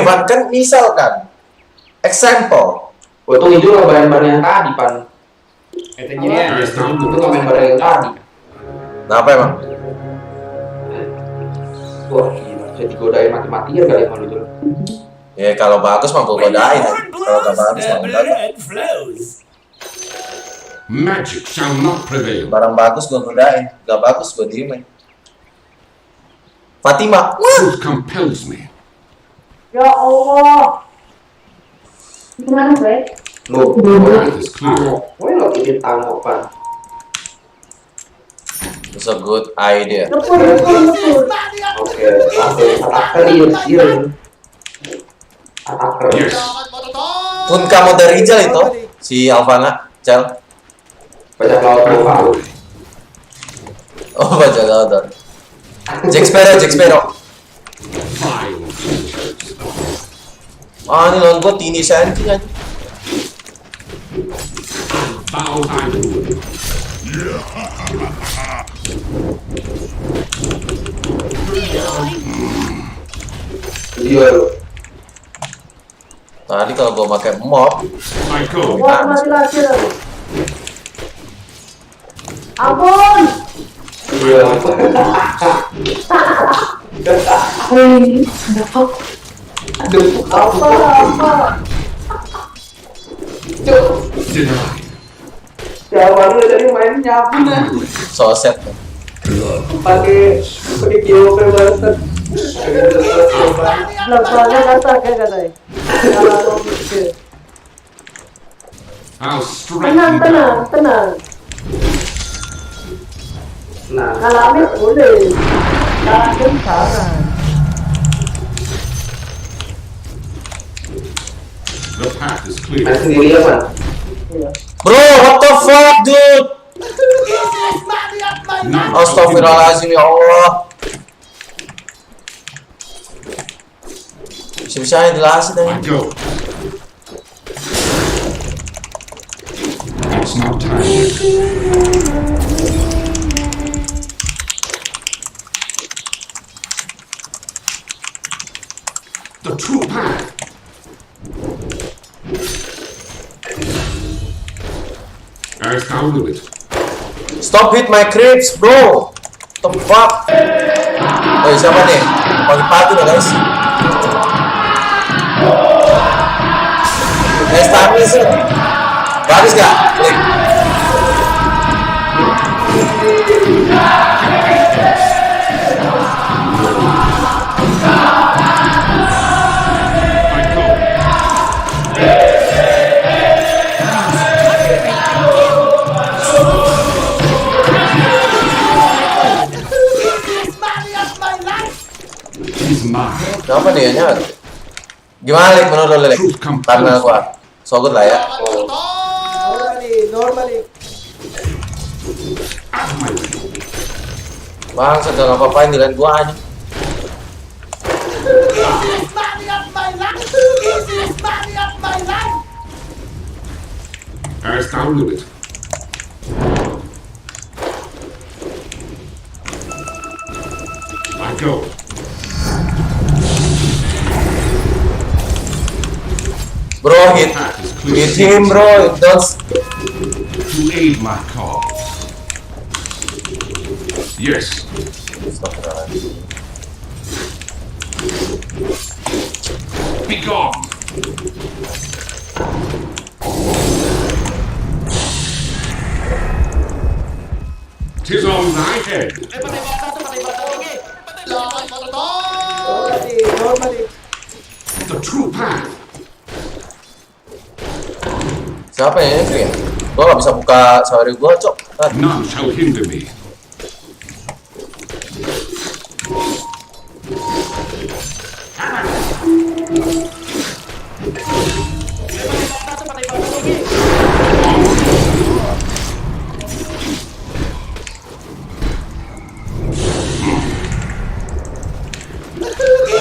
Pan, kan misalkan example. Itu hijau nggak barang-barang yang tadi, Pan. Itu gini ya. Itu nggak main barang yang tadi. Kenapa emang? Wah, gila. Bisa digodain mati-matian kali ya, Itu. Ya kalau bagus mah gue godain. Kalau gak bagus mah enggak. Magic shall not prevail. Barang bagus gue godain, gak bagus gue diemin. Fatima. Truth compels me. Ya Allah. Gimana, Bre? Lo, Path is clear. lo bikin tanggung, Pan. It's a good idea. Lepur. Oke, langsung attacker ya, attacker. Yes. Pun kamu dari Rijal itu, si Alvana, Cel. Banyak laut profile. Oh, baca Gaudor. Jack Sparrow. Vile Ah, ini lawan gue Tini Santi aja. bow thy rule. Iya lo. Tadi kalau gue pakai mob, I go. Wah, mati lagi lagi. Ampun. Iya. Hei, kenapa? Aduh, apa? Denied. Siapa lu tadi main nyapu dah. so set. Pakai GOP banget. Lepasnya katanya. Kalau gitu. I'll strike you Tenang. down. Nah, Kalau Amit boleh. Kalau Amit saran. The path is main clear. sendiri ya, Pan. Iya. Bro, what the fuck, dude? Astagfirullahaladzim, ya Allah. Bisa-bisa jelasin I aja. go. It's not time. The true path. As thou will it. Stop hit my creeps, bro. The fuck? Oh, siapa nih? Pagi-pagi nih, guys. Stabil sih. Bagus gak? Klik. I go. He's mine. Kenapa nih ya nyala? Gimana Lik menurut lo Lik? Karena gua so good lah ya. Normally. Bang, sedang apa-apain di lain gua aja. As thou will it. I go. Bro, hit him bro, don't. To aid my cause. Yes. Be gone. Tis on thy head. Normally. The true path. Siapa ya ini ya? Gua nggak bisa buka saweria gua, cok. None shall hinder me.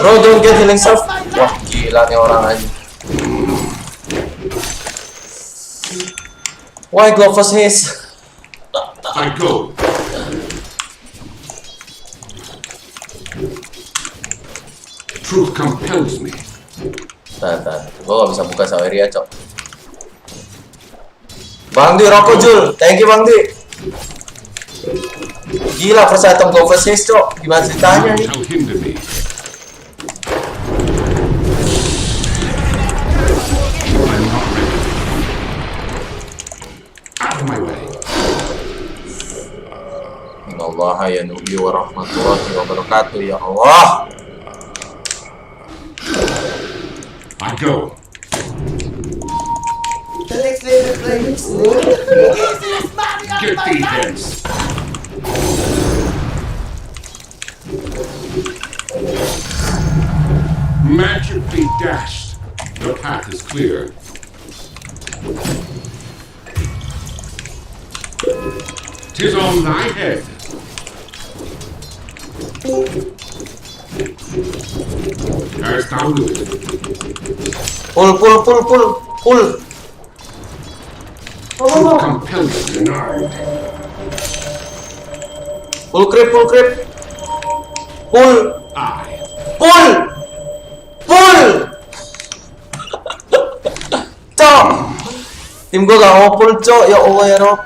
Bro, don't get healing self. Wah, gila nih orang aja. Why Gloves his? I go. Truth compels me. Gue gak bisa buka saweria, cok. Bang Di, rokok Jul. Thank you, Bang Di. Gila, first item go first haste, cok. Gimana ceritanya nih? Shall hinder me. I'm not ready. Out of my way. Allah ya Nabi wa rahmatullahi wa barakatuh, ya Allah. I go. The next level plays. Get thee hence. Magic be dashed. The path is clear. Tis on thy head. As thou wilt. Pull. Truth compels denied. Pull creep. Pull. Cok. Tim gue gak mau pull, cok. Ya Allah ya Rob.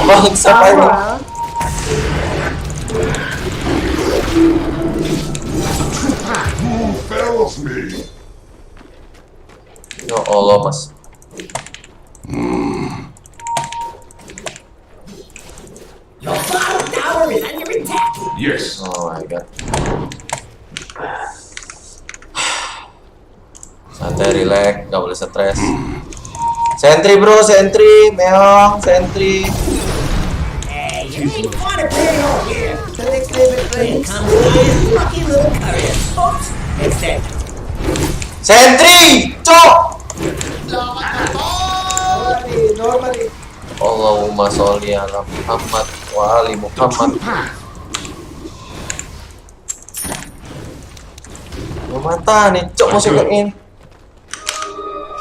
Bang, siapa ini? Who fells me? Ya Allah, Mas. Your bottom tower is under attack. Yes. Oh my god. Santai, relax, gak boleh stres. Sentry bro, meong, sentry. Hey, you ain't wanna play on here. The next level Here plays. comes this lucky little courier. Oops, except Sentry, cok. Normally. Allahumma sholli ala Muhammad wa ali The Muhammad. true path. Mata nih, cok, masukin.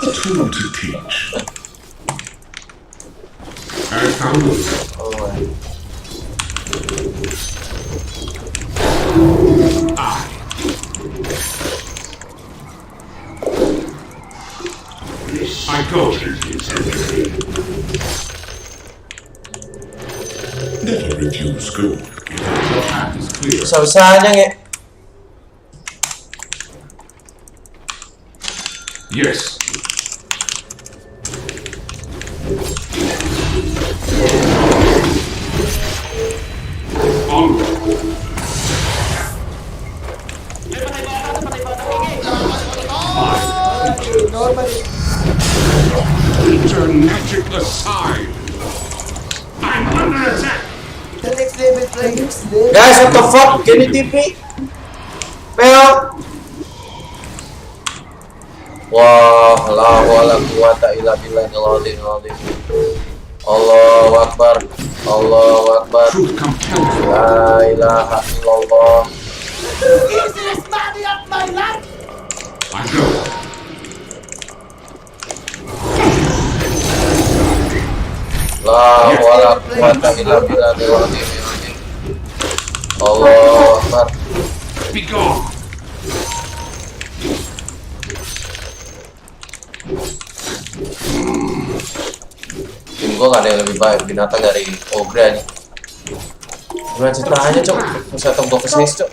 A tool to teach. As thou wilt. Oh my. I go. Never refuse gold. The path is clear. Bisa-bisanya nge. Yes. Onward. Normally. Turn magic aside. I'm under attack. The next level plays. Guys, what the fuck? Can you TP? Meong. Wah, la wala quwata illa billahil azim. Allahu akbar. Allahu akbar. Truth compels me. La ilaha illallah. is this body up my life? I go. La wala quwata illa billahil azim. Allahu akbar. Be gone. Tim gua gak ada yang lebih baik binatang dari ogre aja. Gimana ceritanya, cok? Bisa tembok ke sini, cok.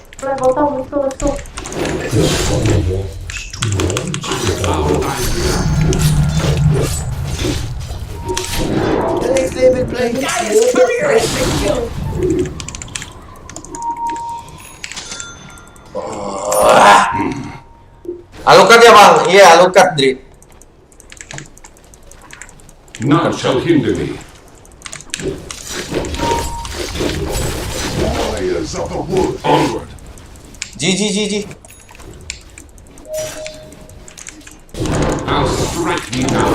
The next level plays. Guy's courier has been killed. Alukat ya, Bang? Iya, alukat, Dri. None shall hinder me. Warriors of the wood. Onward. GG. I'll strike thee now.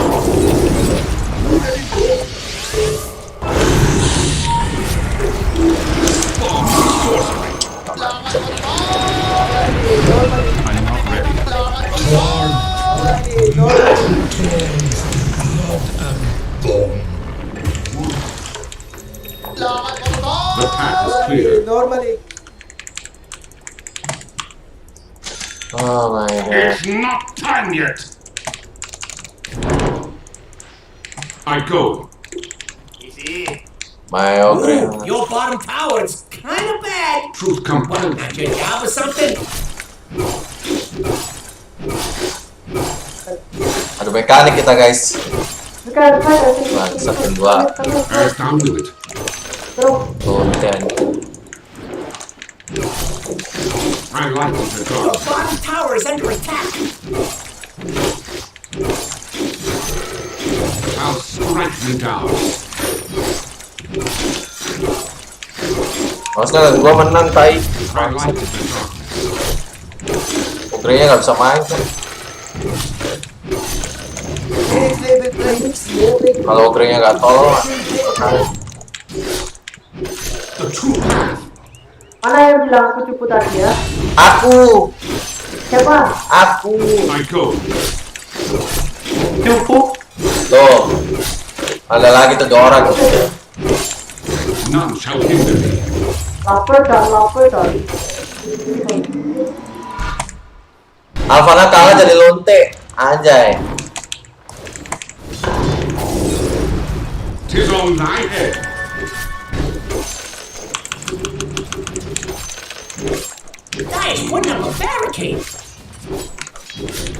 Bomb sorcery. I'm not ready. The path is clear. Normally. Oh my god. It's not time yet. I go. My ogre. Ooh, your bottom tower is kind of bad. Truth What, compels not me. your job or something? Ada mekanik kita guys. Sekarang Bangsat kedua. As down with it. Konten. I like the Your dark. bottom tower is under attack. I'll strike you down. Awas kan gua menang tai. I like the darkness. Ogrenya nggak bisa main kan. Kalau ogrenya nggak tolong. The true path. Mana yang bilang aku cupu tadi ya? Aku. Siapa? Aku. I go. Cupu. Tuh. Ada lagi tuh 2 orang. None shall hinder me. Lapar dan. Alfana kalah jadi lonte. Anjay. Tis on thy head. Guys, putting up a barricade.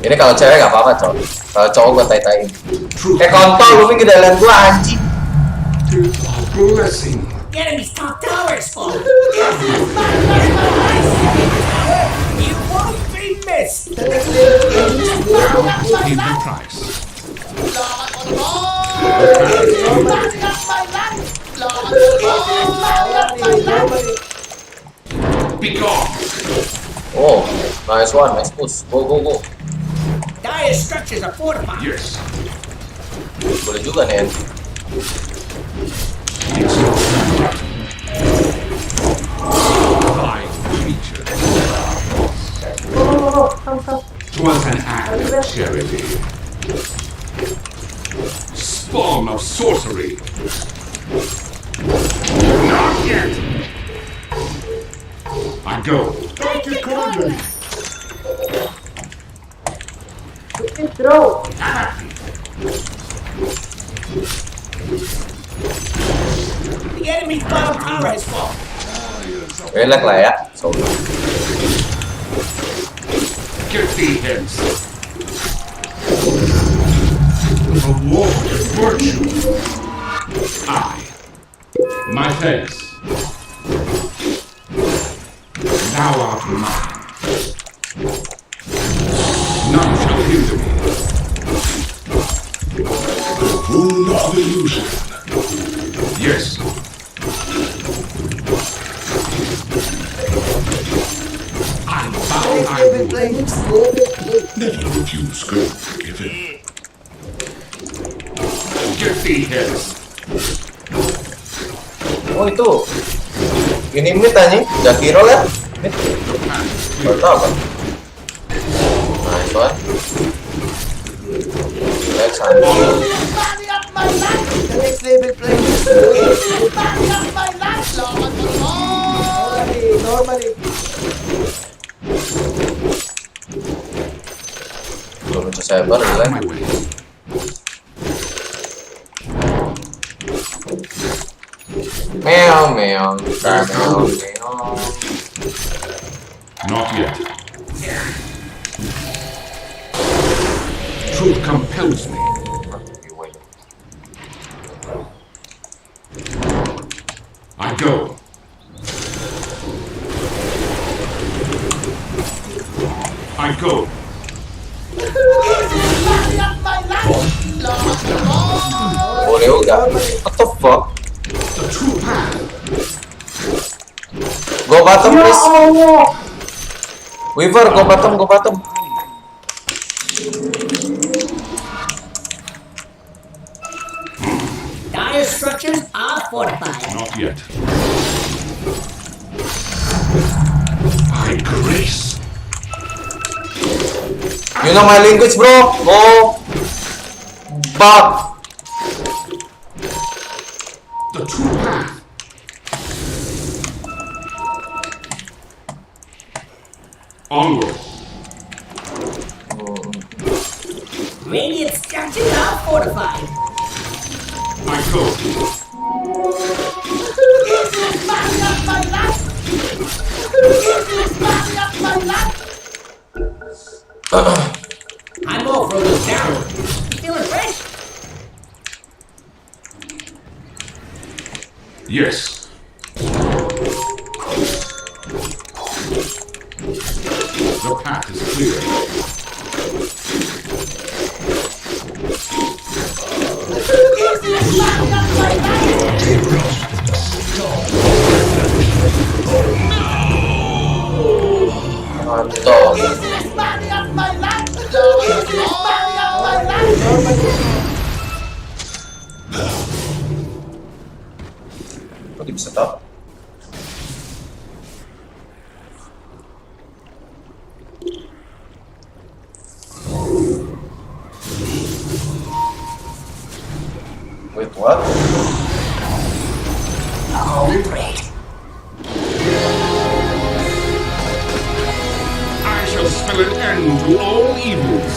Ini kalau cewek nggak apa-apa cowok. Kalau cowok gua tai-taiin. Truth Kayak kontol lu mikir dalam gua anjing. tis a blessing. The enemy's top tower is full. You won't be missed. Thou hast paid the price. Be gone. Oh, nice one, nice push. Go. Dire structures are fortified. Yes. Boleh juga nih. It's not right. Fine creature. Come. 'Twas an act of charity. Spawn of sorcery. Not yet. I go. Throw. The enemy's bottom tower has fallen. Relax lah ya. So, Get thee hence. A walk of virtue. My thanks. Thou art mine. None shall hinder me. The wound of illusion. Yes. I bow I would. Never refuse good given. Get thee hence. oh itu. Ini mid anjing. Jakiro lah. Mid. Gak tau apa. Nice one. Relax anjing. Belum bisa cyber, relax. My way. Meow. Not yet. Truth compels me. I go. I go. Boleh juga. What the fuck? The true path. Go bottom Ya please. Allah. Weaver, go bottom. Dire structures are fortified. Not yet. By grace. You know my language, bro. Go back. The true path. Onward. Radiant structures are fortified. I go. I'm all for a little down. You feeling fresh? Yes. The path is clear. Mantap. Kok dia bisa tahu? Wait, what? Oh, great. I shall spell an end to all evils.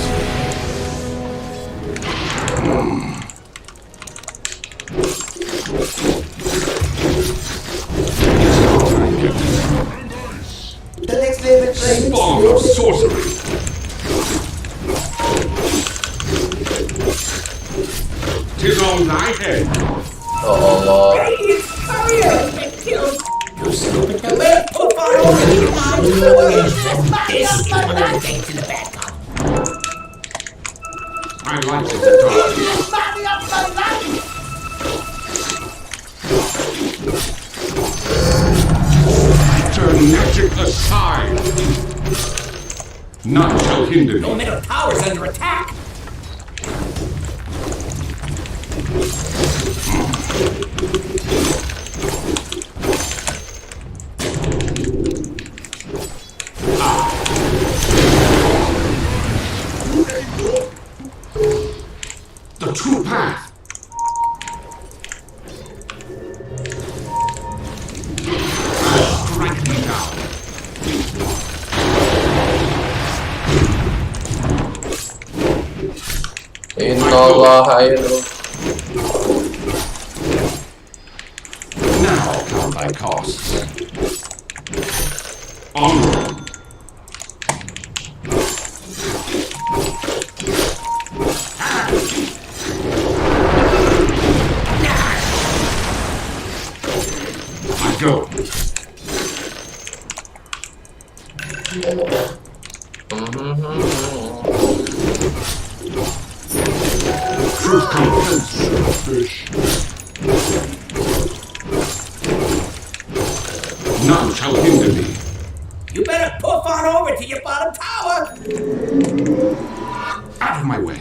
The next level training. Spawn of sorcery. Tis on thy head. Oh Allah. Radiant courier been killed. You stupid delay. Put fire over the This is one of the things in the bad cop. I like it the dark. Turn magic aside. None shall hinder No me. middle tower's under attack. The true path. Strike me down. Innallah ayo. Now count thy costs. Onward. I go. Truth compels fish. None shall hinder me. You better puff on over to your bottom tower. Out of my way.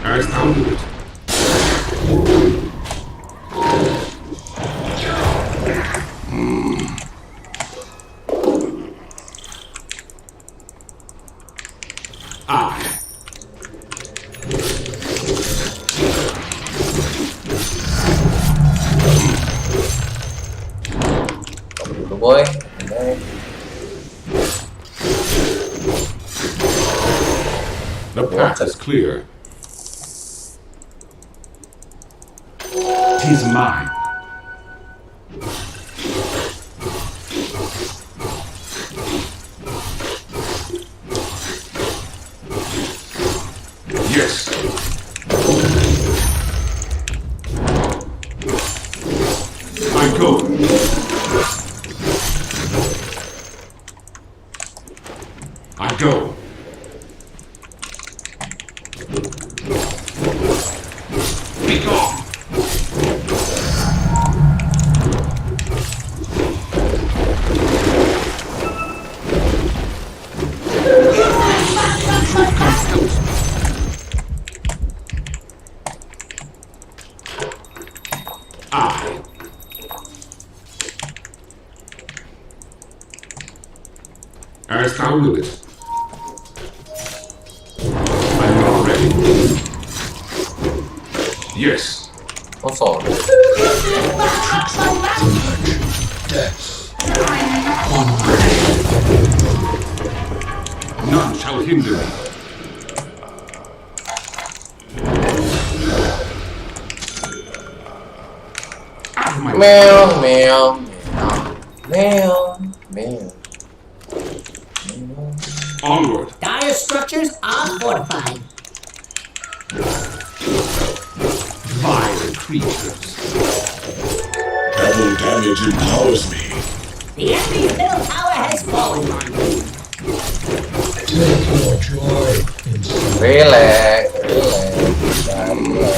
As thou wilt. I. Dulu boy. The path is clear. 'Tis mine. Yes. I go. I go. Be gone. I. As thou wilt. I'm not ready. Yes. Kosong. hinder me. Out of my way. Meow, meow, meow, meow, meow. Onward. Dire structures are fortified. Vile creatures. Double damage empowers me. The enemy's middle tower has fallen. Take your joy in Relax, relax, relax.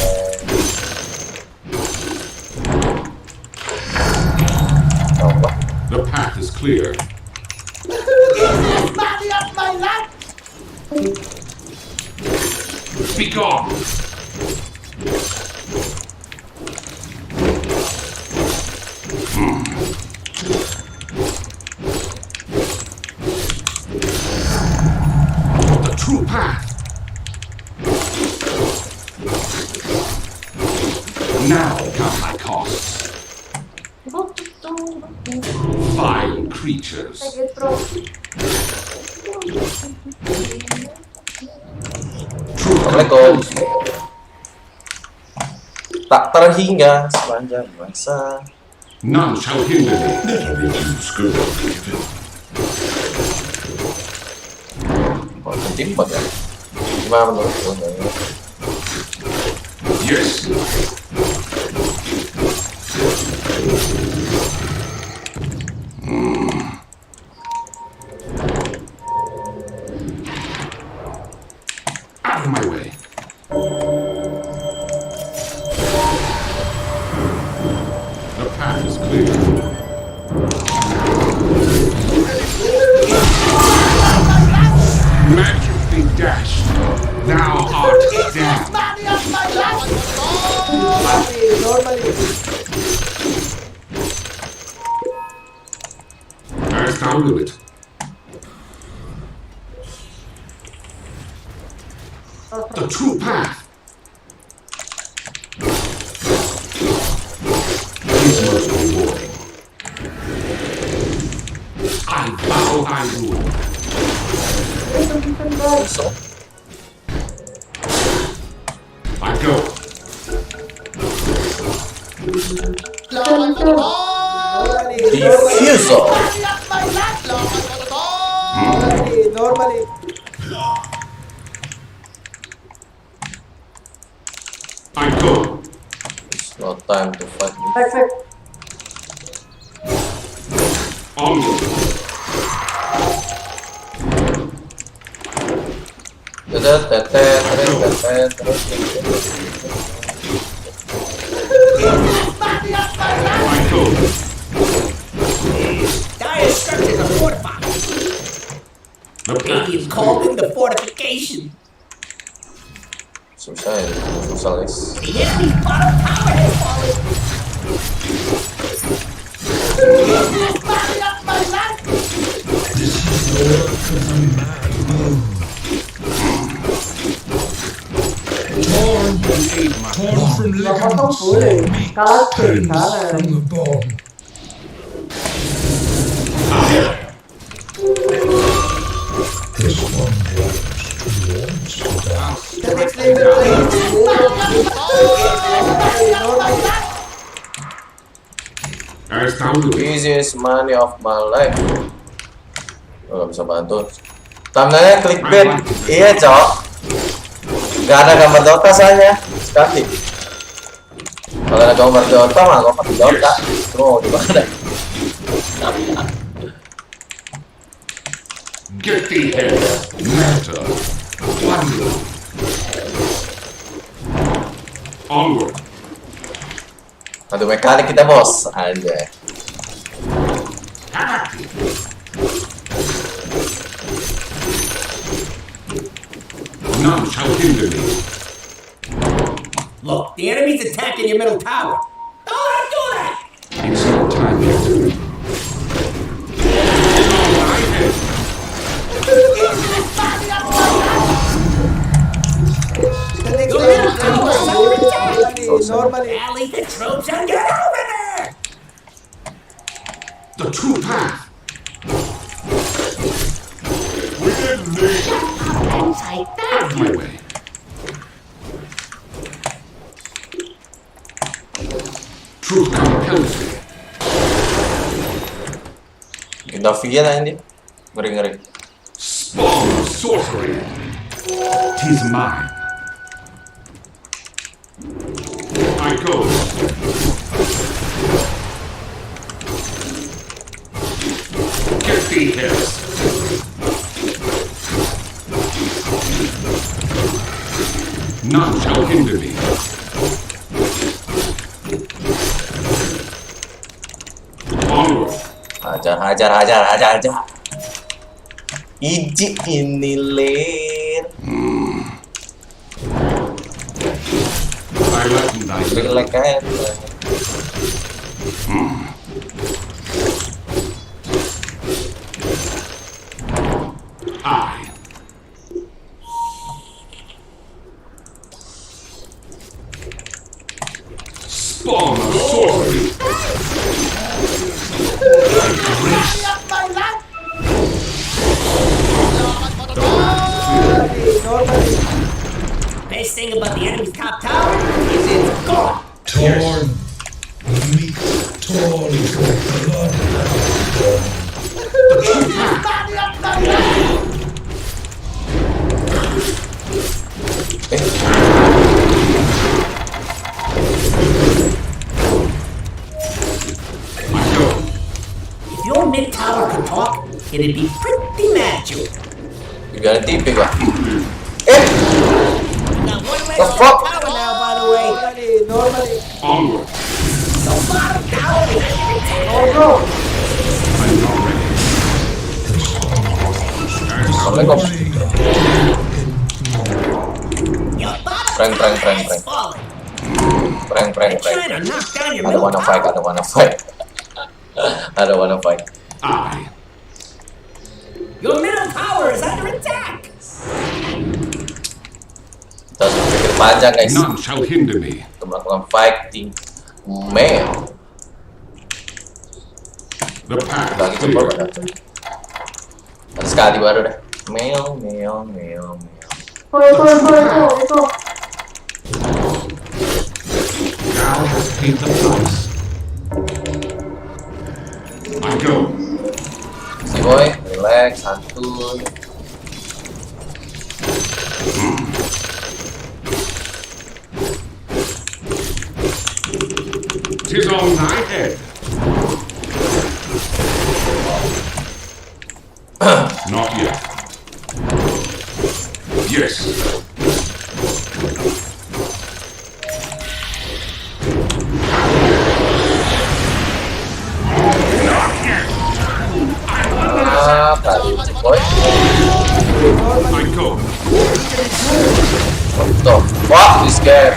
Oh, what? The path is clear. Be gone. The true path. Now count my costs. Vile creatures. True Assalamualaikum. Tak terhingga sepanjang masa. None shall hinder me. reduce good. Oh, ditempat ya. Gimana menurut lo? Yes. Out of my way. The path is clear. Magic be dashed. Thou art damned. As thou wilt. The true path is most rewarding. I bow thy rule. So, I go. diffusal. Normally. I go. It's no time to fight me. Fake. Onward. I go. Dire structures are fortified. The path Maybe is it's called clear. in the fortification. Susah ya, susah guys. The enemy's bottom tower has fallen. This is the work of a mad moon. Torn from ligaments, meat turns from the bone. This one wants to die. As thou wilt. Easiest money of my life. Oh, gak bisa bantu. Thumbnailnya clickbait. Iya, cok. Gak ada gambar Dota saya sekali. Kalau ada gambar Dota mah gambar Dota. Oh, di mana? Get thee here. Matter. Wonder. Onward. Aduh, mekanik kita bos. Anjay. None shall hinder me. Look, the enemy's attacking your middle tower. Don't let him do that! It's no time yet. I head. Your middle tower is under attack! Normally. Rally the troops and get over there! The true path. We didn't need truth compels me. Kita via lah ini. Ngeri-ngeri. Spawn of sorcery. 'Tis mine. I go. Get thee hence. None shall hinder me. Onward. Hajar. Iji ini ler. I lessen thy Jelek kan. I. Spawn of sorcery. Best thing about the enemy's top tower is it's gone. Torn. Meat torn from blood. I go. If your mid tower could talk, it'd be pretty magic. Juga ada tipe gua. Now one way The on fuck? the tower now, by the way. Normally. Onward. So bottom tower is everything. Oh no. I'm not ready. Assalamualaikum. Your bottom Prank. tower has fallen. Prank. Trying to knock down your I don't wanna fight. I don't wanna fight. I. Your middle tower is under attack. Kita harus berpikir panjang guys None shall hinder me. untuk melakukan fighting. Man, The path lagi is coba clear. ada. Ada sekali baru dah. Meow. Itu. Thou hast paid the price. I go. Si boy, relax, santuy. Tis on thy head. Not yet. Yes. Kali si boy. I go. Tuh, wah, this game.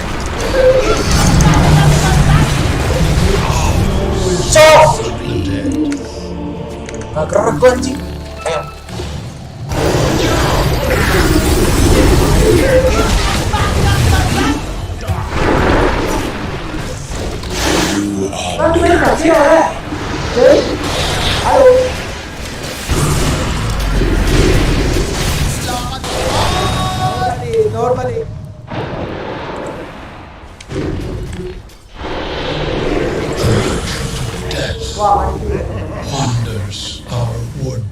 Gak gerak gua anjing. Ayo. Kan main kecil ya. Halo. Normally. Wah, Wonders are wood.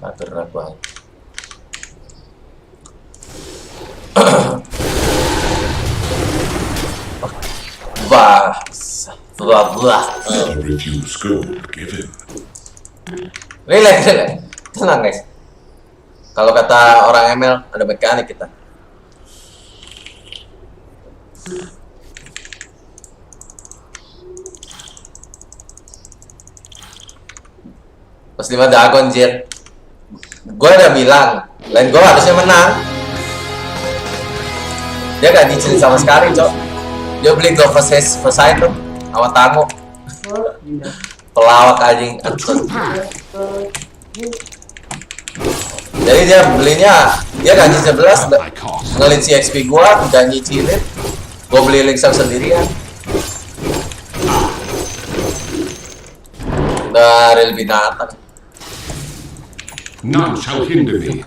Gak gerak banget. Blah. Refuse gold given. Relax. Tenang guys. Kalau kata orang ML ada mekanik kita. Plus 5 Dagon Jir. Gue udah bilang, lain gue harusnya menang. Dia gak dicilin sama sekali, cok. Dia beli go first sight tuh sama Tango. Pelawak anjing Anton. Jadi dia belinya, dia gaji 11 My cost. ngelin si XP gua, udah nyicilin. Gua beli Linksam sendirian. Udah real binatang. None shall hinder me.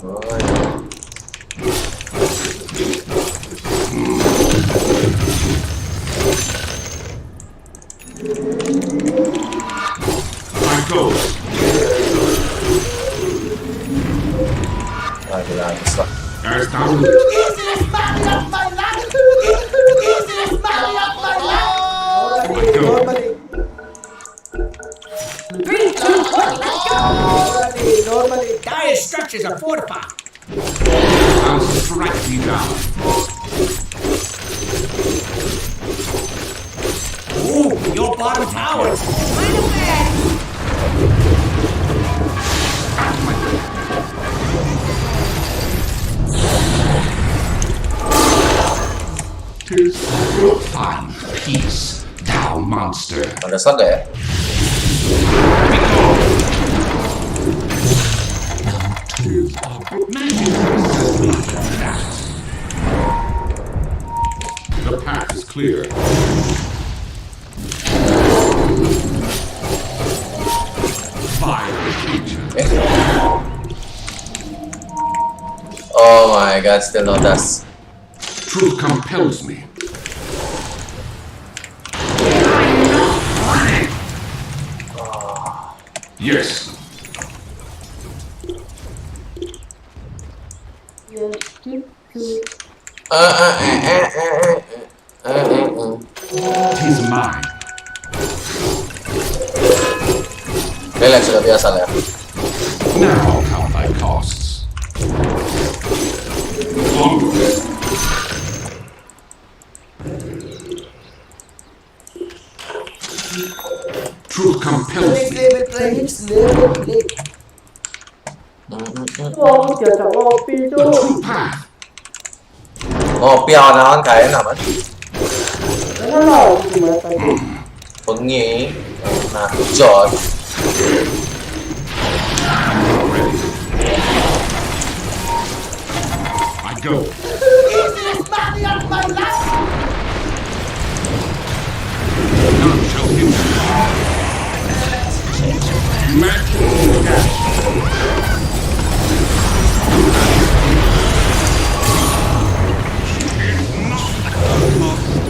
Oh, iya. has down. Normally. 3, 2, 1, let's go! Normally. Dire structures are fortified. I'll strike you down. Ooh, your bottom towers. Right away. Tis find peace, thou monster. Ada slug nggak ya? The path is clear. Vile creature. Oh my god, still no dust. Truth compels me. Yes. Tis mine. Relax, sudah biasa lah ya. Now count thy costs. Onward. Truth compels Next me. level play, next level play. Không chờ chọn OP The chú. true path. Ngopi awan-awan kain apa? Nó lâu thì mà tại vì Bengi, nah jod. I go. None shall hinder me.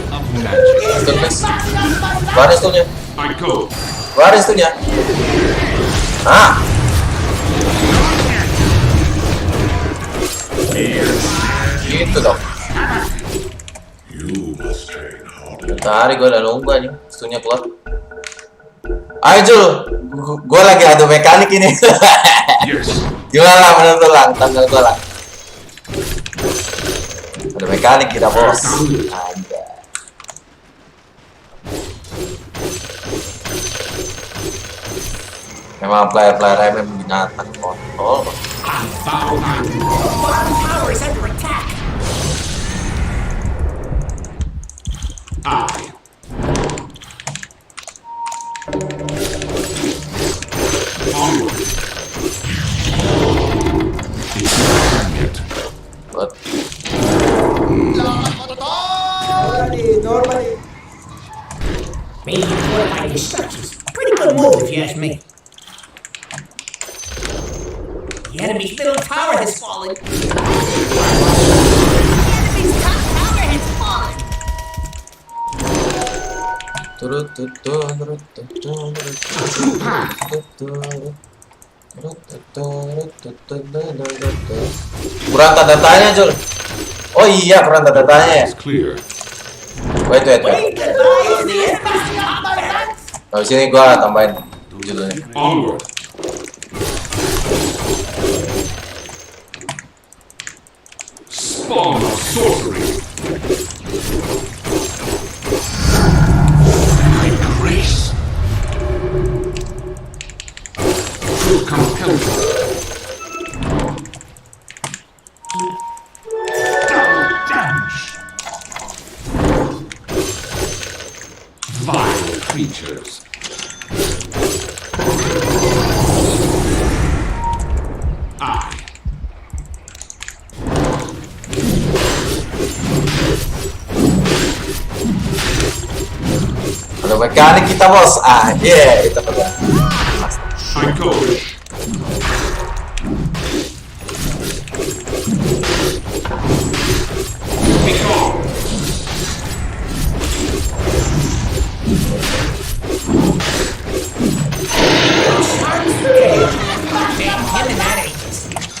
Of magic. Stun please. Keluarin stunnya. I go. Keluarin stunnya. Ah, gitu dong. You must train hard. Tadi gue udah nunggu aja, stunnya keluar. Ayo Jul, gue lagi adu mekanik ini. Yes. Gimana lah menurut lo lang, tanggal gue lang. Ada mekanik kita bos. Ada. Memang player-player MM binatang kontol. Bottom tower is under attack. I. Onward. It's not done yet. But Normally. Maybe fortify these structures. Pretty good move if you ask me. The enemy's middle tower has fallen. The enemy's top tower has fallen. kurang tanda tanya Jul. Oh iya kurang tanda tanya ya. It's clear. Wait. Wave goodbye to the enemy's top tower. Habis ini gua tambahin judulnya. Onward. Spawn of sorcery. My grace. Truth compels me. Double damage. Vile creatures. I. Ada mekanik kita bos. Ah, yeah, itu benar. I go. Be gone.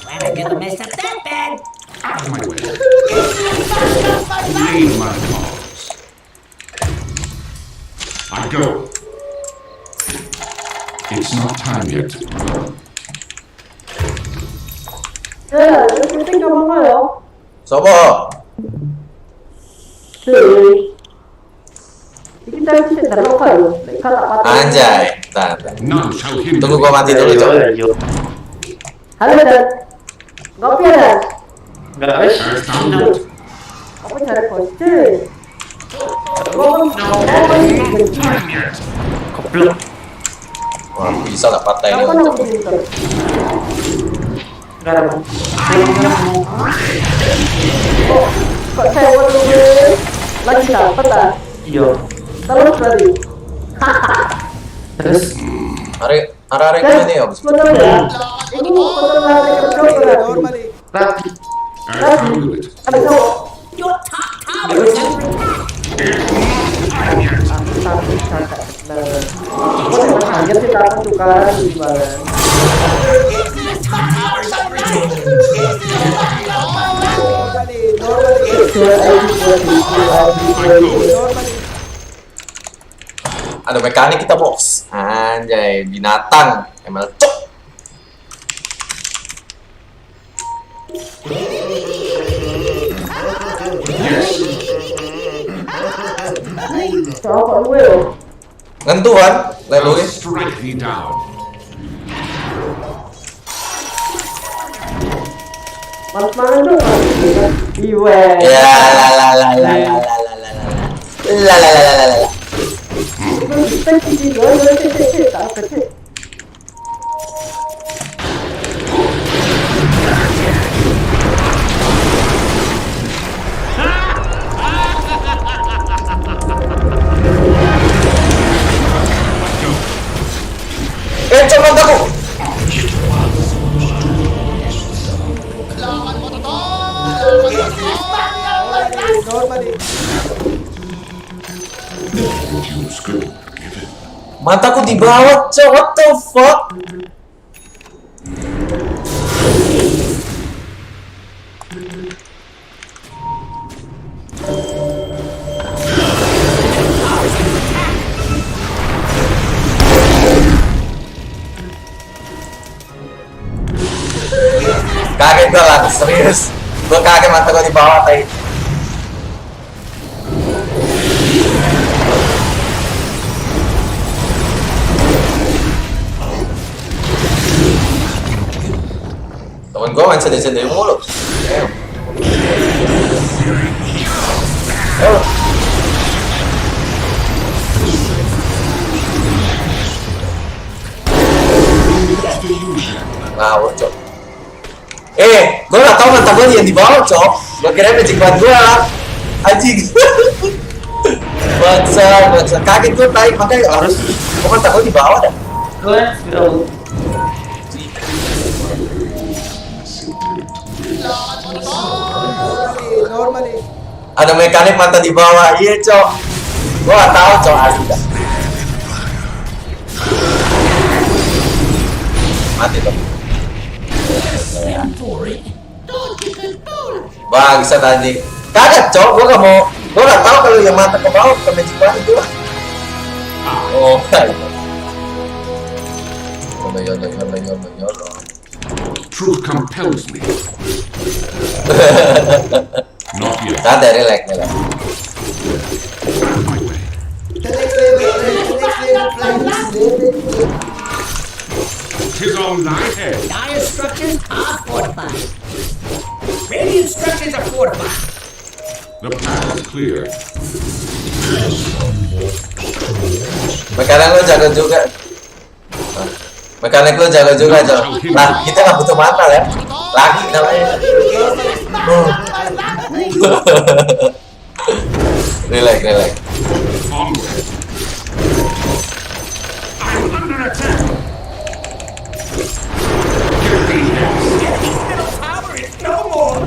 Glad I never messed up that bad. Out of my way. Lead my cause. I go. It's not time yet. Ya, kita gampang loh. Sopo? Kita bisa terluka loh. Kalau patah. Anjay, bentar. None shall hinder Tunggu me. gua mati dulu, Cok. Halo, Dan. Ngopi ya, Dan? I found out. Apa cara kunci? Not time yet. Wah, bisa nggak patah ini, Apa Cok? nak pintar? Kok saya dulu lagi dapat ah? Iya. Terus tadi. Terus? Arek ini ya, Bos. Betul ya? Ini betul lagi kerja Normally. Rapi. I found it. Ada cowok. Your top tower is under Tapi kakak. Nah, kok yang kaget sih dapat tukaran gimana? the top tower is under attack. Normally. Ada mekanik kita, Bos. Anjay, binatang. Emang cok. Cowok gue loh. Ngentu kan? Lalu I'll strike thee down. Malas-malas dong. Iwe. ya la la la la la la la la la la la la la la. Kita sih gue tak kecil. Coba aku. Normally. Mataku di bawah, Cok. What the fuck? Kaget gue lah, serius. Gue kaget mata gue di bawah tadi. Temen gue main sedih-sedih mulu. Ngawur, Cok. Gue gak tau mata gue yang di bawah, Cok. Gue kira magic buat gue. Anjing. Bangsa. Kaget gue tadi, makanya harus. Gue mata gue di bawah dah. Normally. Ada mekanik mata di bawah, iya, Cok. Gue gak tau, Cok, asli dah. Mati, Cok. Bangsa tadi. Kaget, Cok. Gue gak tau kalau yang mata ke bawah ke magic buat itu. Oh, yolo. Truth compels me. Not yet. Ada, relax. My way. The next level. Tis on thy head. Dire structures are fortified. Radiant structures are fortified. The path is clear. Mekanik lu jago juga. Mekanik lu jago juga, Cok. Lah, kita gak butuh mata ya. Lagi namanya. Relax. Onward. I'm under attack. Give me this. Middle tower is no more.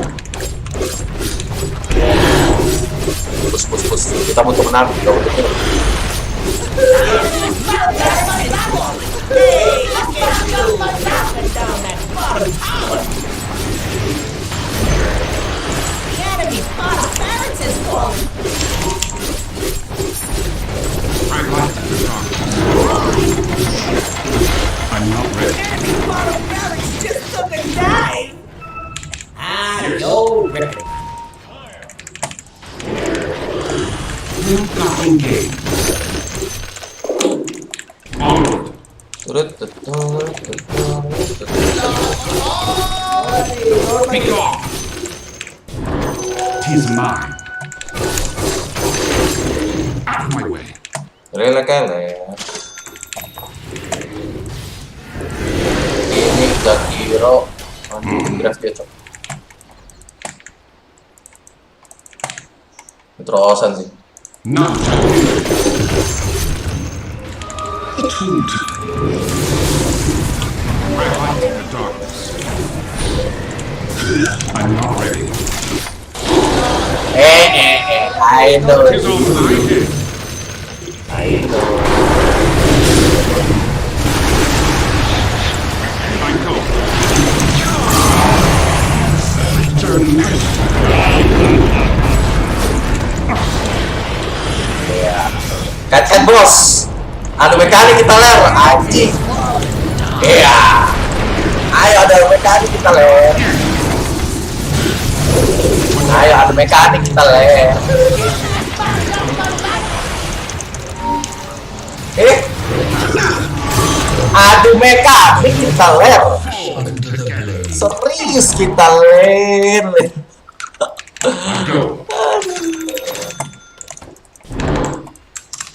Push. Kita butuh menang. Kita butuh menang. LUPA engaged. Onward. Be gone. Tis mine. Out of my way. Relax kali. Ini udah kiro. Beras dia cok. Terusan sih. None. Red light in the darkness. I'm not ready. I know. Tis on my head. I know. I go. Turn left. Kacan bos. Adu mekanik kita ler, anjing. Iya. Ayo ada mekanik kita ler. Ayo adu mekanik kita ler. Adu mekanik kita ler. Serius kita ler. Go.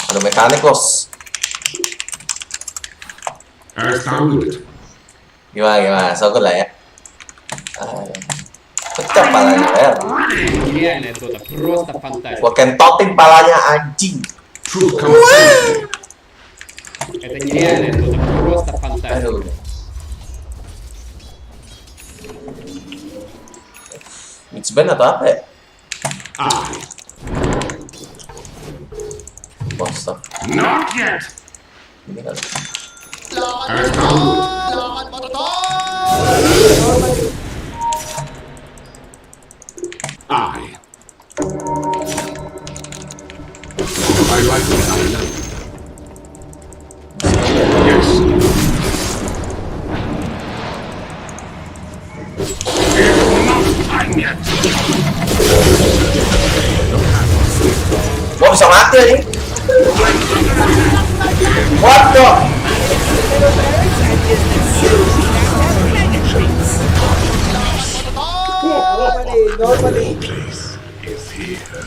Adu mekanik bos. As thou wilt. Gimana, sokot lah ya. Pecah palanya ler. Geniальная дота, просто фантастика. Gua kentotin palanya anjing. Truth comes true. Это нереальная дота, просто фантастика. Aduh. Mix band atau apa ya? I. Oh, stop. Not yet. Ini kan. As thou wilt. I. I like what I know. Yes. It's not time yet. Gua bisa mati aja. What the? Normally. Is here.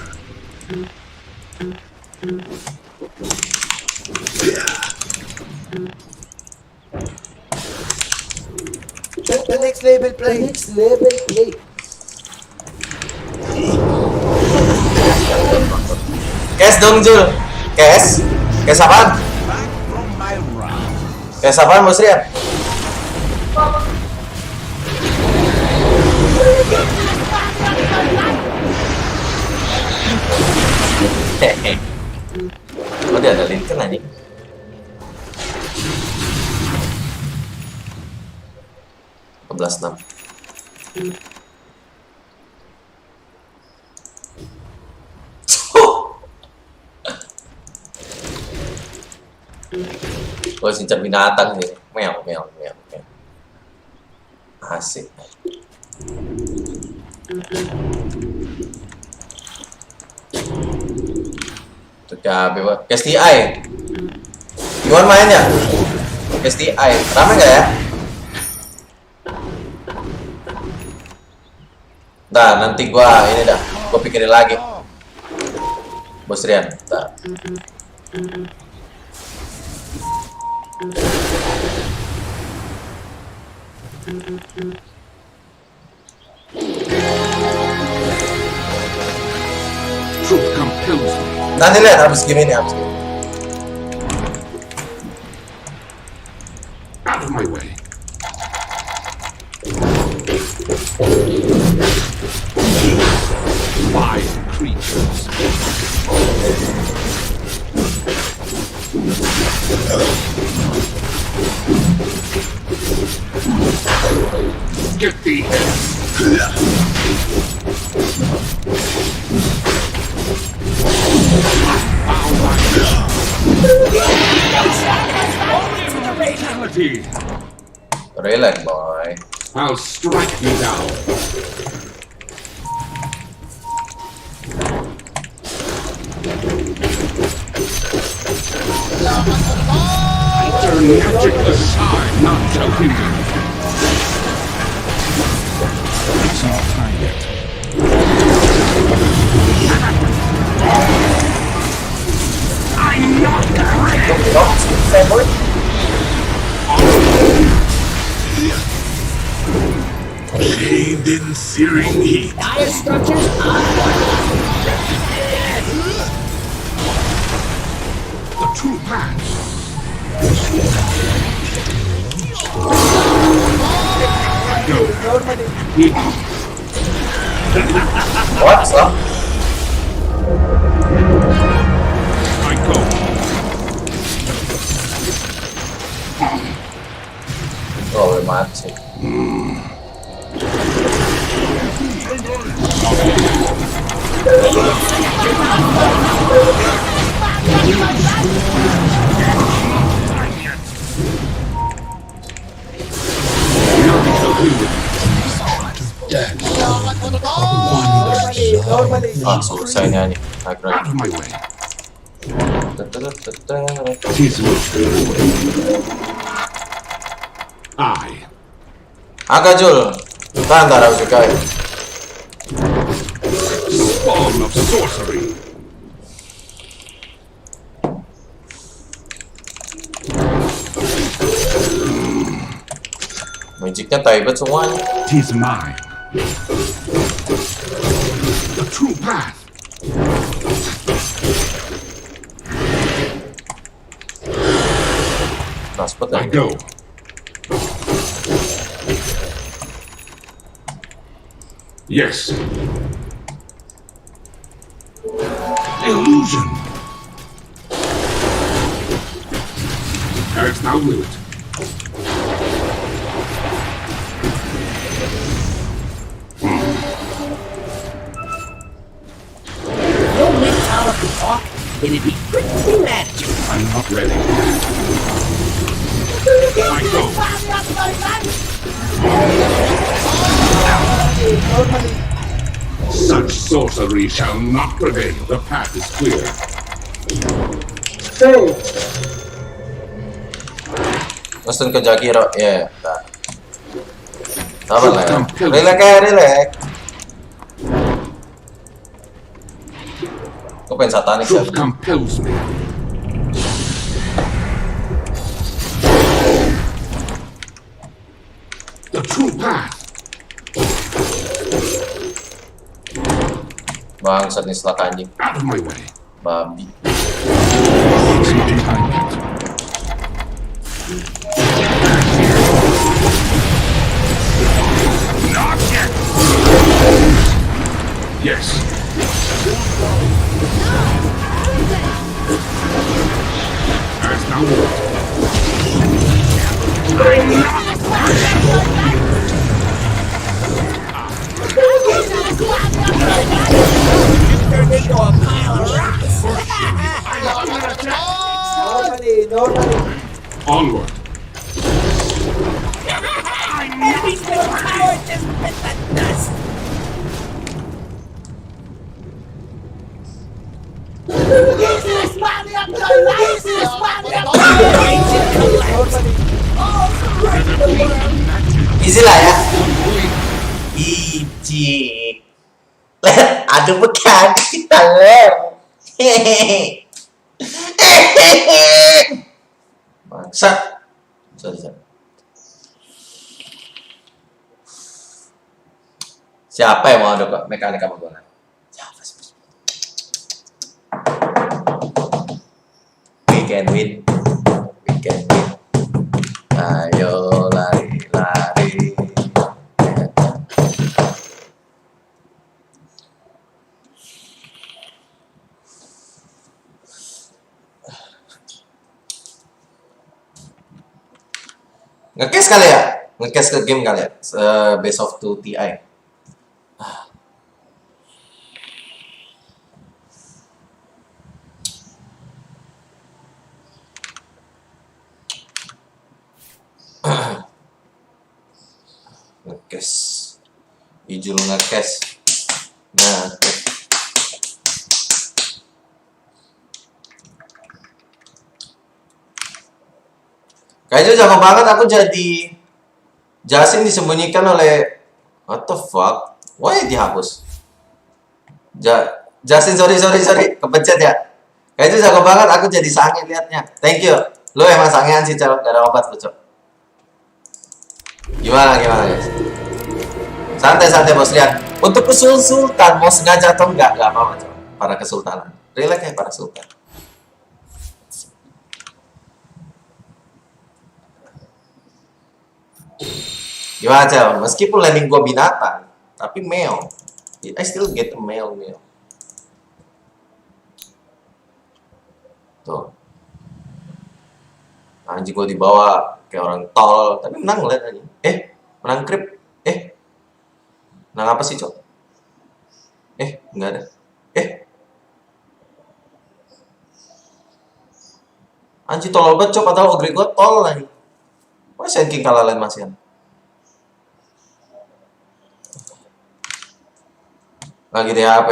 The next level play. Next level play. Kes dong Jul. Kes. Kes apaan? Kes apaan Bos Rian? Hehe. Oh dia ada lincoln aja. (14:6) Gue sincar binatang sih. Meow. Asik. Tuh cabe buat STI. Gimana mainnya? STI. Rame nggak ya? Nah, nanti gua ini dah. Gua pikirin lagi. Bos Rian. Nah. Truth compels me. Nanti lihat habis game ini habis. Out of my way. Wise creatures. Get the fatality. Relax boy. I'll strike you down. Magic aside, not joking. It's not time yet. I'm not ready. Bathed in searing heat. Dire structures The true path. Go. What? Up? I go. Oh, udah mati. Ah, selesai nih. Out of my way. Tis I. Agak Jul. Ntar harus juga ya. Spawn of sorcery. Magicnya taibet semuanya. Tis mine. The true path. Transport I ya. go. Yes. Illusion. As thou wilt. no wind power could talk, it'd be pretty magic. I'm not ready. I go. Such sorcery shall not prevail. The path is clear. Mesen ke Jakiro, ya. Sabar lah ya. Relax ya, relax. Kok pengen satanik ya? Truth compels me. The true path. Bangsat nih setelah anjing. Out of my way. Babi. It's not time yet. Not yet. Yes. As thou wilt. I'm not onward. Enemies with power just bit the dust. Easy lah ya. Iji. Aduh bukan kita lem. Maksa. Sorry. Siapa yang mau ada mekanik sama gue? Siapa sih? We can win. Ayo lari. Nge-case kali ya? Nge-case ke game kali ya? Best of 2 TI. Nge-case. Ijul nge-case. Nah, Kayaknya jago banget aku jadi Jasin disembunyikan oleh what the fuck? Why dihapus? Jasin sorry kepencet ya. Kayaknya jago banget aku jadi sange liatnya. Thank you. Lu emang sangean sih Cel, gak ada obat lu Cel. Gimana guys? Santai bos lihat. Untuk kesultan mau sengaja atau enggak apa-apa Cel. Para kesultanan. Relax ya para sultan. Gimana Cel? Meskipun landing gua binatang, tapi male. I still get a male. Tuh. Anjing gua dibawa kayak orang tol, tapi menang lihat aja. Menang krip. Menang apa sih, Cok? Enggak ada. Anjing tolol banget, Cok, padahal ogre gua tol lagi. Wah, Senking kalah lain masian. Lagi di HP.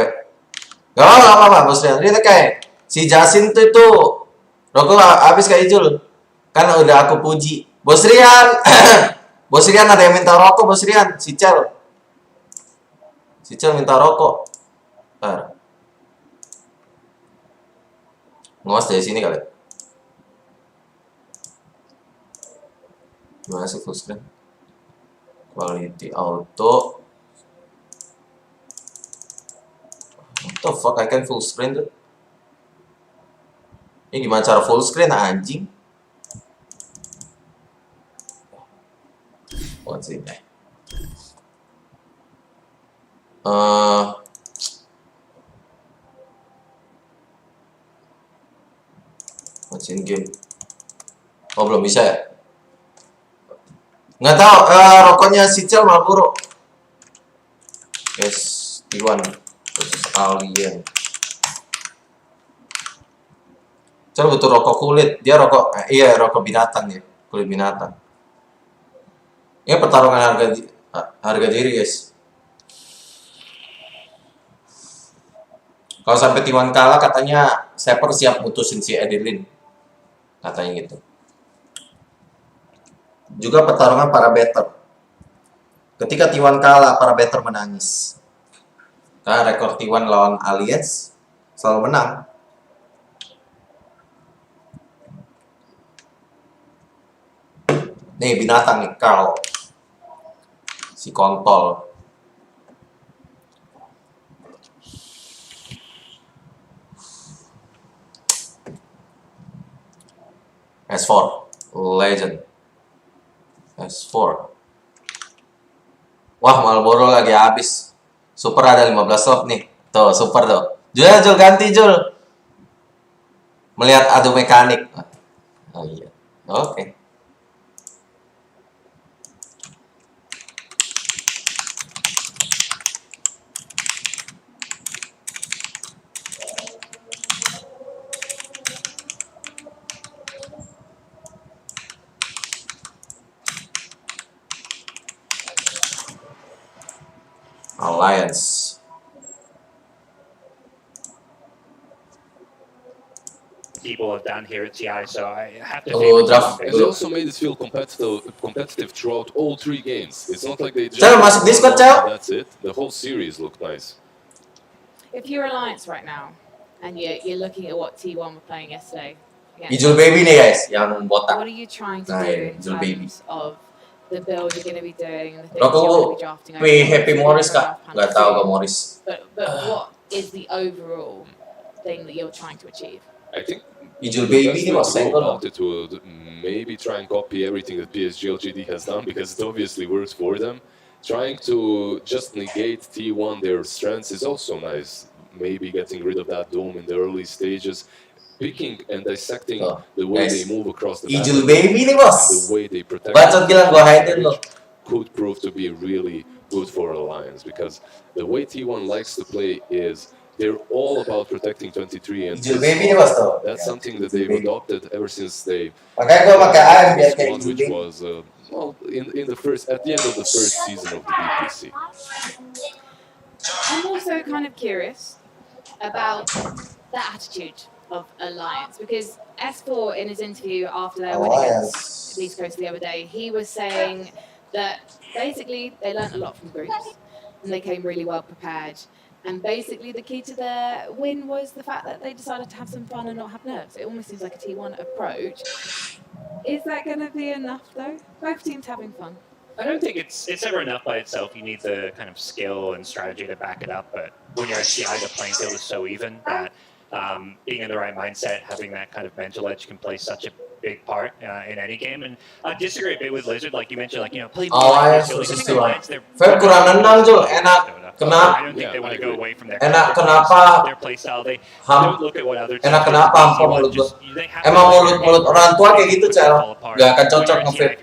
Gak apa-apa, bos Rian. Ini kayak si Jasin tuh itu rokok habis kayak Ijul. Kan udah aku puji. Bos Rian. Bos Rian ada yang minta rokok, Bos Rian. Si Cel minta rokok. Ngawas dari sini kali. Gimana sih full screen? Quality auto. What the fuck, I can full screen tuh. Ini gimana cara full screen anjing? What's in there? What's in game? Oh belum bisa ya? Nggak tahu. Rokoknya si Cel Marlboro. Yes, T1 VS Allliance. Cel butuh rokok kulit. Dia rokok, rokok binatang ya, kulit binatang. Ini pertarungan harga diri guys. Kalau sampai T1 kalah katanya Saper siap mutusin si Adeline. Katanya gitu. Juga pertarungan para better. Ketika T1 kalah, para better menangis. Karena rekor T1 lawan Alliance selalu menang. Nih binatang nih, Carl. Si kontol. S4 Legend. S4. Wah, Marlboro lagi habis. Super ada 15 slot nih. Tuh, super tuh. Jul ganti Jul. Melihat adu mekanik. Oh iya. Oke. Alliance. People have done here at TI, so I have to Draft. And they also made it feel competitive throughout all 3 games. It's not like they just masuk Discord, Cel. that's it. The whole series looked nice. If you're Alliance right now, and you're looking at what T1 were playing yesterday, Ijul Baby nih guys, yang botak. what are you trying to Nah, do ya, in Ijul Baby. terms of the build you're going to be doing and the things Rokok you're lu, going to be drafting over? Happy Morris kah? Gak tau ke Morris. But what is the overall thing that you're trying to achieve? I think Ijul the Baby best ini way was to go single. about it would maybe try and copy everything that PSG LGD has done, because it obviously works for them. Trying to just negate T1 their strengths is also nice. Maybe getting rid of that dome in the early stages, picking and dissecting the way they move across the Ijul map Baby nih bos. and the way they protect Bacot bilang gua hiding lo. could prove to be really good for Alliance, because the way T1 likes to play is they're all about protecting 23, and Ijul Baby nih bos tuh. that's something that they've adopted ever since they Makanya gua pakai AM biar kayak squad, Ijul which Baby. was at the end of the first season of the BPC. I'm also kind of curious about the attitude of Alliance, because S4 in his interview after their win against East Coast the other day, he was saying that basically they learnt a lot from groups and they came really well prepared. And basically the key to their win was the fact that they decided to have some fun and not have nerves. It almost seems like a T1 approach. Is that going to be enough though? Both teams having fun. I don't think it's ever enough by itself. You need the kind of skill and strategy to back it up. But when you're at TI, the playing field is so even that being in the right mindset, having that kind of mental edge can play such a big part in any game. And I disagree a bit with Lizard, like you mentioned, like, you know, play Alliance versus T1. Feb kurang nendang Jul, enak. I don't think they want to go away from their play style. They don't look at what other teams enak kenapa hampa mulut gua. Emang mulut orang tua kayak gitu, Cel. Gak akan cocok nge-fit.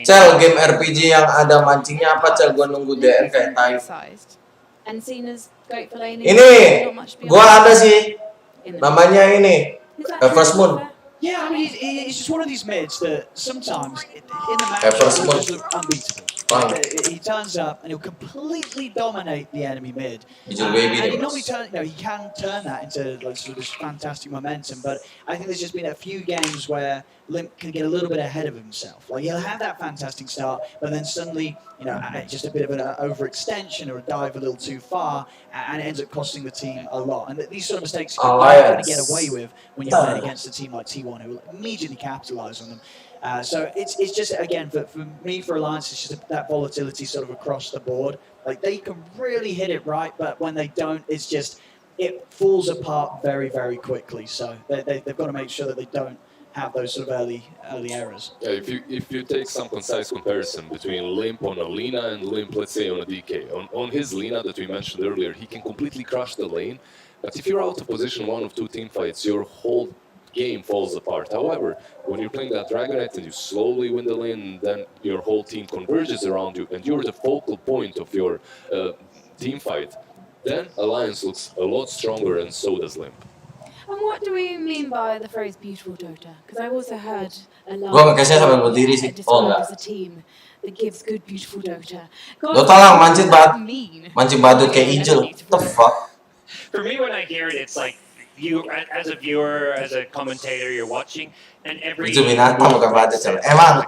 Cel, game RPG yang ada mancingnya apa, Cel? Gua nunggu DN kayak tai. Ini, gua ada sih. Namanya ini, First Moon. Yeah, I mean, it's just one of these mids that sometimes in the match he just look unbeatable. He turns up and he'll completely dominate the enemy mid. And he normally he can turn that into like sort of this fantastic momentum. But I think there's just been a few games where Limp can get a little bit ahead of himself. Like he'll have that fantastic start, but then suddenly, you know, just a bit of an overextension or a dive a little too far, and it ends up costing the team a lot. And these sort of mistakes you're going to get away with when you're playing against a team like T1 who will immediately capitalize on them. So it's just, again, for me, for Alliance, it's just that volatility sort of across the board. Like, they can really hit it right, but when they don't, it's just, it falls apart very, very quickly. So they've got to make sure that they don't have those sort of early errors. Yeah, if you take some concise comparison between Limp on a Lina and Limp, let's say, on a DK. On his Lina that we mentioned earlier, he can completely crush the lane. But if you're out of position one of two team fights, your whole game falls apart. However, when you're playing that Dragonet and you slowly win the lane, then your whole team converges around you and you're the focal point of your team fight, then Alliance looks a lot stronger, and so does Limp. And what do we mean by the phrase beautiful Dota? Because I also heard a lot as a team that gives good beautiful Dota. Dota lang, mancing badut kayak Ijul. What the fuck? For me, when I hear it, it's like, you, as a viewer, as a commentator, you're watching, and every binatang bukan badut, Cel. Emang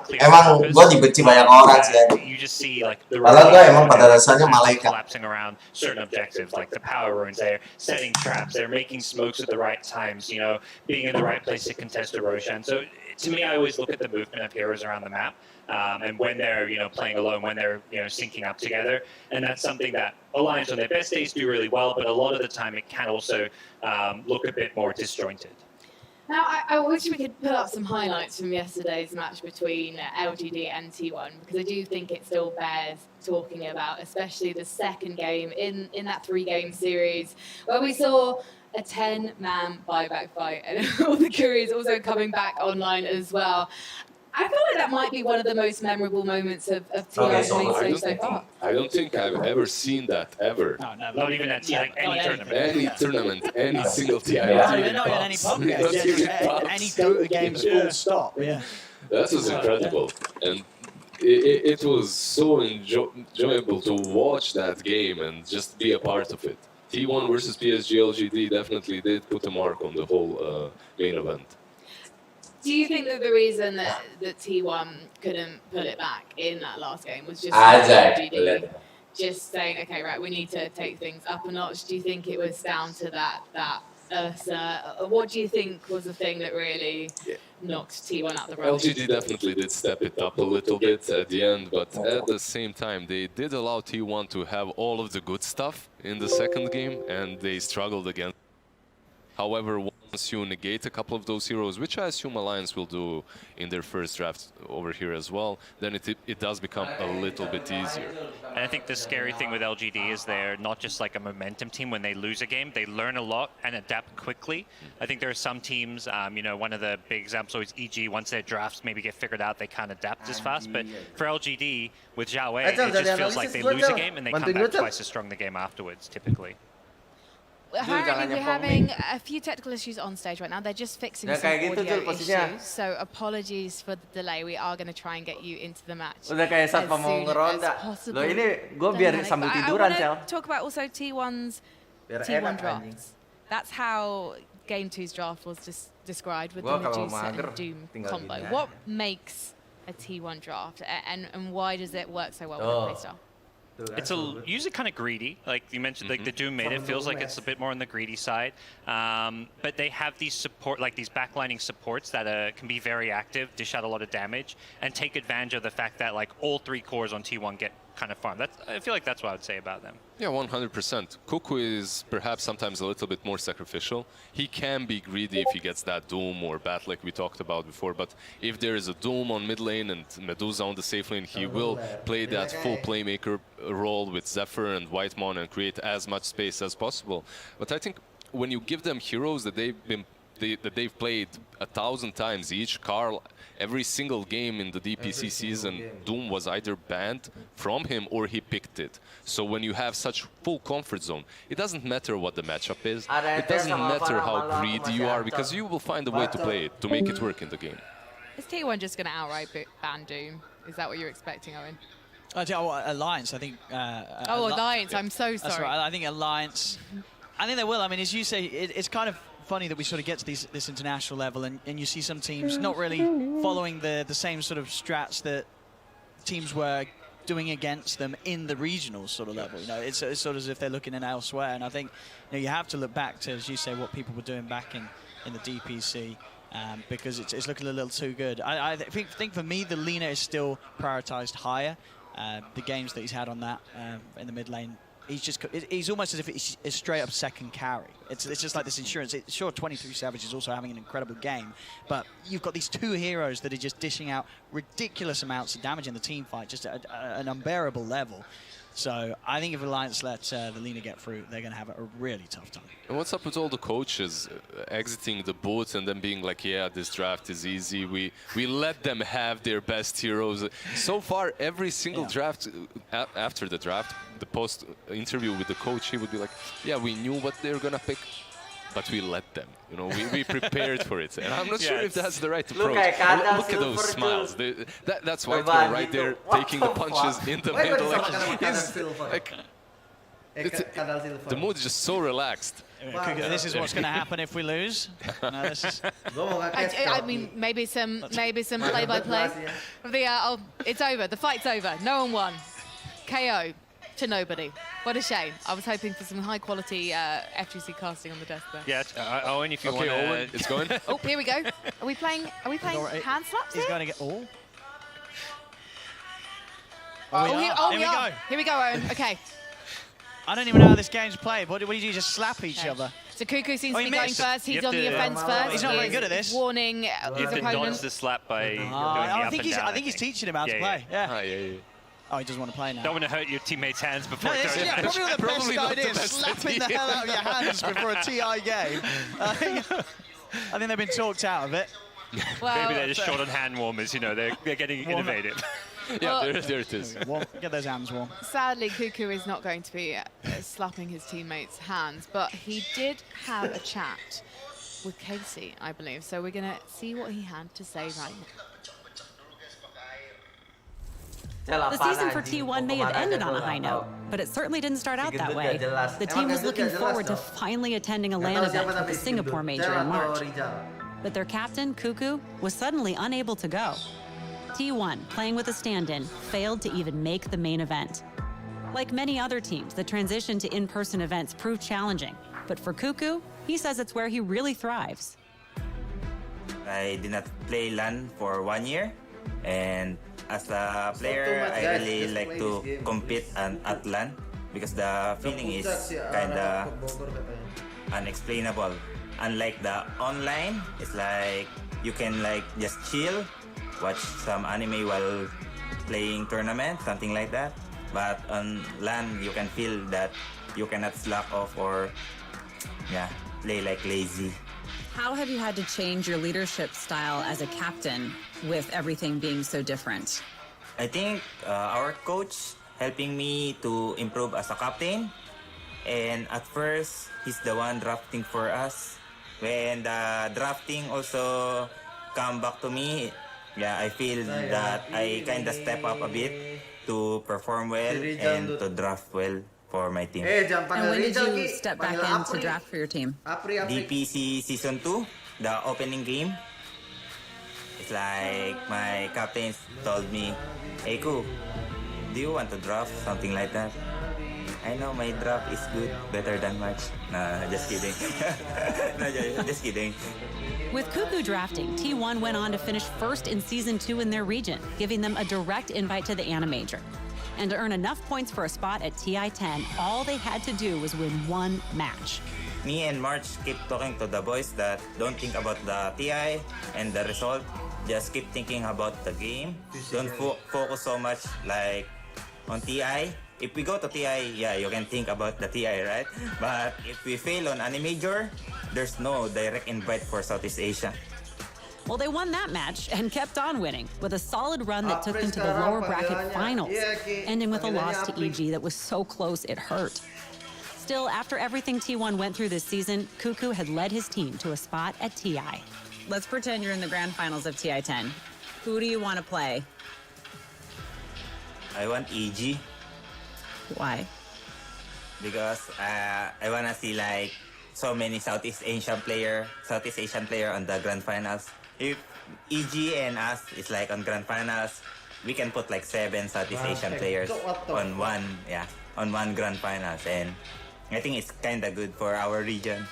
gua dibenci banyak orang sih. You just see like the emang pada dasarnya malaikat. collapsing around certain objectives, like the power runes. They're setting traps. They're making smokes at the right times. You know, being in the right place to contest a Roshan. So to me, I always look at the movement of heroes around the map, and when they're playing alone, when they're syncing up together, and that's something that Alliance on their best days do really well. But a lot of the time, it can also look a bit more disjointed. Now, I wish we could pull up some highlights from yesterday's match between LGD and T1, because I do think it still bears talking about, especially the second game in that 3-game series, where we saw a 10-man buyback fight, and all the Couriers also coming back online as well. I feel like that might be one of the most memorable moments of TI's main stage so far. I don't think I've ever seen that, ever. No, not even at TI, any tournament. Any tournament, any single TI. Not even any pub games, any Dota games, full stop, yeah. That was incredible. And it was so enjoyable to watch that game and just be a part of it. T1 versus PSG LGD definitely did put a mark on the whole main event. Do you think that the reason that T1 couldn't pull it back in that last game was just LGD just saying, okay, right, we need to take things up a notch? Do you think it was down to that Ursa? What do you think was the thing that really knocked T1 out the road? LGD definitely did step it up a little bit at the end, but at the same time, they did allow T1 to have all of the good stuff in the second game, and they struggled against. However, once you negate a couple of those heroes, which I assume Alliance will do in their first draft over here as well, then it does become a little bit easier. And I think the scary thing with LGD is they're not just like a momentum team. When they lose a game, they learn a lot and adapt quickly. I think there are some teams, one of the big examples is EG. Once their drafts maybe get figured out, they can't adapt as fast. But for LGD, with Zhao Wei, it just feels like they lose a game and they come back twice as strong the game afterwards, typically. Apparently we're having a few technical issues on stage right now. They're just fixing some audio issues. So apologies for the delay. We are going to try and get you into the match Udah kayak saat mau ngeronda. Loh ini gue biar sambil tiduran, Cel. Talk about also T1's T1 drafts. That's how Game 2's draft was described with Gua the kalau Medusa mager, and Doom tinggal combo. gini What aja. makes a T1 draft, and why does it work so well with Oh. the playstyle? It's usually kind of greedy, like you mentioned. Like the Doom made it feels like it's a bit more on the greedy side, but they have these support, like these backlining supports that can be very active, dish out a lot of damage, and take advantage of the fact that like all 3 cores on T1 get kind of farmed. I feel like that's what I would say about them. Yeah, 100%. Cuckoo is perhaps sometimes a little bit more sacrificial. He can be greedy if he gets that Doom or Bat like we talked about before, but if there is a Doom on mid lane and Medusa on the safe lane, he will play that full playmaker role with Zephyr and Whitemon and create as much space as possible. But I think when you give them heroes that they've played 1,000 times each, Carl, every single game in the DPC season, Doom was either banned from him or he picked it. So when you have such full comfort zone, it doesn't matter what the matchup is, it doesn't matter how greedy you are, because you will find a way to play it, to make it work in the game. Is T1 just going to outright ban Doom? Is that what you're expecting, Owen? Alliance, I think. Alliance, I'm so sorry. That's right. I think Alliance, I think they will. I mean, as you say, it's kind of funny that we sort of get to this international level and you see some teams not really following the same sort of strats that teams were doing against them in the regional sort of level. You know, it's sort of as if they're looking in elsewhere. And I think you have to look back to, as you say, what people were doing back in the DPC. Because it's looking a little too good. I think for me, the Lina is still prioritized higher. The games that he's had on that in the mid lane, he's almost as if it's a straight up second carry. It's just like this insurance. Sure, 23 Savage is also having an incredible game, but you've got these 2 heroes that are just dishing out ridiculous amounts of damage in the team fight, just at an unbearable level. So I think if Alliance let the Lina get through, they're going to have a really tough time. And what's up with all the coaches exiting the booth and then being like, yeah, this draft is easy. We let them have their best heroes. So far, every single draft, after the draft, the post interview with the coach, he would be like, yeah, we knew what they're going to pick, but we let them. You know, we prepared for it. And I'm not sure if that's the right approach. Look at those smiles. That's Whitemon right there, taking the punches in the middle. The mood is just so relaxed. This is what's going to happen if we lose. No, this is I mean, maybe some play-by-play. It's over. The fight's over. No one won. KO to nobody. What a shame. I was hoping for some high-quality FGC casting on the desk there. Yeah, Owen, if you want Owen, it's going. Oh, here we go. Are we playing hand slaps He's here? going to get all. Here we go, Owen. Okay. I don't even know how this game's played. What do you do? Just slap each other? So Cuckoo seems to he be going missed. first. He's on the offense first. He's not very good at this. Warning You his have to dodge opponent. the slap by doing the I up think and down, I think he's teaching him how to play. Yeah. Oh, he doesn't want to play now. Don't want to hurt your teammates' hands before No, it this is goes. probably not the best idea, slapping the hell out of your hands before a TI game. I think they've been talked out of it. Well, Maybe they're just short on hand warmers, you know, they're getting innovative. Yeah, there it is. Get those hands warm. Sadly, Cuckoo is not going to be slapping his teammates' hands, but he did have a chat with Casey, I believe. So we're going to see what he had to say right now. The season for T1 may have ended on a high note, but it certainly didn't start out that way. The team was looking forward to finally attending a LAN event with the Singapore major in March. But their captain, Cuckoo, was suddenly unable to go. T1, playing with a stand-in, failed to even make the main event. Like many other teams, the transition to in-person events proved challenging. But for Cuckoo, he says it's where he really thrives. I did not play LAN for 1 year, and as a player, I really like to compete at LAN because the feeling is kind of unexplainable. Unlike the online, it's like you can like just chill, watch some anime while playing tournament, something like that. But on LAN, you can feel that you cannot slack off or play like lazy. How have you had to change your leadership style as a captain with everything being so different? I think our coach helping me to improve as a captain. And at first, he's the one drafting for us. When the drafting also come back to me, I feel that I kind of step up a bit to perform well and to draft well for my team. And when did you step back in to draft for your team? DPC Season 2, the opening game. It's like my captains told me, "Hey, Ku, do you want to draft?" Something like that. I know my draft is good, better than much. No, just kidding. No, just kidding. With Cuckoo drafting, T1 went on to finish first in Season 2 in their region, giving them a direct invite to the ANA Major. And to earn enough points for a spot at TI-10, all they had to do was win one match. Me and March keep talking to the boys that don't think about the TI and the result. Just keep thinking about the game. Don't focus so much like on TI. If we go to TI, yeah, you can think about the TI, right? But if we fail on ANA Major, there's no direct invite for Southeast Asia. Well, they won that match and kept on winning with a solid run that took them to the lower bracket finals, ending with a loss to EG that was so close it hurt. Still, after everything T1 went through this season, Cuckoo had led his team to a spot at TI. Let's pretend you're in the grand finals of TI-10. Who do you want to play? I want EG. Why? Because I want to see like so many Southeast Asian player on the grand finals. If EG and us is like on grand finals, we can put like 7 Southeast Asian players on one grand finals, and I think it's kind of good for our region.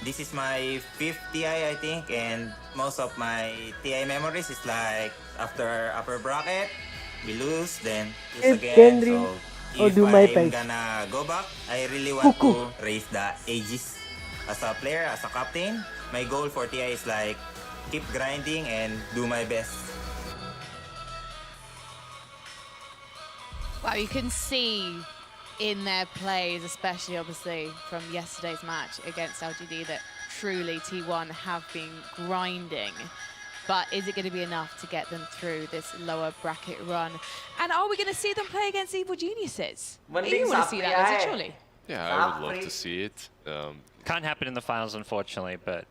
This is my 5th TI, I think, and most of my TI memories is like after upper bracket, we lose, then lose again. So if I'm gonna go back, I really want to raise the ages as a player, as a captain. My goal for TI is like keep grinding and do my best. Wow, you can see in their plays, especially obviously from yesterday's match against LGD, that truly T1 have been grinding. But is it going to be enough to get them through this lower bracket run? And are we going to see them play against Evil Geniuses? You want to see that, surely? Yeah, I would love to see it. Can't happen in the finals, unfortunately, but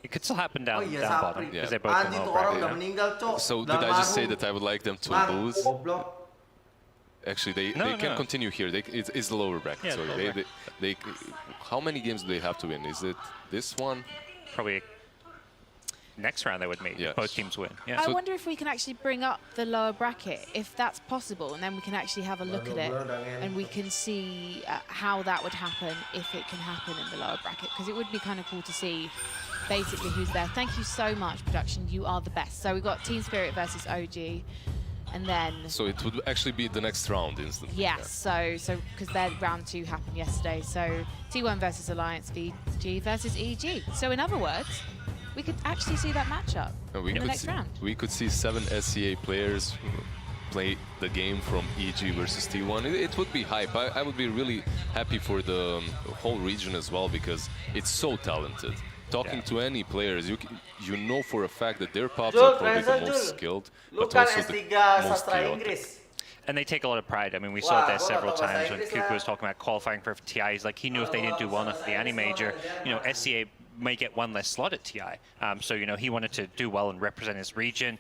it could still happen down bottom because they both come low. So did I just say that I would like them to lose? Actually, they can continue here. It's the lower bracket. Yeah, so they how many games do they have to win? Is it this one? Probably next round they would meet. Yes. Both teams win. Yeah. I wonder if we can actually bring up the lower bracket, if that's possible, and then we can actually have a look at it and we can see how that would happen if it can happen in the lower bracket, because it would be kind of cool to see basically who's there. Thank you so much, production. You are the best. So we've got Team Spirit versus OG. And then... So it would actually be the next round instantly. Yes, yeah. so because their round 2 happened yesterday. So T1 versus Alliance, VG versus EG. So in other words, we could actually see that matchup in the next round. We could see 7 SCA players play the game from EG versus T1. It would be hype. I would be really happy for the whole region as well, because it's so talented. Talking to any players, you know for a fact that their pops are probably the most skilled, but also the most chaotic. And they take a lot of pride. I mean, we saw it there several times when Cuckoo was talking about qualifying for TI. He's like, he knew if they didn't do well enough at the ANA Major, you know, SCA may get one less slot at TI. So, you know, he wanted to do well and represent his region.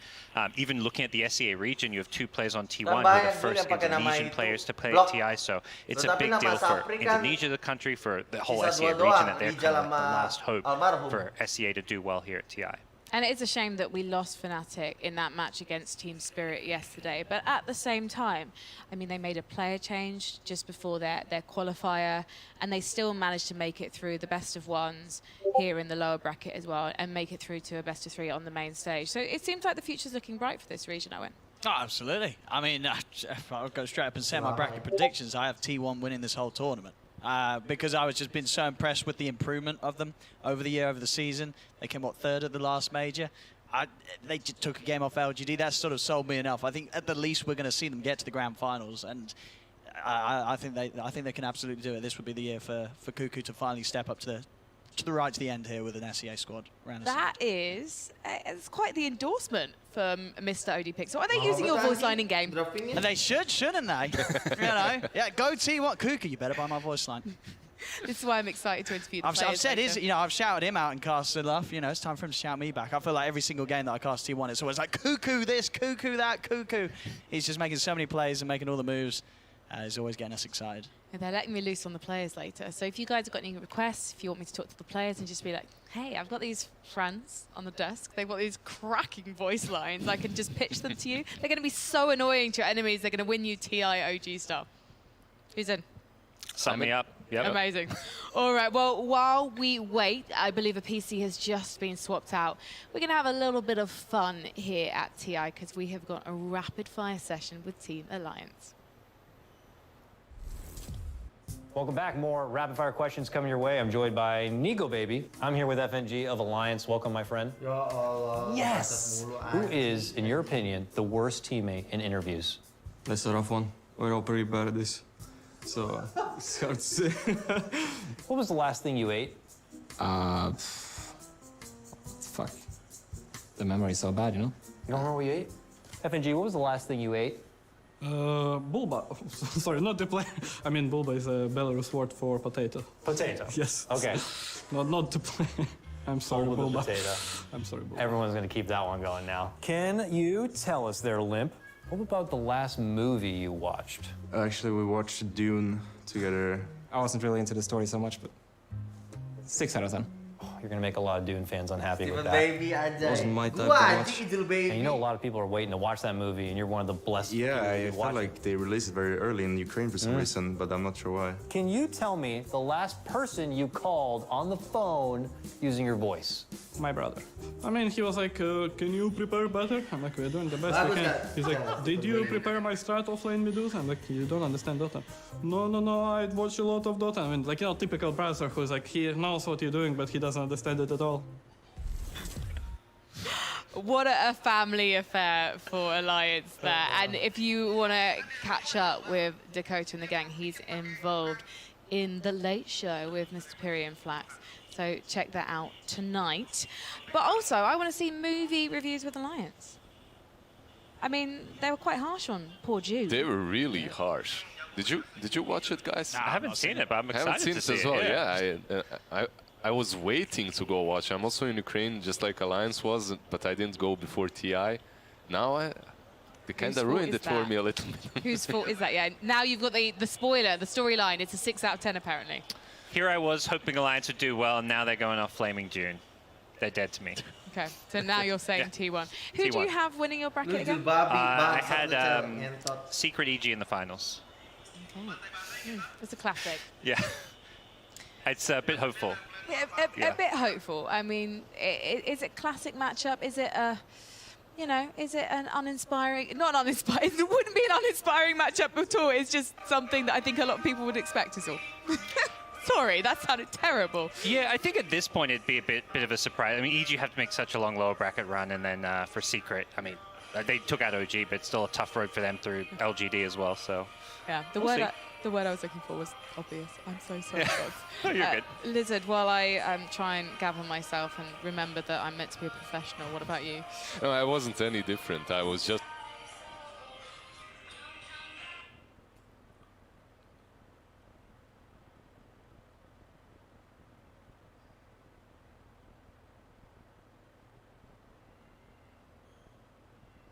Even looking at the SCA region, you have 2 players on T1 who are the first Indonesian players to play at TI. So it's a big deal for Indonesia, the country, for the whole SCA region, that they're kind of like the last hope for SCA to do well here at TI. And it is a shame that we lost Fnatic in that match against Team Spirit yesterday. But at the same time, I mean, they made a player change just before their qualifier, and they still managed to make it through the best of ones here in the lower bracket as well, and make it through to a best of 3 on the main stage. So it seems like the future's looking bright for this region, Owen. Oh, absolutely. I mean, I'll go straight up and say my bracket predictions. I have T1 winning this whole tournament. Because I was just been so impressed with the improvement of them over the year, over the season. They came, what, 3rd at the last major. They just took a game off LGD. That sort of sold me enough. I think at the least we're going to see them get to the grand finals, and I think they can absolutely do it. This would be the year for Cuckoo to finally step up to the end here with an SEA squad. That is, it's quite the endorsement from Mr. OD So are they using your voice line in game? And they shouldn't they? You know, yeah. Go T1 Cuckoo. You better buy my voice line. This is why I'm excited to interview the players. I've said you know, I've shouted him out and cast enough. You know, it's time for him to shout me back. I feel like every single game that I cast T1, it's always like Cuckoo this, Cuckoo that, Cuckoo. He's just making so many plays and making all the moves. is always getting us excited. They're letting me loose on the players later. So if you guys have got any requests, if you want me to talk to the players and just be like, hey, I've got these friends on the desk. They've got these cracking voice lines. I can just pitch them to you. They're going to be so annoying to your enemies. They're going to win you TI OG stuff. Who's in? Sign me up. Yep. Amazing. All right, well, while we wait, I believe a PC has just been swapped out. We're going to have a little bit of fun here at TI because we have got a rapid fire session with Team Alliance. Welcome back. More rapid fire questions coming your way. I'm joined by Nigo Baby. I'm here with FNG of Alliance. Welcome, my friend. Yes. Who is, in your opinion, the worst teammate in interviews? That's a rough one. We're all pretty bad at this. So, it's hard to say. What was the last thing you ate? Fuck. The memory's so bad, you know? You don't remember what you ate? FNG, what was the last thing you ate? Bulba. Sorry, not the player. I mean, Bulba is a Belarus word for potato. Potato? Yes. Okay. Not the player. I'm sorry, Bulba. Potato. I'm sorry, Bulba. Everyone's going to keep that one going now. Can you tell us there, Limp, what about the last movie you watched? Actually, we watched Dune together. I wasn't really into the story so much, but 6 out of 10. You're going to make a lot of Dune fans unhappy with that. Baby aja. Wasn't my type to watch. And you know a lot of people are waiting to watch that movie, and you're one of the blessed people Yeah, to I watch felt like they released it very early in Ukraine for some reason, but I'm not sure why. Can you tell me the last person you called on the phone using your voice? My brother. I mean, he was like, can you prepare better? I'm like, we're doing the best we can. He's like, did you prepare my strat offlane Medusa? I'm like, you don't understand Dota. No, I watch a lot of Dota. I mean, like, you know, typical browser who's like, he knows what you're doing, but he doesn't understand it at all. What a family affair for Alliance there. And if you want to catch up with Dakota and the gang, he's involved in The Late Show with Mr. Piri and Flax. So check that out tonight. But also, I want to see movie reviews with Alliance. I mean, they were quite harsh on poor Jude. They were really harsh. Did you watch it, guys? No, I haven't seen it, but I'm excited I haven't seen to see it as well. Yeah, I was waiting to go watch. I'm also in Ukraine, just like Alliance was, but I didn't go before TI. Now they kind of ruined it for me a little bit. Whose fault is that? Yeah. Now you've got the spoiler, the storyline. It's a 6 out of 10 apparently. Here I was hoping Alliance would do well, and now they're going off flaming June. They're dead to me. Okay, so now you're saying T1. Who do you have winning your bracket again? I had Secret EG in the finals. Okay. It's a classic. Yeah. It's a bit hopeful. A bit hopeful. I mean, is it classic matchup? Is it a, you know, is it an uninspiring? Not uninspiring. It wouldn't be an uninspiring matchup at all. It's just something that I think a lot of people would expect us all. Sorry, that sounded terrible. Yeah, I think at this point it'd be a bit of a surprise. I mean, EG have to make such a long lower bracket run, and then for Secret, I mean, they took out OG, but it's still a tough road for them through LGD as well. So yeah, the word I was looking for was obvious. I'm so sorry. No, you're good. Lizard, while I try and gather myself and remember that I'm meant to be a professional, what about you? No, I wasn't any different. I was just...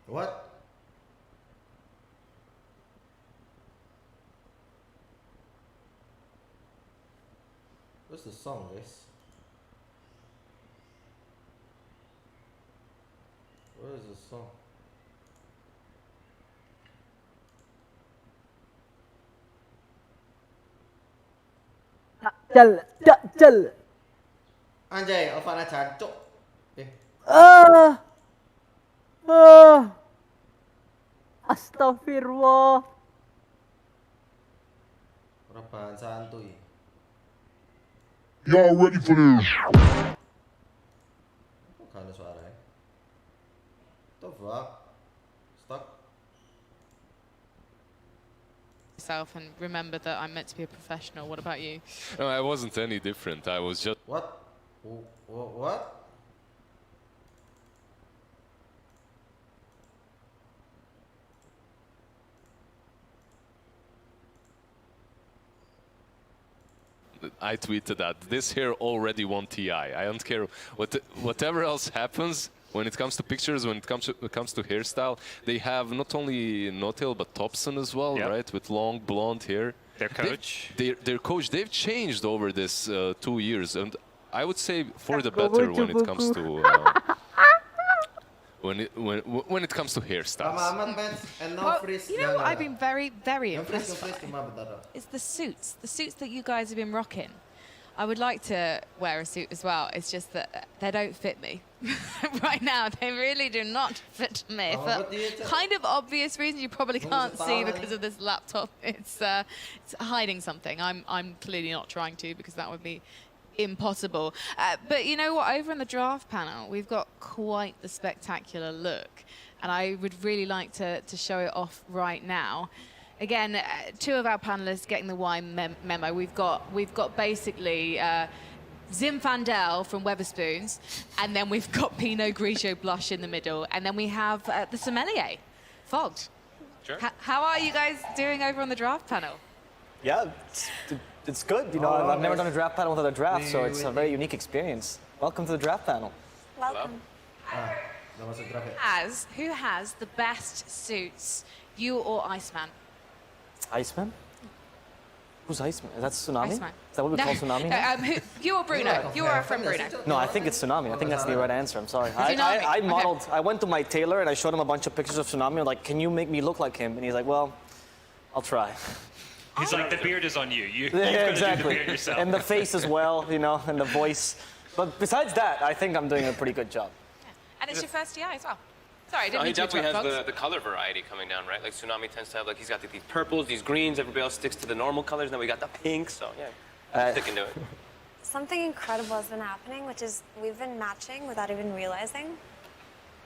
What? What's the song, guys? Where is the song? Cel. Anjay, Alvana cancuk. Astagfirullah. Rebahan santuy. Y'all ready for this? Kok gak ada suaranya? The fuck? Stuck? Yourself and remember that I'm meant to be a professional. What about you? No, I wasn't any different. I was just... What? What? I tweeted that this here already won TI. I don't care whatever else happens. when it comes to pictures, when it comes to hairstyle, they have not only no-tail but Thompson as well, right? With long blonde hair. Their coach? Their coach, they've changed over this 2 years, and I would say for the better when it comes to when it comes to hairstyles. Well, you know what I've been very, very impressed by? It's the suits that you guys have been rocking. I would like to wear a suit as well. It's just that they don't fit me. Right now, they really do not fit me. For kind of obvious reasons you probably can't see because of this laptop. It's hiding something. I'm clearly not trying to, because that would be impossible. But you know what? Over in the draft panel, we've got quite the spectacular look. And I would really like to show it off right now. Again, two of our panelists getting the wine memo. We've got basically Zim Fandel from Weatherspoons, and then we've got Pinot Grigio Blush in the middle, and then we have the sommelier, Fogged. Sure. How are you guys doing over on the draft panel? Yeah, it's good. You know, I've never done a draft panel without a draft, so it's a very unique experience. Welcome to the draft panel. Welcome. Who has the best suits, you or Iceman? Iceman? Who's Iceman? Is that Tsunami? Iceman. Is that what we call Tsunami now? You or Bruno? You or our friend Bruno? No, I think it's Tsunami. I think that's the right answer. I'm sorry. Tsunami. I modeled. I went to my tailor and I showed him a bunch of pictures of Tsunami. I'm like, can you make me look like him? And he's like, well, I'll try. He's like, the beard is on you. You've Yeah, got to exactly. do the beard yourself. And the face as well, you know, and the voice. But besides that, I think I'm doing a pretty good job. And it's your first TI as well. Sorry, I didn't No, he mean to definitely interrupt, has Fox. the color variety coming down, right? Like Tsunami tends to have, like, he's got these purples, these greens, everybody else sticks to the normal colors, and then we got the pink, so yeah, sticking to it. Something incredible has been happening, which is we've been matching without even realizing.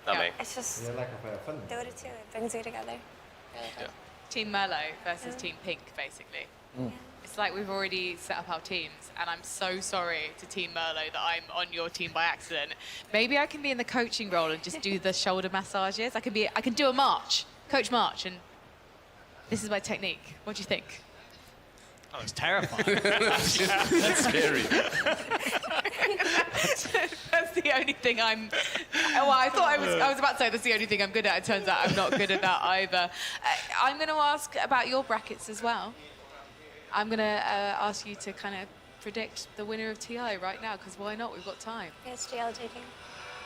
Not me. It's just do it too. It brings you together. Yeah. Team Merlot versus Team Pink, basically. It's like we've already set up our teams, and I'm so sorry to Team Merlot that I'm on your team by accident. Maybe I can be in the coaching role and just do the shoulder massages. I can do a march, coach march, and this is my technique. What do you think? Oh, it's terrifying. That's scary. That's the only thing I'm. Well, I thought I was about to say that's the only thing I'm good at. It turns out I'm not good at that either. I'm going to ask about your brackets as well. I'm going to ask you to kind of predict the winner of TI right now, because why not? We've got time. It's LGD.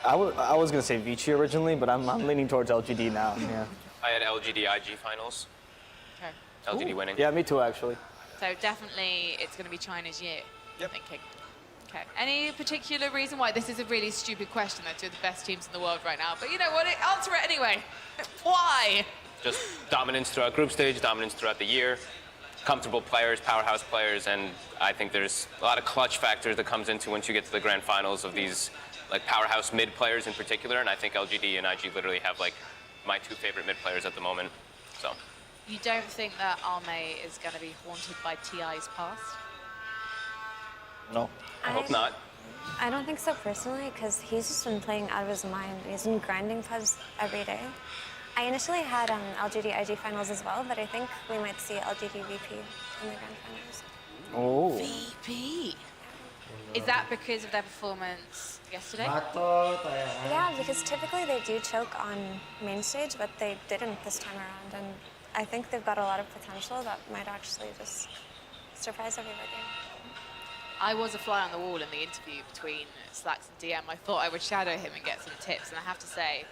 I was going to say Vici originally, but I'm leaning towards LGD now. Yeah. I had LGD IG finals. Okay. LGD winning. Yeah, me too, actually. So definitely it's going to be China's year, I'm thinking. Okay. Any particular reason why? This is a really stupid question. They're two of the best teams in the world right now. But you know what? Answer it anyway. Why? Just dominance throughout group stage, dominance throughout the year. Comfortable players, powerhouse players, and I think there's a lot of clutch factors that comes into once you get to the grand finals of these like powerhouse mid players in particular, and I think LGD and IG literally have like my two favorite mid players at the moment. So. You don't think that Arme is going to be haunted by TI's past? No. I hope not. I don't think so personally, because he's just been playing out of his mind. He's been grinding pubs every day. I initially had LGD IG finals as well, but I think we might see LGD VP in the grand finals. Oh. VP? Is that because of their performance yesterday? Yeah, because typically they do choke on main stage, but they didn't this time around. And I think they've got a lot of potential that might actually just surprise everybody. I was a fly on the wall in the interview between Slacks and DM. I thought I would shadow him and get some tips, and I have to say,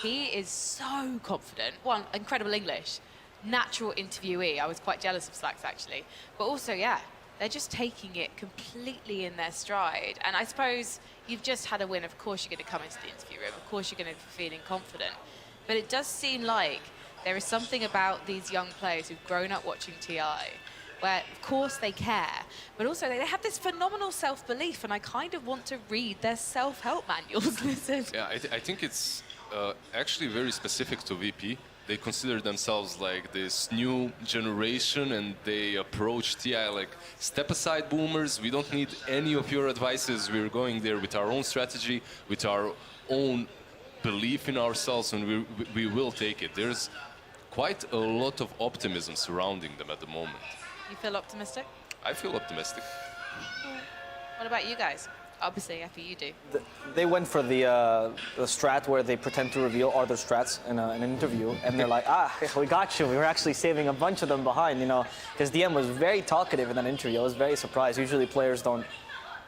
he is so confident. One, incredible English, natural interviewee. I was quite jealous of Slacks, actually. But also, yeah, they're just taking it completely in their stride. And I suppose you've just had a win. Of course you're going to come into the interview room. Of course you're going to be feeling confident. But it does seem like there is something about these young players who've grown up watching TI where, of course, they care, but also they have this phenomenal self-belief, and I kind of want to read their self-help manuals. Listen. Yeah, I think it's actually very specific to VP. They consider themselves like this new generation, and they approach TI like, step aside, boomers. We don't need any of your advices. We're going there with our own strategy, with our own belief in ourselves, and we will take it. There's quite a lot of optimism surrounding them at the moment. You feel optimistic? I feel optimistic. What about you guys? Obviously, after you do. They went for the strat where they pretend to reveal other strats in an interview, and they're like, we got you. We were actually saving a bunch of them behind, you know, because DM was very talkative in that interview. I was very surprised. Usually players don't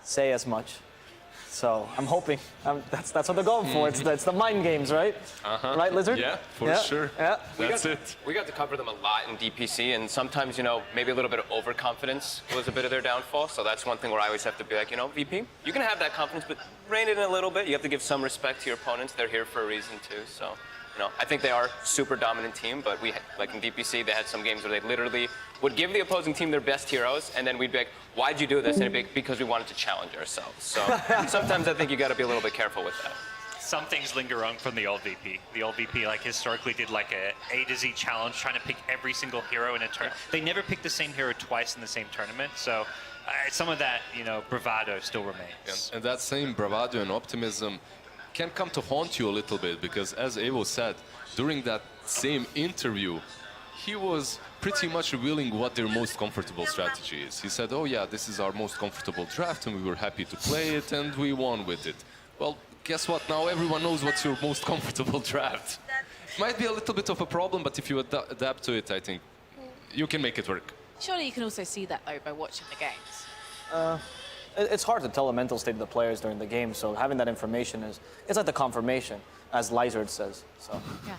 say as much. So I'm hoping that's what they're going for. It's the mind games, right? Right, Lizard? Yeah, for sure. Yeah. That's it. We got to cover them a lot in DPC, and sometimes, you know, maybe a little bit of overconfidence was a bit of their downfall. So that's one thing where I always have to be like, you know, VP, you can have that confidence, but rein it in a little bit. You have to give some respect to your opponents. They're here for a reason too. So, you know, I think they are a super dominant team, but we, like in DPC, they had some games where they literally would give the opposing team their best heroes, and then we'd be like, why'd you do this? And it'd be like, because we wanted to challenge ourselves. So sometimes I think you got to be a little bit careful with that. Some things linger on from the old VP. The old VP, like, historically did like A to Z challenge, trying to pick every single hero in a turn. They never picked the same hero twice in the same tournament, so some of that, you know, bravado still remains. And that same bravado and optimism can come to haunt you a little bit, because as Evo said, during that same interview, he was pretty much revealing what their most comfortable strategy is. He said, oh yeah, this is our most comfortable draft, and we were happy to play it, and we won with it. Well, guess what? Now everyone knows what's your most comfortable draft. It might be a little bit of a problem, but if you adapt to it, I think you can make it work. Surely you can also see that, though, by watching the games. It's hard to tell the mental state of the players during the game, so having that information it's like the confirmation, as Lizard says. So. Yeah.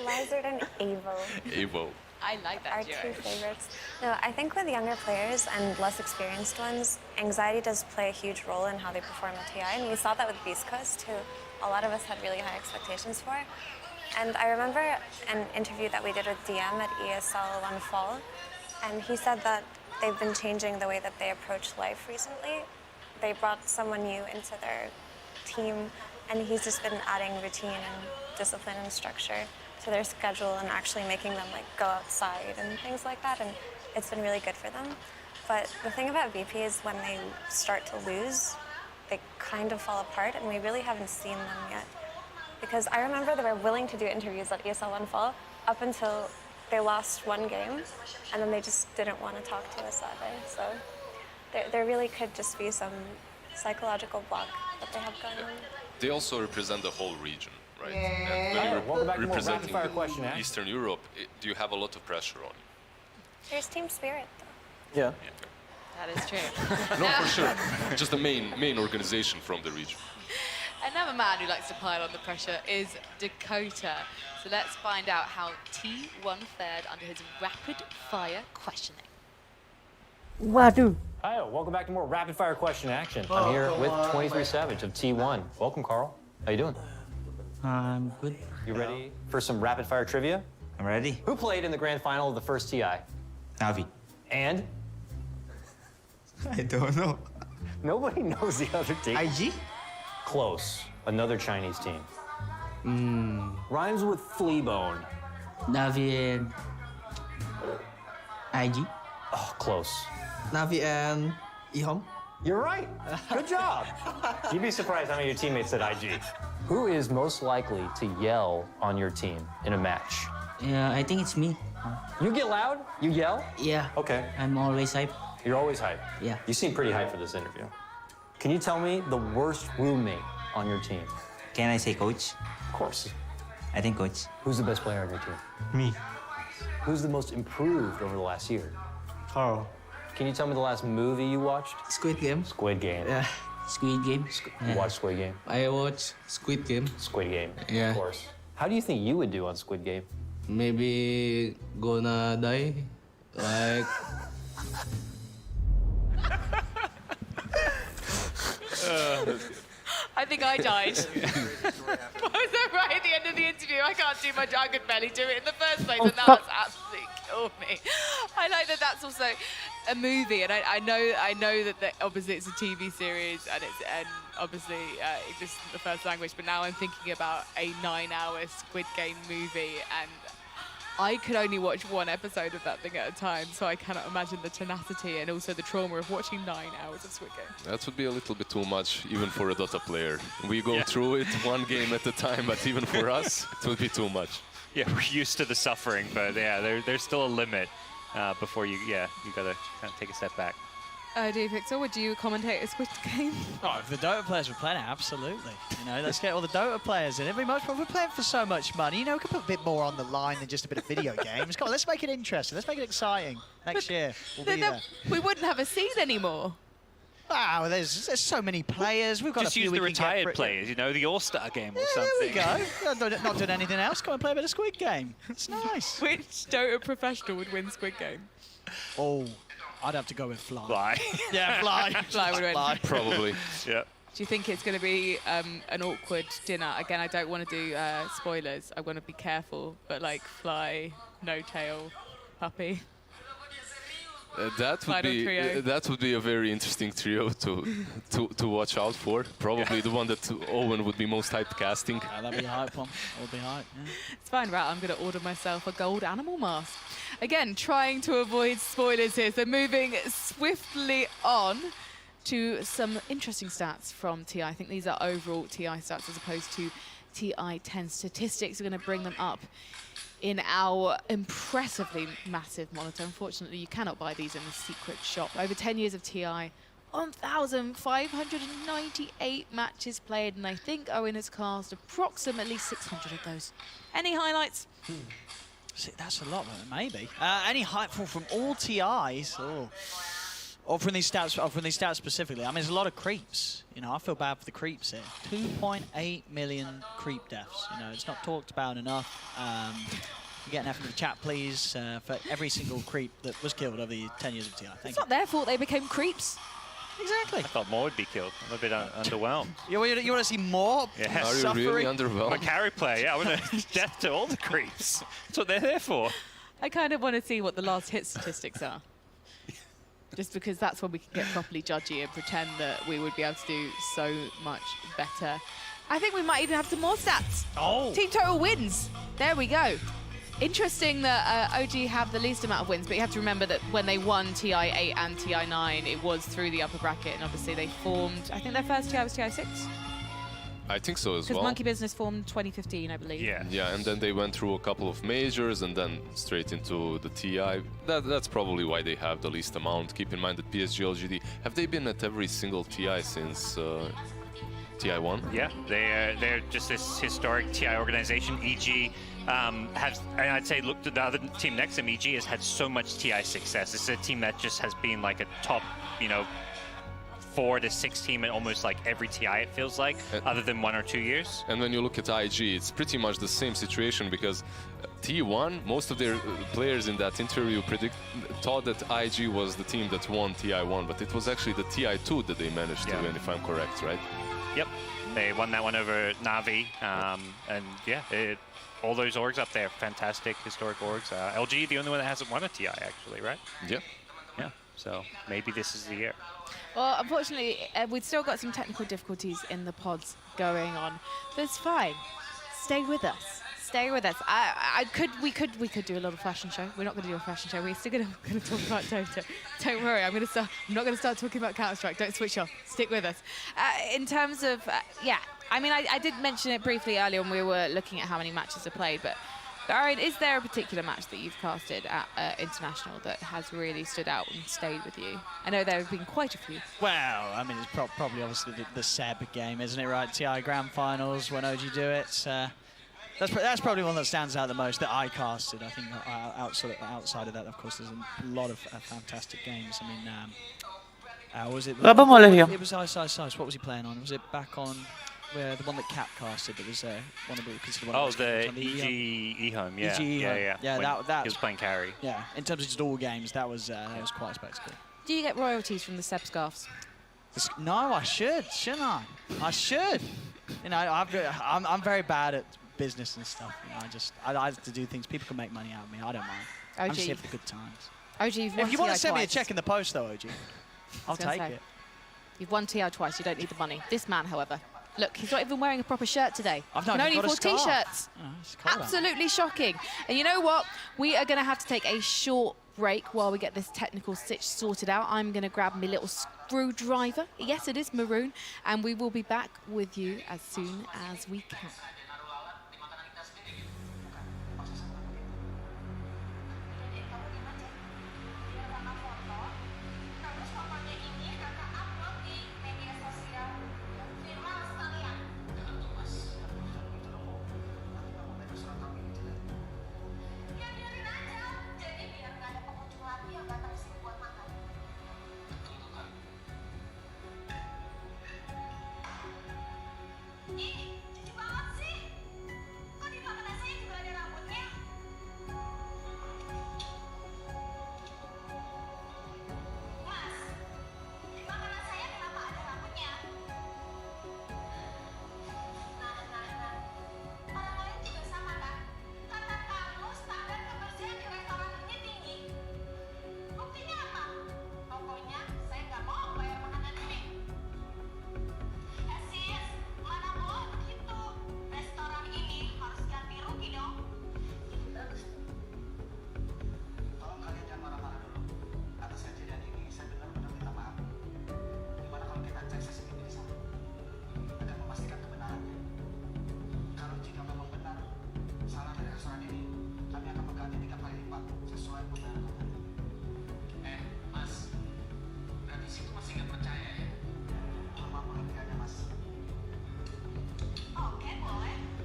Lizard and Evo. Evo. I like that. Our two favorites. No, I think with younger players and less experienced ones, anxiety does play a huge role in how they perform at TI, and we saw that with Beast Coast, who a lot of us had really high expectations for. And I remember an interview that we did with DM at ESL one fall, and he said that they've been changing the way that they approach life recently. They brought someone new into their team, and he's just been adding routine and discipline and structure to their schedule and actually making them like go outside and things like that, and it's been really good for them. But the thing about VP is when they start to lose, they kind of fall apart, and we really haven't seen them yet. Because I remember they were willing to do interviews at ESL One Fall up until they lost one game, and then they just didn't want to talk to us that day. So there really could just be some psychological block that they have going on. They also represent the whole region, right? Yeah. And when Welcome back to you're more representing rapid-fire question, eh? Eastern Europe, do you have a lot of pressure on you? There's team spirit, though. Yeah. That is true. No, for sure. Just the main organization from the region. Another man who likes to pile on the pressure is Dakota. So let's find out how T1 fared under his rapid-fire questioning. Waduh. Hi, welcome back to more rapid-fire question action. I'm here with 23 Savage of T1. Welcome, Carl. How you doing? I'm good. You ready for some rapid-fire trivia? I'm ready. Who played in the grand final of the first TI? Navi. And? I don't know. Nobody knows the other team. IG? Close. Another Chinese team. Rhymes with Fleabone. Navi and IG? Oh, close. Navi and Ihom? You're right. Good job. You'd be surprised how many of your teammates said IG. Who is most likely to yell on your team in a match? Yeah, I think it's me. You get loud? You yell? Yeah. Okay. I'm always hype. You're always hype? Yeah. You seem pretty hyped for this interview. Can you tell me the worst roommate on your team? Can I say coach? Of course. I think coach. Who's the best player on your team? Me. Who's the most improved over the last year? Carl. Can you tell me the last movie you watched? Squid Game. Squid Game. Yeah. Squid Game. You watched Squid Game? I watched Squid Game. Squid Game. Yeah. Of course. How do you think you would do on Squid Game? Maybe gonna die. Like... I think I died. Was that right at the end of the interview? I can't do much. I could barely do it in the first place, and that's absolutely killed me. I like that that's also a movie, and I know that obviously it's a TV series, and obviously English isn't the first language, but now I'm thinking about a 9-hour Squid Game movie, and I could only watch one episode of that thing at a time, so I cannot imagine the tenacity and also the trauma of watching 9 hours of Squid Game. That would be a little bit too much, even for a Dota player. We go through it one game at a time, but even for us, it would be too much. Yeah, we're used to the suffering, but yeah, there's still a limit before you gotta kind of take a step back. Do Victor, would you commentate a Squid Game? Oh, if the Dota players were playing it, absolutely. You know, let's get all the Dota players in. It'd be much more. We're playing for so much money. You know, we could put a bit more on the line than just a bit of video games. Come on, let's make it interesting. Let's make it exciting. Next year, we'll be there. We wouldn't have a scene anymore. Wow, there's so many players. We've got just a few use the we can get retired players, you know, the All-Star game or something. There we go. Not doing anything else. Come and play a bit of Squid Game. It's nice. Which Dota professional would win Squid Game? Oh, I'd have to go with Fly. Fly. Yeah, Fly. Fly would win. Probably. Yeah. Do you think it's going to be an awkward dinner? Again, I don't want to do spoilers. I want to be careful, but like Fly, No Tail, Puppy. That would be a very interesting trio to watch out for. Probably the one that Owen would be most typecasting. Yeah, that'd be a hype one. That would be hype. Yeah. It's fine, right? I'm going to order myself a gold animal mask. Again, trying to avoid spoilers here. So moving swiftly on to some interesting stats from TI. I think these are overall TI stats as opposed to TI-10 statistics. We're going to bring them up in our impressively massive monitor. Unfortunately, you cannot buy these in the secret shop. Over 10 years of TI, 1,598 matches played, and I think Owen has cast approximately 600 of those. Any highlights? See, that's a lot, maybe. Any hype from all TIs? Or from these stats specifically. I mean, there's a lot of creeps. You know, I feel bad for the creeps here. 2.8 million creep deaths. You know, it's not talked about enough. You get an F in the chat, please, for every single creep that was killed over the 10 years of TI. It's not their fault they became creeps. Exactly. I thought more would be killed. I'm a bit underwhelmed. You want to see more Are you really underwhelmed? I'm a carry player, yeah. I want to death to all the creeps. That's what they're there for. I kind of want to see what the last hit statistics are. Just because that's when we can get properly judgy and pretend that we would be able to do so much better. I think we might even have some more stats. Oh. Team total wins. There we go. Interesting that OG have the least amount of wins, but you have to remember that when they won TI-8 and TI-9, it was through the upper bracket, and obviously they formed, I think their first TI was TI-6. I think so as well. Because Monkey Business formed 2015, I believe. Yeah. Yeah, and then they went through a couple of majors and then straight into the TI. That's probably why they have the least amount. Keep in mind that PSG LGD, have they been at every single TI since TI1? Yeah, they're just this historic TI organization. EG has, and I'd say, look, the other team next to them, EG, has had so much TI success. It's a team that just has been like a top, 4 to 6 team in almost like every TI, it feels like, other than 1 or 2 years. And when you look at IG, it's pretty much the same situation because T1, most of their players in that interview thought that IG was the team that won TI1, but it was actually the TI2 that they managed to win, if I'm correct, right? Yep, they won that one over Navi, and yeah, all those orgs up there, fantastic historic orgs. LG, the only one that hasn't won a TI, actually, right? Yeah. Yeah, so maybe this is the year. Well, unfortunately, we've still got some technical difficulties in the pods going on, but it's fine. Stay with us. Stay with us. We could do a little fashion show. We're not going to do a fashion show. We're still going to talk about Dota. Don't worry. I'm not going to start talking about Counter-Strike. Don't switch off. Stick with us. In terms of, yeah. I mean, I did mention it briefly earlier when we were looking at how many matches are played, but Arian, is there a particular match that you've casted at International that has really stood out and stayed with you? I know there have been quite a few. Well, I mean, it's probably obviously the Seb game, isn't it, right? TI Grand Finals, when OG do it. That's probably one that stands out the most that I casted. I think outside of that, of course, there's a lot of fantastic games. I mean, was it? It was Ice. What was he playing on? Was it back on? The one that Cap casted, that was one of the considered one. Oh, the EG Ehome, yeah. EG, yeah. That he was playing carry. Yeah, in terms of just all games, that was quite a spectacle. Do you get royalties from the Seb scarves? No, I shouldn't I? I should. I'm very bad at business and stuff. I like to do things. People can make money out of me. I don't mind. I'm just here for the good times. OG, if you want to send me a check in the post, though, OG, I'll take it. You've won TI twice. You don't need the money. This man, however. Look, he's not even wearing a proper shirt today. I've only 4 T-shirts. Absolutely shocking. And you know what? We are going to have to take a short break while we get this technical stitch sorted out. I'm going to grab my little screwdriver. Yes, it is maroon. And we will be back with you as soon as we can.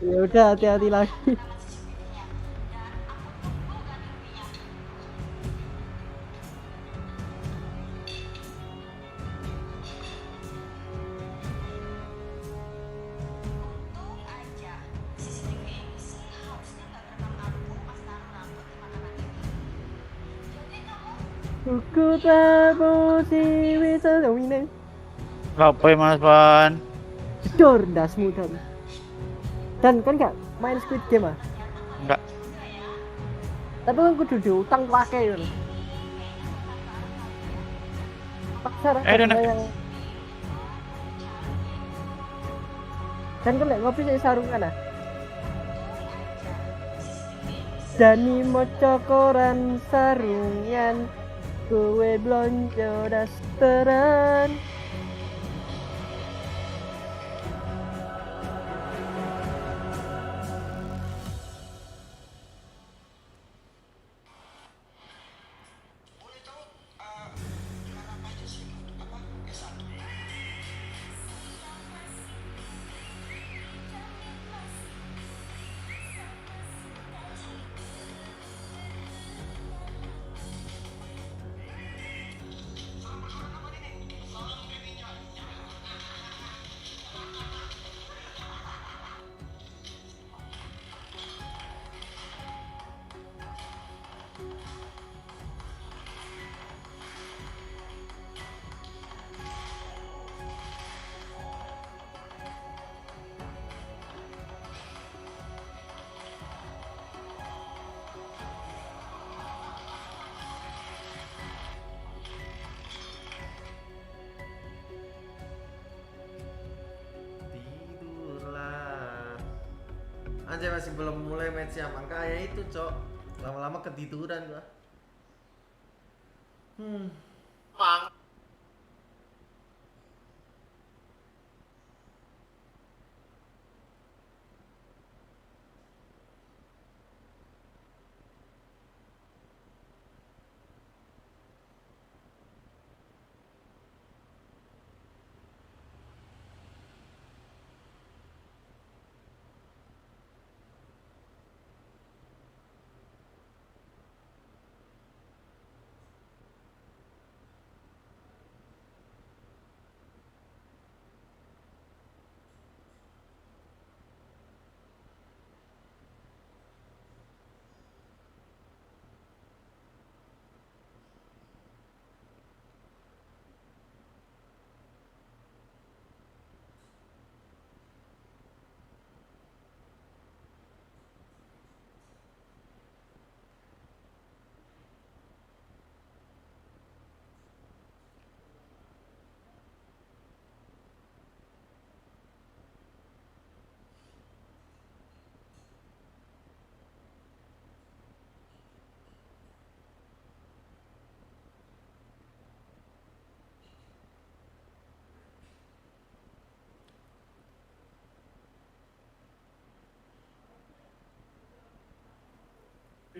Ya udah hati-hati lagi. Ku terpuji bisa domine. Apa Mas Pan? Jedor dasmu dan. Dan kan nggak main Squid Game ah? Enggak. Tapi kan kudu diutang pakai gitu. Pakar yang dan kan ngopi saya sarungan ah. Dani moco koran sarungan kue blonjo dasteran. Anjay masih belum mulai matchnya, makanya itu cok lama-lama ketiduran gua.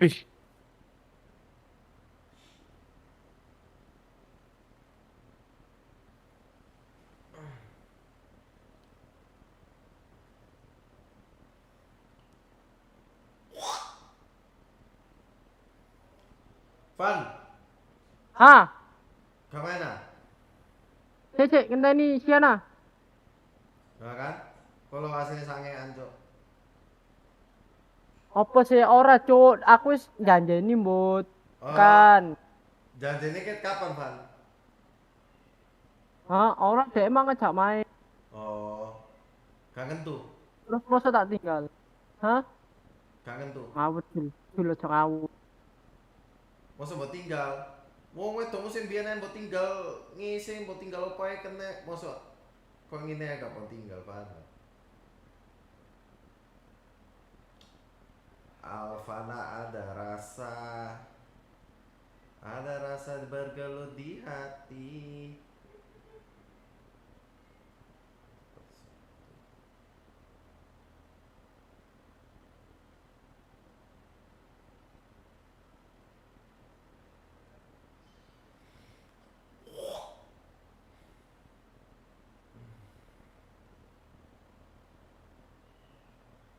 Ih. Van. Ah. Kemana? Cek ngenteni Siana. Nah kan? Kalau hasilnya sangean cok. Apa sih ora cuk, aku wis janjeni mbut. Kan. Janjinya kapan Van? Hah, orang dek emang ngajak main. Oh. Kangen tuh. Terus masa tak tinggal. Hah? Kangen tuh. Ngawut dulu aja ngawut. Masa mbok tinggal? Wong wedok musim biyen mbok tinggal ngisi mbok tinggal opae kena masa kok ngene gak mbok tinggal Van. Alfana ada rasa bergelut di hati.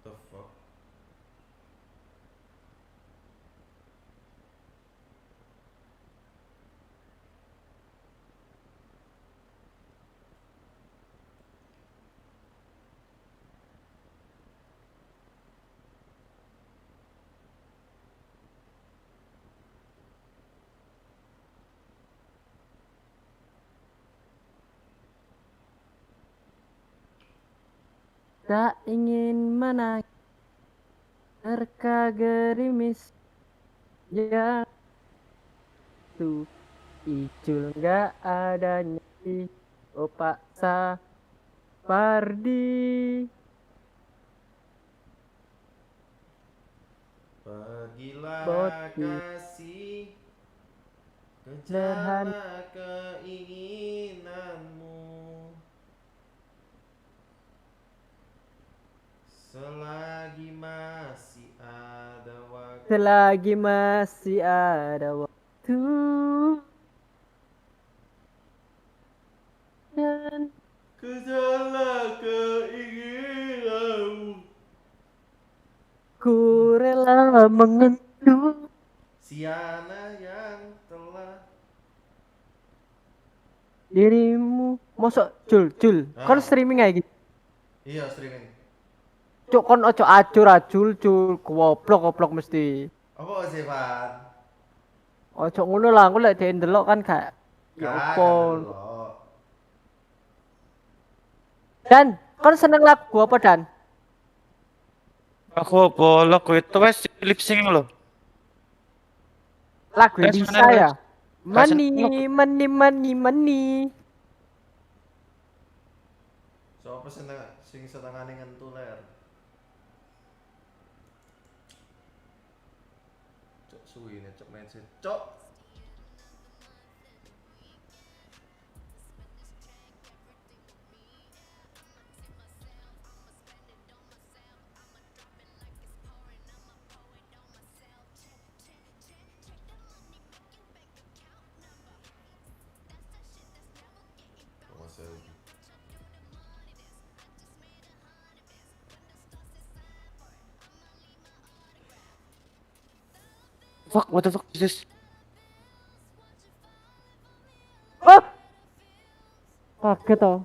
The tak ingin menangis nerka gerimis ya tuh Ijul nggak ada nyali opak Sapardi. Pergilah kasih, kejarlah keinginanmu, selagi masih ada waktu. Selagi masih ada waktu. Dan kejarlah keinginanmu. Ku rela mengentu Siana yang telah dirimu. Mosok Jul kon streaming aja gitu. Iya streaming. Cuk kon ojo acur-acul cul goblok mesti. Apa sih Pan? Ojo ngono lah, aku lek ndelok kan gak ya opo. Dan kon seneng lagu apa Dan? Aku bolok itu wes lip sync lo. Lagu Lisa ya. Money. Sopo sing setengane ngentuler. Cok suwi nek cok main cok. Fuck, what the fuck is this? Oh! Kaget toh.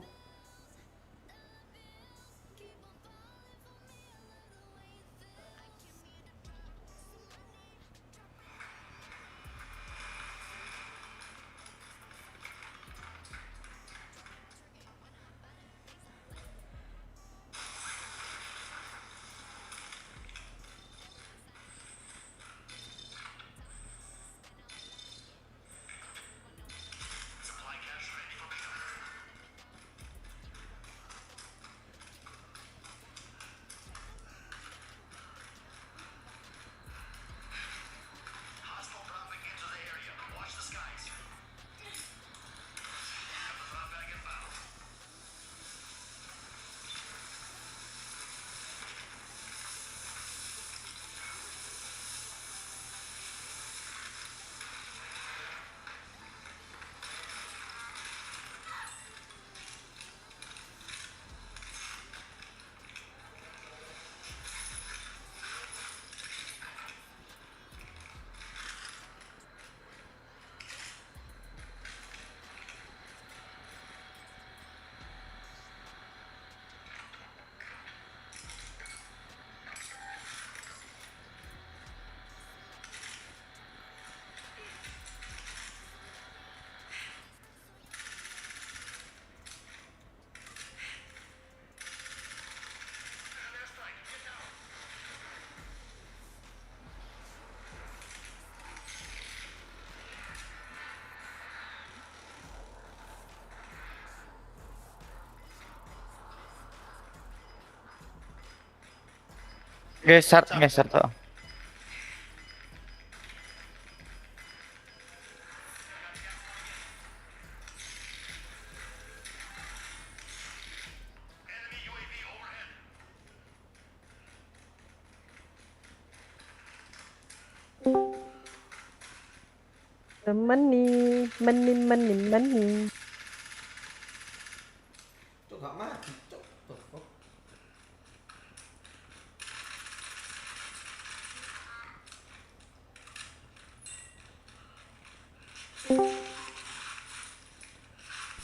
Geser tuh. Meni. Cok gak mati, cok.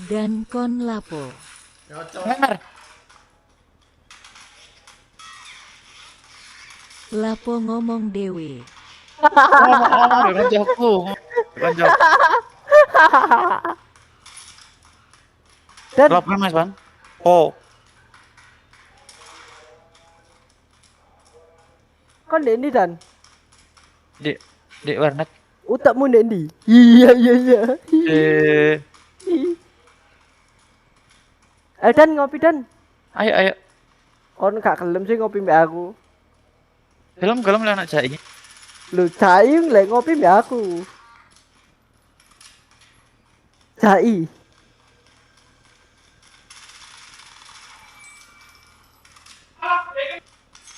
Dan kon lapo. Cok. Lapo ngomong dewe. Ngomong kancaku. Dan lapo Mas Ban. Oh. Kon ndek ndi Dan? Di warnet. Utakmu ndek ndi? Iya. Dan ngopi Dan. Ayo. Kon gak kelem sih ngopi mbak aku. Kelem lah anak cai. Lu cai lek ngopi mbak aku. Cai.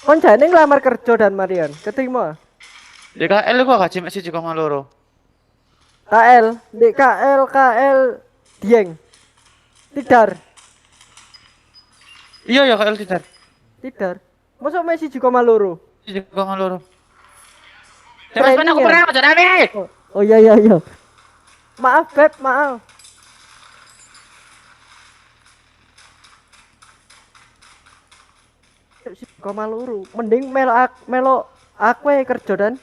Kon jane ngelamar kerja Dan Marian, keterima. Di KL gua gaji masih 3,2. KL Dieng. Tidar. Iya KL tidar. Masuk Messi juga maloro. 3,2. Terus mana aku pernah aja Dani. Oh iya. Maaf Beb, maaf. Maloro. Mending melo aku kerja Dan.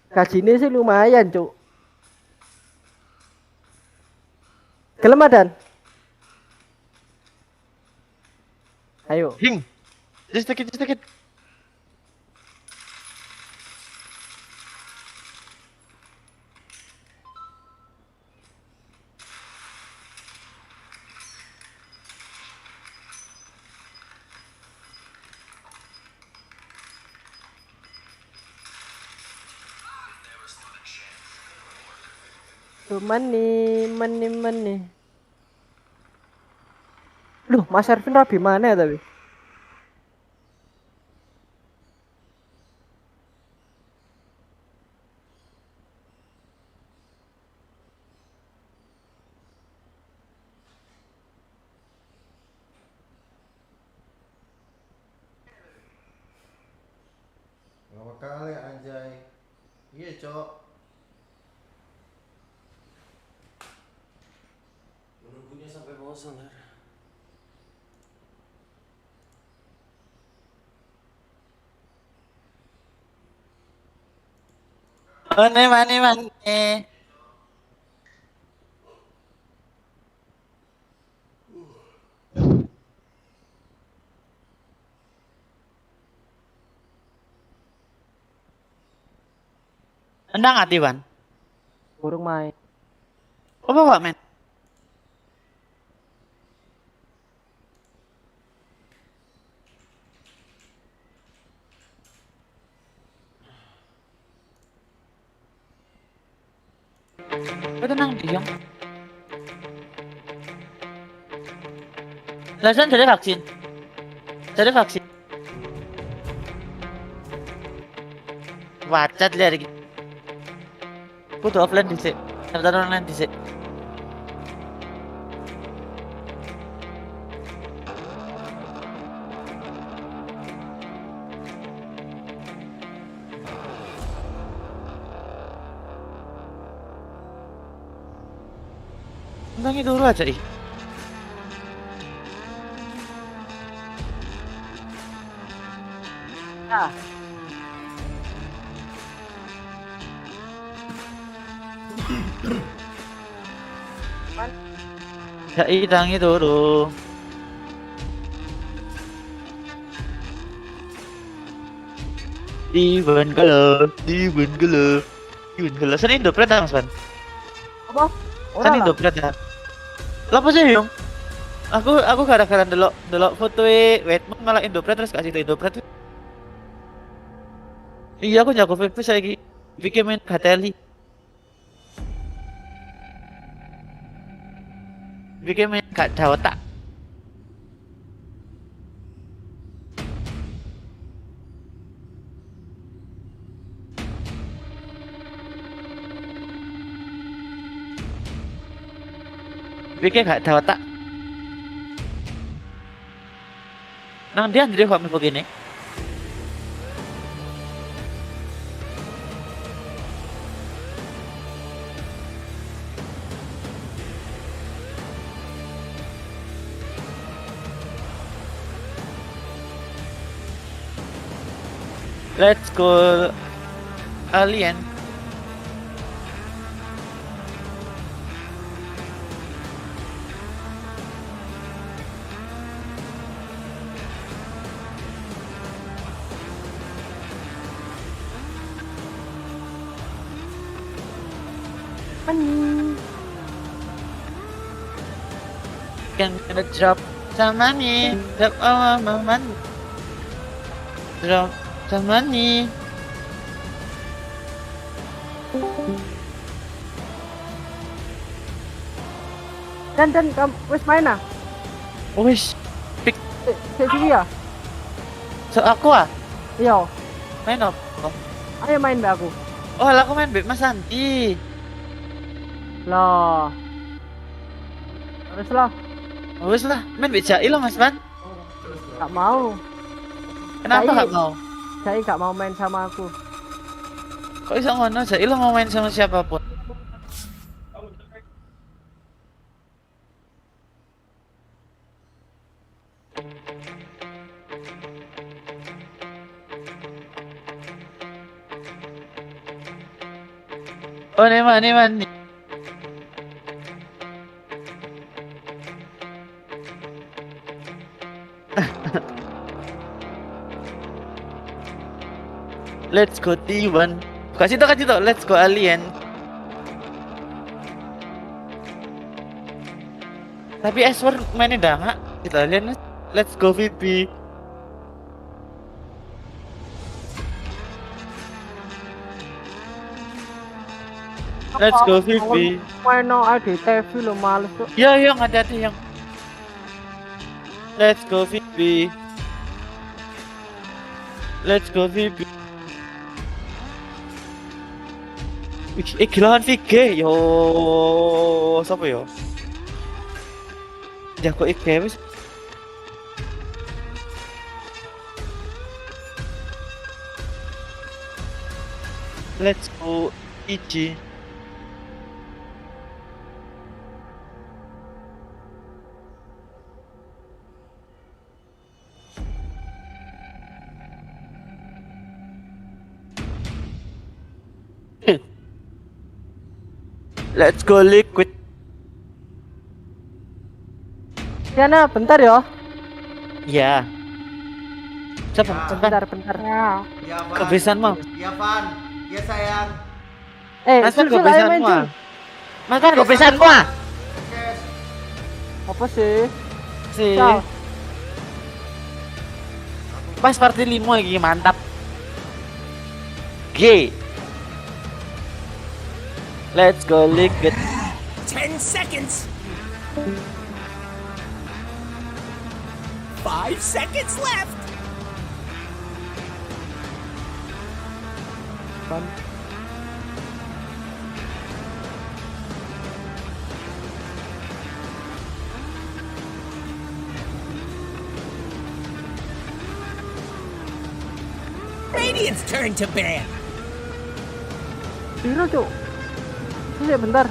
Gajinya sih lumayan, Cuk. Gelem Dan? Ayo. Hing. Just take it. Tuh money. Loh, Mas Ervin rabi mana ya tapi? Lama kali anjay. Iya, Cok. Menunggunya sampai bosan, Her. Mane. Endang ati Wan. Burung main. Oh bawa men. Tenang diam. Lasan cari vaksin. Wacat lagi. Kudu offline dhisik. Daftar online dhisik. Undangin dulu aja ih. Ah. Cai tangi dulu. Even kalau. Sani Indopret Mas Van. Apa? Sani Indopret ya. Lapa sih yung? Aku gara-gara delok foto Wetmon malah Indopret terus kasih Indopret. Iya aku jago VENTUS lagi. Bikin main Kateli. Bikin main Kak Dawata. Bikin Kak Dawata. Nang dia jadi kok begini. Let's go Alien. Money. Gonna drop some money. Drop all my money. Drop some money. Dan wis main ah? Wis. Pik. Sini ya? So aku ah? Iya. Main apa? Ayo main be aku. Oh, lah aku main be Mas Santi. Lah. Wis lah. Wis lah, main be Jail lah Mas Ban. Gak mau. Kenapa gak mau? Saya gak mau main sama aku. Kok bisa ngono? Jail mau main sama siapapun. Oh, Neman. Let's go T1. Kasih tau. Let's go Alliance. Tapi S1 mainnya dah nggak? Kita lihat. Let's go VP. Let's go VP. Main no ID TV lo males tuh. Ya, yang ada yang. Let's go VP. Let's go VP. Gilaan VG yo. Siapa yo? Jago IK wis. Let's go IJ. Let's go liquid. Diana, bentar ya. Ya. Bentar. Ya, Van. Kebiasaan mau. Ya, Van. Ya, sayang. Mas kan kebiasaan mau. Mas kan kebiasaan mau. Apa sih? Sih. Pas party 5 lagi mantap. G. Let's go liquid. 10 seconds. 5 seconds left. Radiant's turn to ban. Biru tuh. Ini bentar.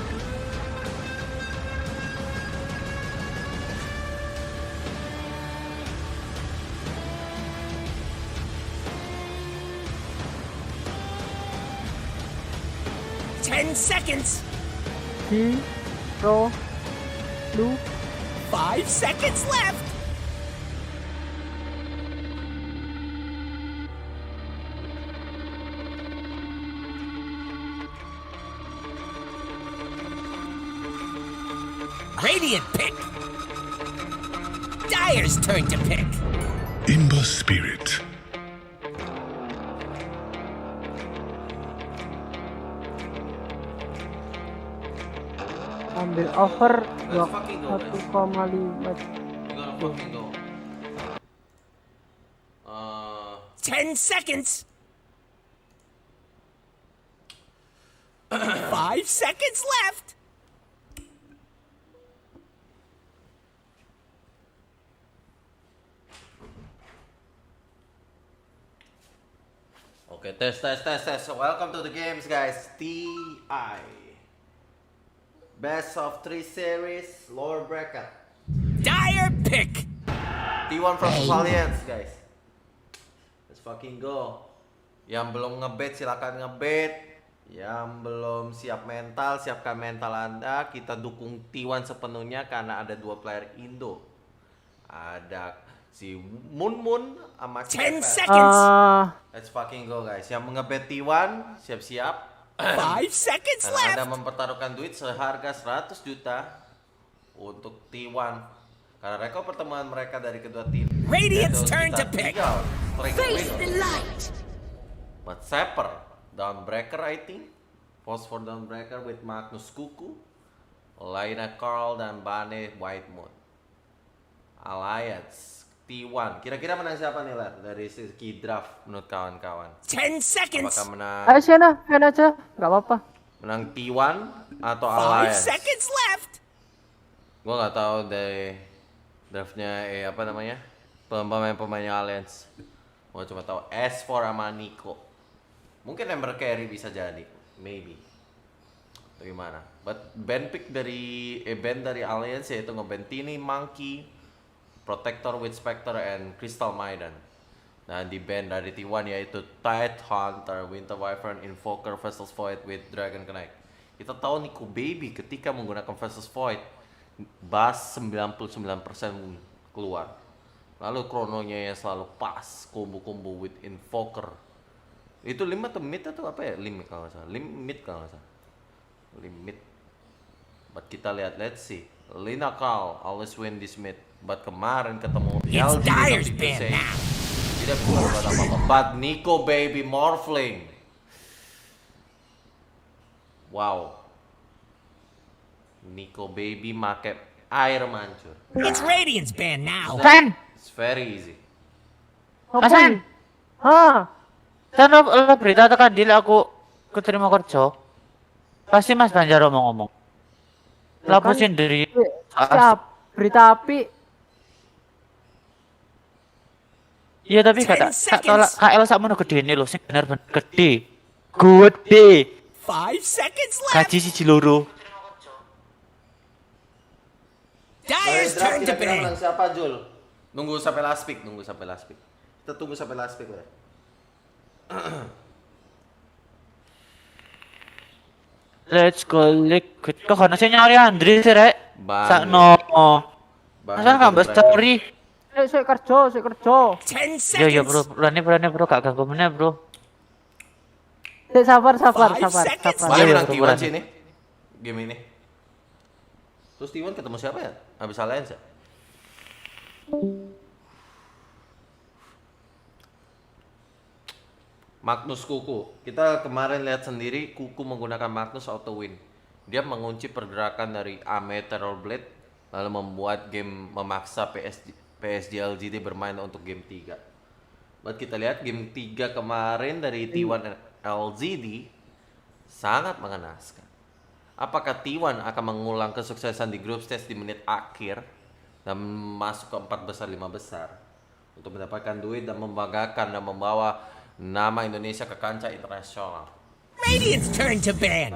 Ten seconds. Zero. 5 seconds left. Radiant pick. Dire's turn to pick. Imba Spirit. Ambil over 1,5. Go. 10 seconds. 5 seconds left. Oke, tes. Welcome to the games, guys. TI. Best of 3 series, lower bracket. Dire pick. T1 VS Allliance, guys. Let's fucking go. Yang belum ngebet silakan ngebet. Yang belum siap mental, siapkan mental Anda. Kita dukung T1 sepenuhnya karena ada 2 player Indo. Ada si Mun sama si 10 seconds. Let's fucking go, guys. Yang mengebet T1 siap-siap. 5 seconds Karena Anda left. mempertaruhkan duit seharga 100 juta untuk T1. Karena rekor pertemuan mereka dari kedua tim. Radiant's turn to pick. Face the light. But Sapper, Dawnbreaker I think. Post for Dawnbreaker with Magnus Kuku, Laina Carl dan Bane Whitemoon. Alliance T1. Kira-kira menang siapa nih Ler dari segi draft menurut kawan-kawan? 10 seconds. Apakah menang? Ayo Siana, fan aja, nggak apa-apa. Menang T1 atau 5 Alliance? seconds left. Gua nggak tahu dari draftnya apa namanya pemain-pemainnya Alliance. Gua cuma tahu S4 sama Nico. Mungkin Ember Carry bisa jadi, maybe. Atau gimana? But band pick dari band dari Alliance yaitu ngeband Tini, Monkey, Protector with Spectre, and Crystal Maiden. Dan di band dari T1 yaitu Tide Hunter, Winter Wyvern, Invoker, Versus Void with Dragon Knight. Kita tahu Nico Baby ketika menggunakan Versus Void, bass 99% keluar. Lalu krononya yang selalu pas, combo-combo with Invoker. Itu limit atau mid atau apa ya? Limit kalau nggak salah. Limit kalau nggak salah. Limit. But kita lihat, let's see. Lina Carl always win this mid. But kemarin ketemu LG tidak bisa berbuat apa-apa. But Nico Baby Morphling. Wow. Nico Baby make air mancur. It's Radiant's band now. It's very easy. Hasan. Hah? Kan lo berita tekan deal aku keterima kerja. Pasti Mas Banjar ngomong-ngomong. Lapo sendiri. Siap, berita api. Iya tapi kata tolak KL sakmono gedene lho sing bener-bener gede. Gede. 5 seconds left. Gaji siji loro. Dyer's turn to Kira-kira bang. siapa Jul? Nunggu sampai last pick, Kita tunggu sampai last pick ya. Let's go liquid. Kok karena saya nyari Andre sih rek. Sakno. Masa nggak story. Saya kerja. 10 seconds. Iya bro, berani bro, gak ganggu meneh bro. Sabar. Boleh menang T1 sih ini. Game ini. Terus T1 ketemu siapa ya? Habis Alliance ya? Magnus Kuku. Kita kemarin lihat sendiri Kuku menggunakan Magnus auto win. Dia mengunci pergerakan dari Ame Terror Blade lalu membuat game memaksa PSG LGD bermain untuk game 3. Buat kita lihat game 3 kemarin dari T1 LGD sangat mengenaskan. Apakah T1 akan mengulang kesuksesan di group stage di menit akhir dan masuk ke 4 besar 5 besar untuk mendapatkan duit dan membanggakan dan membawa nama Indonesia ke kancah internasional? Radiant's turn to ban.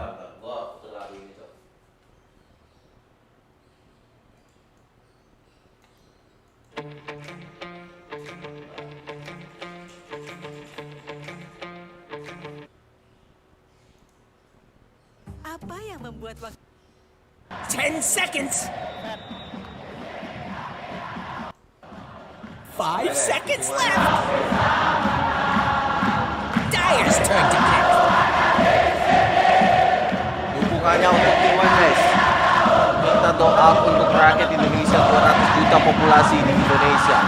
Apa yang membuat waktu 10 seconds. 5 seconds left. Dyer's turn to pick. Dukungannya untuk T1 guys. Kita doa untuk rakyat Indonesia, 200 juta populasi di Indonesia.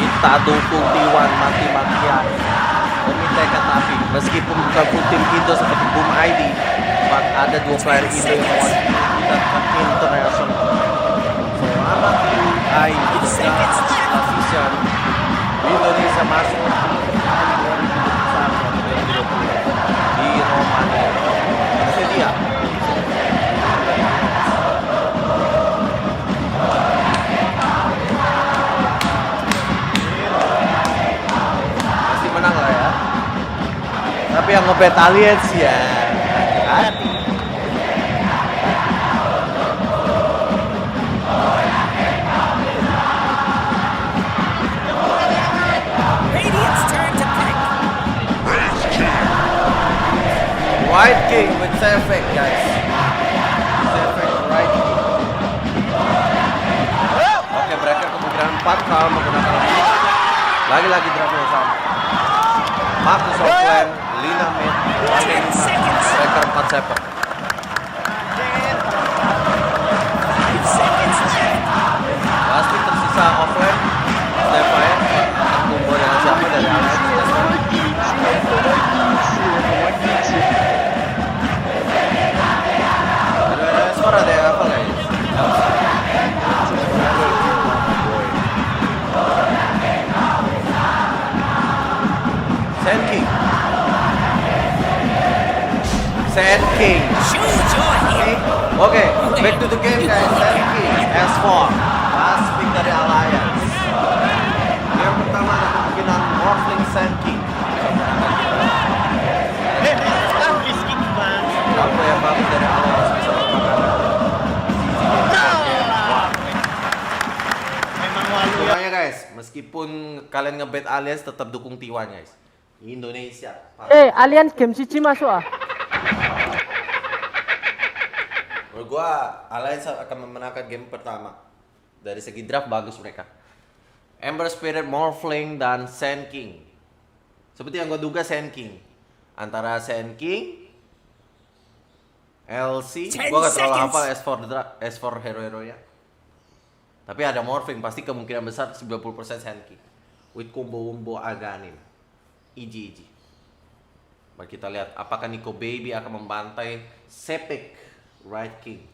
Kita dukung T1 mati-matian. Demi tekad api, meskipun bukan full tim Indo seperti Boom ID, but ada 2 player Indo yang mewakili kita ke internasional. Selamat UI Vision di Indonesia masuk di Romania. Sedia. Pasti menang lah ya. Tapi yang ngebet Alliance ya hati. Radiant's turn to pick. White King with Sefek guys. Sefek right king. Oke, mereka kemungkinan 4 kalau menggunakan lagi draft yang sama. Magnus offlane, Lina mid, striker 4 sepok. Pasti tersisa offlane, Stefan, kumpul dengan siapa dari Alliance? Ada skor ada yang apa guys? Sand King. Okay, back to the game guys. Sand King, S4, last pick dari Alliance. Yang pertama ada kemungkinan Morphling Sand King. Apa yang bagus dari Alliance bisa berpakai? Pokoknya guys, meskipun kalian ngebet Alliance tetap dukung T1 guys. Indonesia. Alliance game cici masuk ah. Menurut gua Alliance akan memenangkan game pertama. Dari segi draft bagus mereka. Ember Spirit, Morphling dan Sand King. Seperti yang gua duga Sand King. Antara Sand King, LC, gua gak terlalu hafal S4 hero-heronya. Tapi ada Morphling, pasti kemungkinan besar 90% Sand King. With combo-wombo Aganim. Iji. Mari kita lihat apakah Nico Baby akan membantai SPEK Right King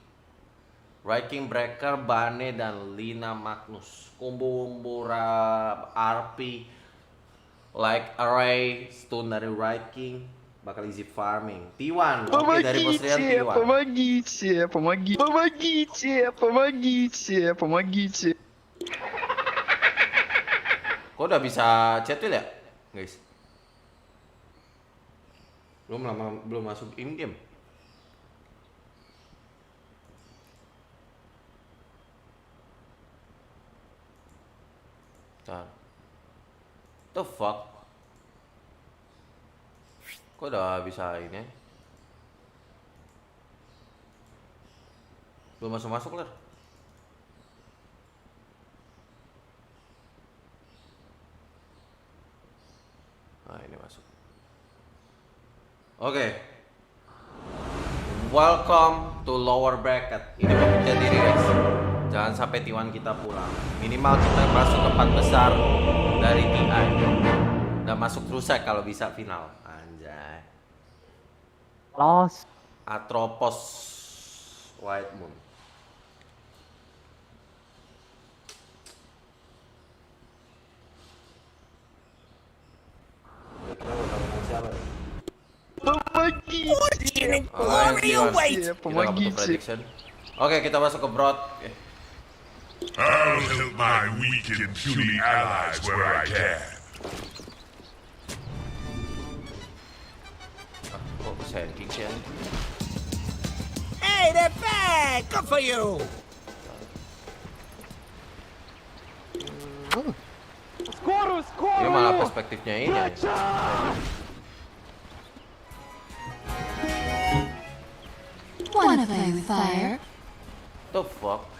Breaker, Bane dan Lina Magnus. Combo RP like Array Stone dari Right King bakal easy farming. T1 oke dari posterian T1. Помогите. Kok udah bisa chatwheel ya guys? Belum masuk in game. The fuck? Kok udah bisa ini? Belum masuk lah. Nah ini masuk. Oke. Welcome to lower bracket. Ini pembuktian diri guys. Jangan sampai T1 kita pulang. Minimal kita masuk ke 4 besar dari TI. Dan masuk Trusek kalau bisa final. Anjay. Los. Atropos White Moon. Oke, kita masuk ke broad. I'll help my weak and puny allies where I can. Kok Sand King sih? Hey, they're back! Good for you! Ini malah perspektifnya ini. Wanna play with fire? The fuck?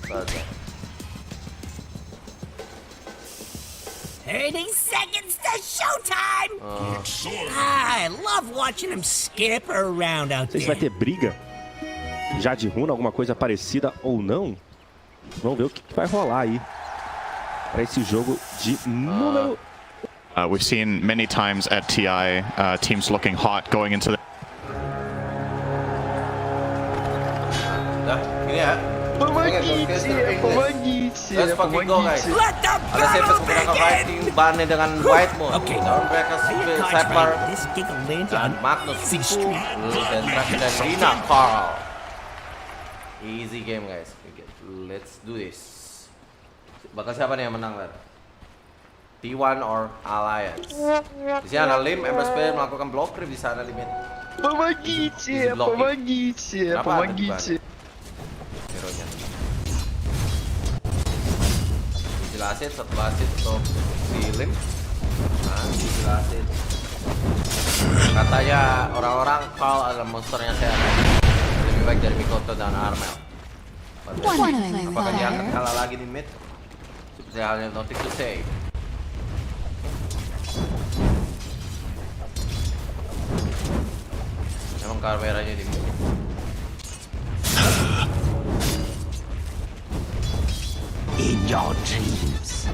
Saja. 30 seconds to showtime! I love watching him skip around out Não sei se vai there. ter briga já de runa, alguma coisa parecida ou não. Vamos ver o que vai rolar aí para esse jogo de número. We've seen many times at TI teams looking hot going into the. Ini ya. Let's fucking go guys. Ada Sepes menggunakan Fighting Bane dengan White Moon. Lawan mereka Separ dan Magnus dan terakhir dan Rina Carl. Easy game guys. Let's do this. Bakal siapa nih yang menang Ler? T1 or Alliance? Di sini ada Lim, Ember Spirit melakukan block creep di sana limit. Помогите! Hero-nya. Dijelasin satu asid untuk si Lim. Nah, dijelasin. Katanya orang-orang Carl adalah monsternya sehat. Lebih baik dari Mikoto dan Armel. Apakah dia akan kalah lagi di mid? Seperti halnya nothing to say. tolong kameranya di mute. In your dreams.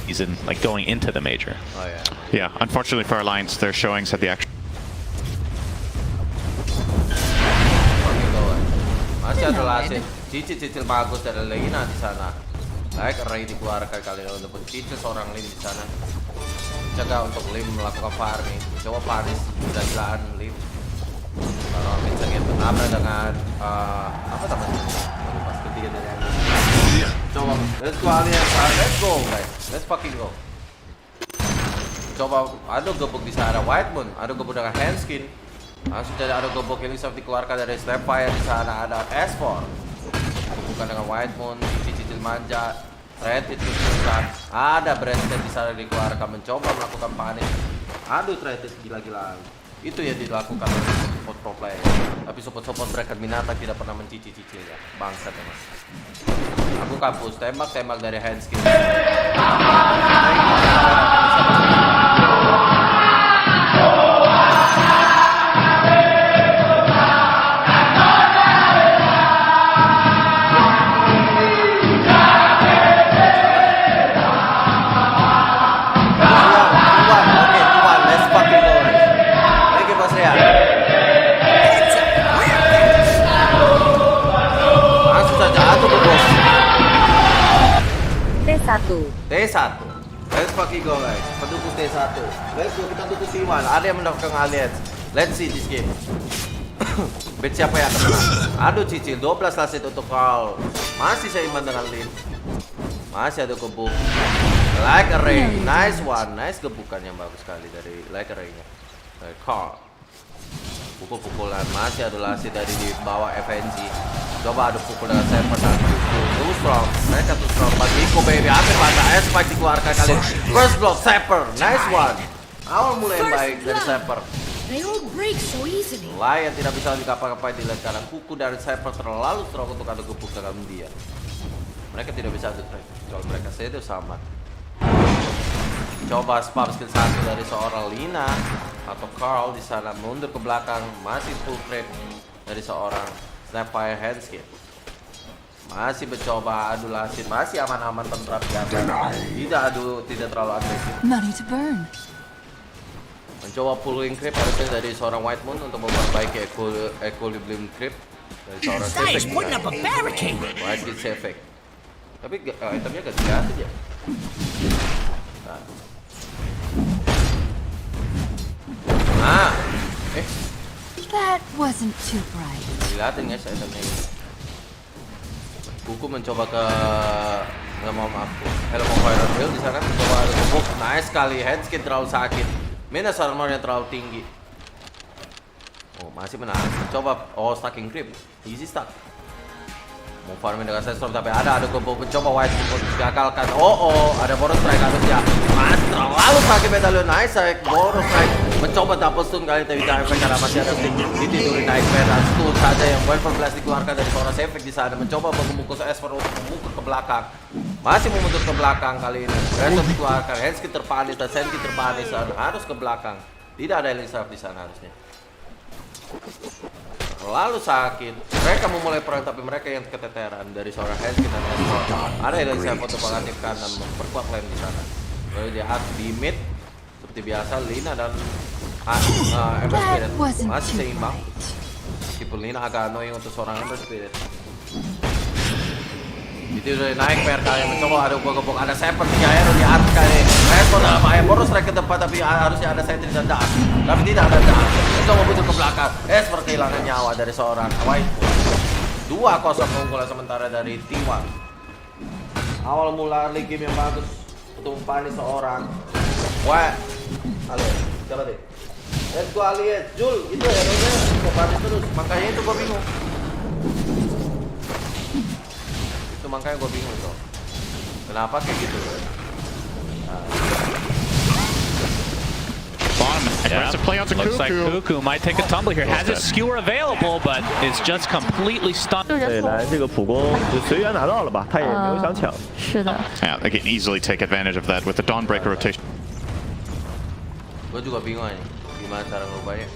Season, like going into the major. Oh yeah. Yeah, unfortunately for Alliance, their showings at the actual. Masih ada lasin, cicil bagus dari Lina di sana. Baik, array dikeluarkan kali ini untuk cicil seorang Lim di sana. Jaga untuk Lim melakukan farming. Coba Paris gila-gilaan Lim. Kalau misalnya bertabrak dengan apa namanya? Pas ketiga dari yang coba, let's go Alliance, let's go guys, let's fucking go. Coba, ada gebuk di sana White Moon, ada gebuk dengan handskin. Langsung jadi ada gebuk yang bisa dikeluarkan dari Snapfire di sana, ada S4. Bukan dengan White Moon, cicil manja, Red itu susah. Ada Brandon di sana dikeluarkan mencoba melakukan panik. Aduh, Red gila-gilaan. Itu yang dilakukan oleh support pro player. Tapi support mereka binatang tidak pernah mencicil ya. Bangsat memang. Aku kampus tembak dari handskin. T1. Let's fucking go guys. Pendukung T1. Let's go, kita dukung T1. Ada yang mendapatkan Alliance. Let's see this game. Bet siapa yang akan menang? Aduh cicil 12 lasit untuk Carl. Masih seimbang dengan Lin. Masih ada gebuk. Like array. Nice one. Nice gebukan yang bagus sekali dari like array-nya. Dari Carl. Pukul-pukulan. Masih ada lasit dari di bawah FNG. Coba adu pukul dengan saya pada too strong. Mereka too strong. Bagi Iko baby. Hampir pada SPEK dikeluarkan kali ini. First block Sapper. Nice one. Awal mulai yang baik dari Sapper. Lion tidak bisa dikapa-kapai di lane kanan. Kuku dari Sapper terlalu strong untuk adu gebuk dengan dia. Mereka tidak bisa adu track. Kalau mereka itu sama. Coba spam skill 1 dari seorang Lina atau Carl di sana mundur ke belakang. Masih full creep dari seorang Snapfire handskin. Masih mencoba adu lasin, masih aman-aman tentram tidak terlalu agresif. Mencoba pulling creep harusnya dari seorang White Moon untuk memperbaiki equilibrium creep dari seorang Sefek. White Kid Sefek. Tapi itemnya gak dilihat aja. Nah, That wasn't too bright. Dilihatin guys itemnya ini. Kuku mencoba ke Helm of Fire Hill di sana mencoba ada gebuk. Nice sekali, handskin terlalu sakit. Minus armornya terlalu tinggi. Oh, masih menang. Mencoba stacking creep. Easy stack. Mau farming dengan Sandstorm tapi ada gebuk mencoba White Moon digagalkan. Ada bonus strike harusnya. Mas terlalu sakit medallion. Nice strike, bonus strike. Mencoba double stun kali tapi tidak efek karena masih ada ditidurin Nightbot dan stun saja yang Welfare Blast dikeluarkan dari seorang Sefek di sana. Mencoba membungkus S4 untuk memukul ke belakang. Masih memutus ke belakang kali ini. Resort dikeluarkan, Hensky terpanis dan Senki terpanis dan harus ke belakang. Tidak ada Elisaf di sana harusnya. Terlalu sakit. Mereka memulai perang tapi mereka yang keteteran dari seorang Hensky dan Resort. Ada Elisaf untuk mengaktifkan dan memperkuat lane di sana. Lalu dia di mid seperti biasa Lina dan Ember Spirit masih seimbang. Meskipun Lina agak annoying untuk seorang Ember Spirit. Itu udah naik PRK yang mencoba ada gebuk ada Seper 3 hero di atas kali. Respon dalam bahaya boros strike ke depan tapi harusnya ada sentry dan dash. Tapi tidak ada dash. Mencoba muncul ke belakang. Esper kehilangan nyawa dari seorang White. 2-0 keunggulan sementara dari T1. Awal mula early game yang bagus untuk panis seorang. Wah, halo, coba deh. Let's go Alliance, Jul, itu hero-nya kok panis terus. Makanya itu gua bingung. Makanya gue bingung tuh kenapa kayak gitu. Bottom Tries to play out the Looks like Cuckoo. Cuckoo might take a tumble here. Has his skewer available, but it's just completely stunned. 对，来这个普攻就随缘拿到了吧，他也没有想抢。是的。 Yeah, they can easily take advantage of that with the Dawnbreaker rotation. Gue juga bingung aja gimana cara ngubahnya.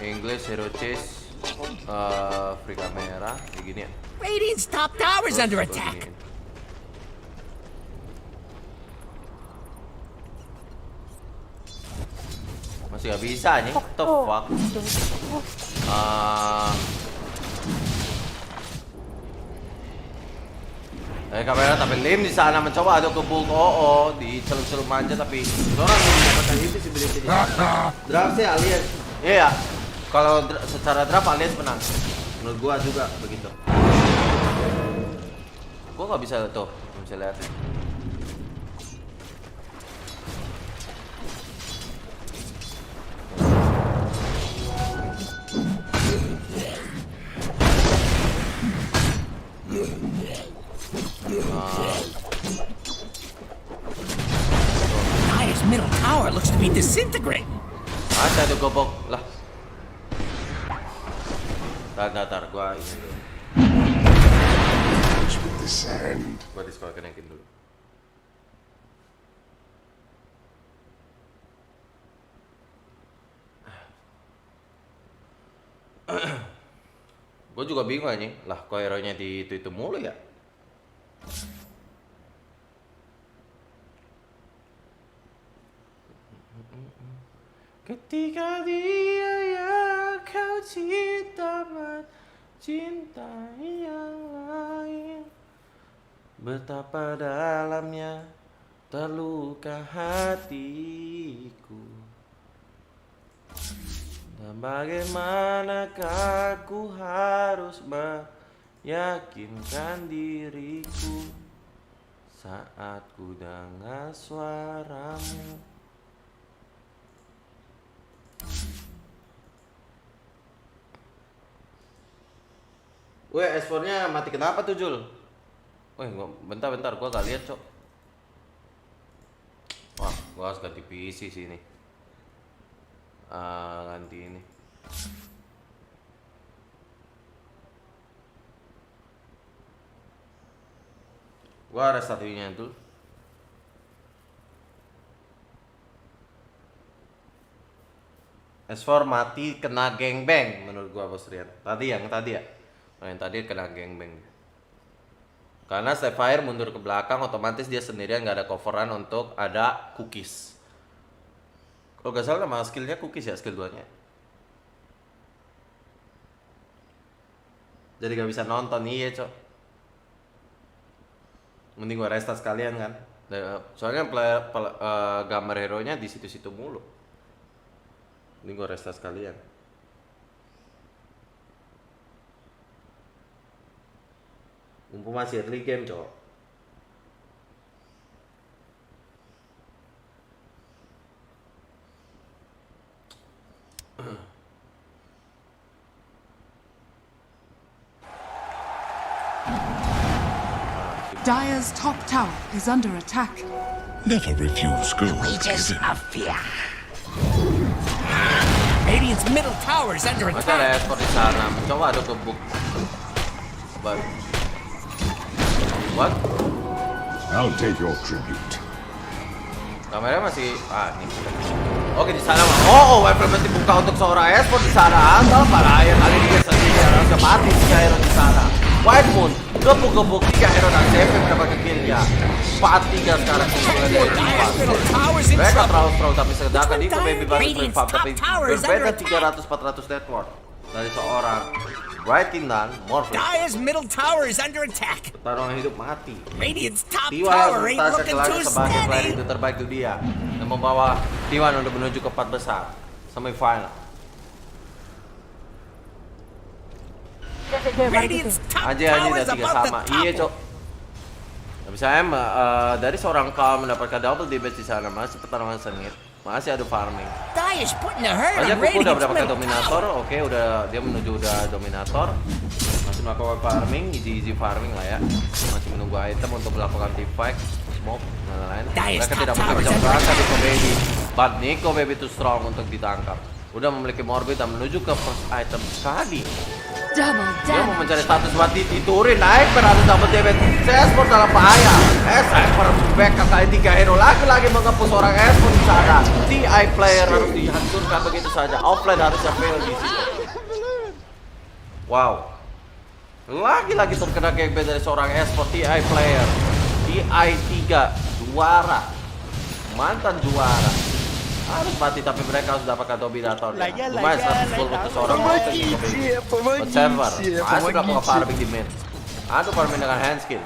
English, Hero Chase, free kamera, kayak gini ya. Radiant's top tower is under attack. Masih gak bisa nih, what the fuck. Kamera tapi Lim di sana mencoba ada kebuk di celup-celup manja tapi orang mendapatkan itu sih beli di draft sih Allliance. Iya, kalau secara draft Allliance menang. Menurut gua juga begitu. Gua nggak bisa tuh, bisa lihat. Dire's middle tower looks to be disintegrating. Ada tuh gobok lah. Tar, gua ini dulu. Gua disconnectin dulu. Gue juga bingung aja lah, kok hero-nya di itu mulu ya. Ketika dia yang kau cinta mencintai yang lain, betapa dalamnya terluka hatiku. Dan bagaimanakah aku harus meyakinkan diriku saat ku dengar suaramu. Weh, S4-nya mati kenapa tuh, Jul? Weh, bentar, gua gak lihat, Cok. Wah, gua harus ganti PC sini. Ganti ini. Gua restart nya dulu. S4 mati kena gangbang menurut gua, Bos Rian. Yang tadi kena gangbang. Karena Sapphire mundur ke belakang, otomatis dia sendirian nggak ada coveran untuk ada cookies. Kalau nggak salah nama skillnya cookies ya, skill 2-nya. Jadi nggak bisa nonton, iya Cok. Mending gua restart sekalian kan. Soalnya gambar hero-nya di situ-situ mulu. Mending gua restart sekalian. Mumpung masih early game, Cok. Dire's top tower is under attack. Never refuse gold given. Radiant's middle tower is under attack. Ada ekor di sana. Coba ada kebuk. What? I'll take your tribute. Kameranya masih nih. Oke, di sana mah. Oh, wiper berarti buka untuk seorang esport di sana. Antal para air kali ini guys, harusnya mati 3 hero di sana. White Moon gebuk 3 hero dan CP mendapatkan kill ya. 4-3 sekarang mereka terlalu tapi sedangkan itu baby baru prefab tapi berbeda 300-400 net worth dari seorang Bright King dan Morpheus. Dire's middle tower is under attack. Pertarungan hidup mati. Radiant's top T1 tower ain't harus looking too sebagai player steady. itu terbaik itu dia dan membawa T1 untuk menuju ke 4 besar semifinal. Aja udah 3 sama. Iya, Cok. Misalnya dari seorang Kal mendapatkan double damage di sana, masih pertarungan sengit, masih ada farming. Aja Kuku udah mendapatkan dominator, oke, udah dia menuju dominator, masih melakukan farming, easy farming lah ya, masih menunggu item untuk melakukan deep fight, smoke dan lain-lain. Mereka tidak bisa berangkat di Komedi. But Nico baby too strong untuk ditangkap. Udah memiliki morbid dan menuju ke first item sekali. Dia mau mencari status buat dititurin, naik berada double damage. Esport dalam bahaya. Sniper back kali 3 hero lagi-lagi mengepus orang Esport di sana. TI player harus dihancurkan begitu saja. Offline harusnya fail di sini. Wow. Lagi-lagi terkena gangbang dari seorang Esport TI player. TI 3 juara. Mantan juara. Harus mati tapi mereka harus dapatkan dominatornya. Lumayan 100 gold untuk seorang observer. Masih melakukan farming di mid. Aduh farming dengan hand skill.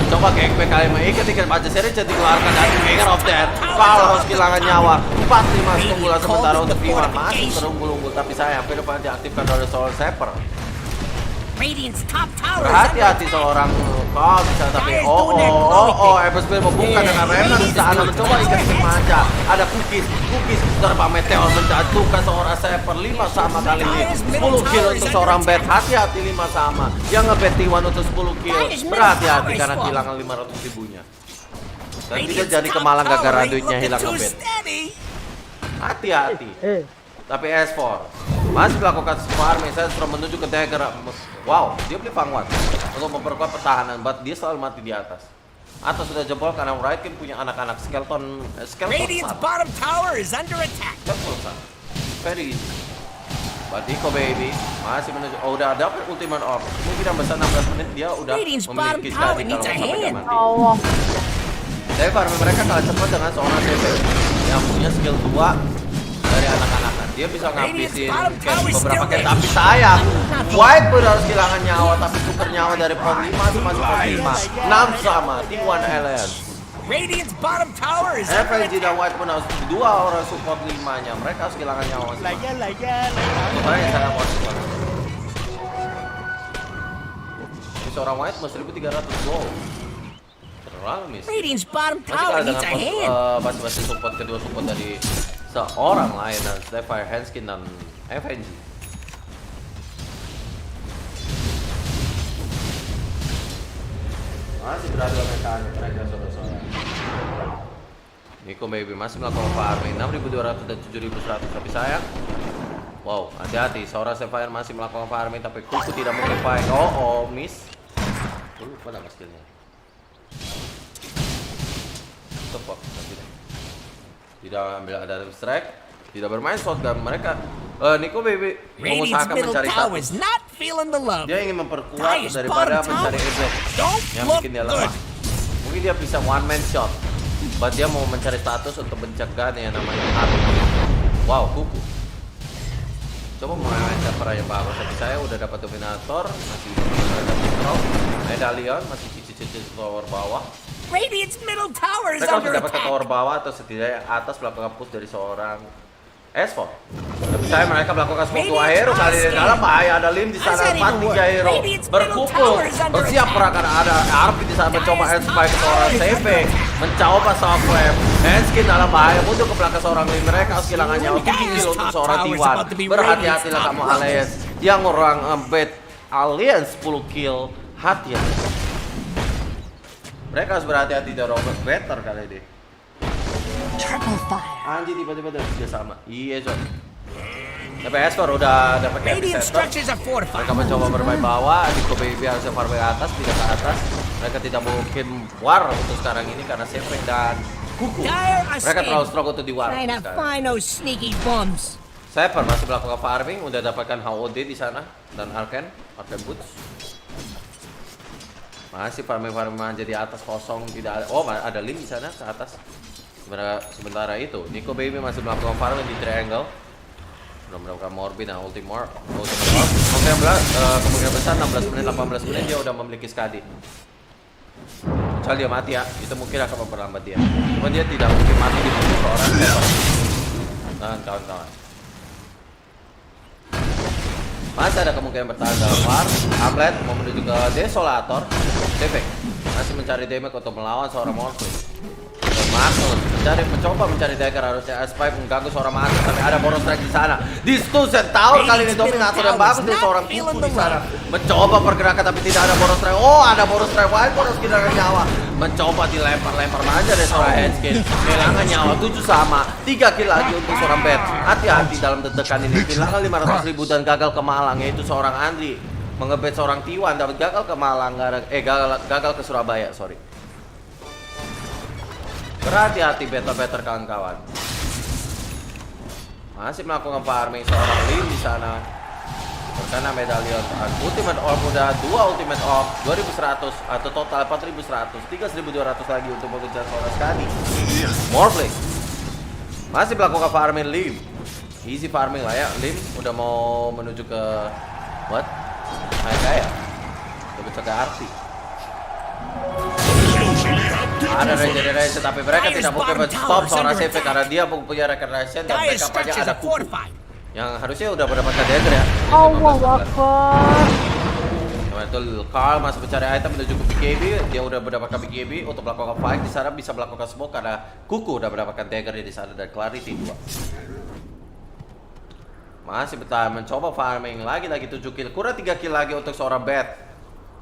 Coba gangbang kali ini ketika baca seri jadi keluarkan dari Finger of Death. Kalau harus kehilangan nyawa 4-5 keunggulan sementara untuk T1. Masih terunggul-unggul tapi sayang Pedopan diaktifkan oleh seorang Saper. Berhati-hati seorang kau bisa tapi Everspeed membuka dengan Remnant di sana mencoba ikan manja. Ada cookies terbang meteor menjatuhkan seorang Saper 5 sama kali ini. 10 kill untuk seorang bet. Hati-hati 5 sama. Yang ngebet T1 untuk 10 kill. Berhati-hati karena kehilangan 500 ribunya. Dan tidak jadi kemalang gara-gara duitnya hilang ngebet. Hati-hati. Tapi S4 masih melakukan farming. Saya sudah menuju ke dagger. Wow, dia beli Fangwan untuk memperkuat pertahanan, but dia selalu mati di atas. Atau sudah jebol karena Right King punya anak-anak skeleton bottom tower is under attack. Very easy. But Nico baby masih menuju. Oh, udah dapat ultimate orb. Mungkin dalam besar 16 menit dia udah memiliki tadi kalau sampai mati. Tapi farming mereka kalah cepat dengan seorang CP yang punya skill 2 dari anak-anak. Dia bisa ngabisin beberapa kali tapi sayang White pun harus kehilangan nyawa tapi tuker nyawa dari pon 5 sama pon 5 6 sama T1 Allliance. FNG dan White pun harus 2 orang support 5-nya. Mereka harus kehilangan nyawa masing-masing. Makanya saya mau support. Seorang White masih 1.300 gold. Terlalu miskin. Masih kalah dengan basi-basi support kedua support dari seorang lain dan Starfire Handskin dan FNG. Masih berada mekanik mereka saudara-saudara. Nico baby masih melakukan farming 6.200 dan 7.100 tapi sayang. Wow, hati-hati seorang Starfire masih melakukan farming tapi Kuku tidak mungkin fight. Miss. Pada skillnya. Tepat. Tidak ambil ada strike, tidak bermain shotgun. Mereka Nico baby mengusahakan mencari status. Dia ingin memperkuat daripada mencari exit yang bikin dia lemah. Mungkin dia bisa one man shot, but dia mau mencari status untuk mencegah yang namanya api. Wow, Kuku coba main server yang bagus. Tapi saya udah dapat dominator, masih ada control, medallion, masih cici-cici tower bawah. Mereka harus dapat ke tower bawah atau setidaknya atas melakukan push dari seorang S4. Tapi saya mereka melakukan semua hero kali ini dalam bahaya. Ada Lim di sana 4-3 hero berkumpul bersiap perang. Ada RP di sana mencoba Spike ke seorang CV mencoba Software. Handskin dalam bahaya mundur ke belakang seorang Lim. Mereka harus kehilangan nyawa kill untuk seorang T1. Berhati-hatilah kamu Allliance yang orang bet Allliance 10 kill. Hati-hati. Mereka harus berhati-hati dari Robert better kali ini. Anjir tiba-tiba dia sama. Iya John. Tapi Escor udah dapat center. Mereka mencoba bermain bawah. Nico baby harusnya farming atas, tidak ke atas. Mereka tidak mungkin war untuk sekarang ini karena Sepek dan Kuku. Mereka terlalu strong untuk di war sekarang. Saper masih melakukan farming, udah dapatkan HOD di sana dan Arcane Boots. Masih farming manja di atas kosong, tidak ada. Oh, ada Lim di sana ke atas. Sementara itu, Nico baby masih melakukan farming di triangle. Sudah melakukan morbid dan ultimate orb. Kemungkinan besar 16 menit 18 menit dia udah memiliki skadi. Kecuali dia mati ya, itu mungkin akan memperlambat dia. Cuma dia tidak mungkin mati di tubuh seorang dan kawan-kawan. Masih ada kemungkinan bertahan dalam war. Hamlet mau menuju ke Desolator. Sepek masih mencari damage untuk melawan seorang Morphle. mencoba mencari dagger harusnya SPEK mengganggu seorang Masih, tapi ada boros strike di sana. Distus Centaur kali ini dominator yang bagus dari seorang kuku di sana. Mencoba pergerakan tapi tidak ada boros strike. Oh, ada boros strike, wide boros kehilangan nyawa. Mencoba dilempar-lempar aja dari seorang headskin. Kehilangan nyawa 7 sama. 3 kill lagi untuk seorang Bet. Hati-hati dalam detekan ini. Kehilangan 500.000 dan gagal ke Malang, yaitu seorang Andri mengebet seorang T1 dapat gagal ke Malang, gagal ke Surabaya, sorry. Berhati-hati better kawan-kawan. Masih melakukan farming seorang Lim di sana. Karena medalion ultimate orb udah 2 ultimate orb 2100 atau total 4100, 3200 lagi untuk mengejar seorang sekali. Morphling masih melakukan farming Lim. Easy farming lah ya. Lim udah mau menuju ke what? Kayak lebih ke arti. Ada regeneration tapi mereka tidak mungkin men-stop seorang CV karena dia punya regeneration dan mereka punya ada kuku yang harusnya udah mendapatkan dagger ya. Allahu Akbar. Nah, itu Carl masih mencari item menuju ke BKB. Dia udah mendapatkan BKB untuk melakukan fight di sana, bisa melakukan smoke karena kuku udah mendapatkan dagger di sana dan clarity 2. Masih bertahan mencoba farming lagi 7 kill, kurang 3 kill lagi untuk seorang Bet.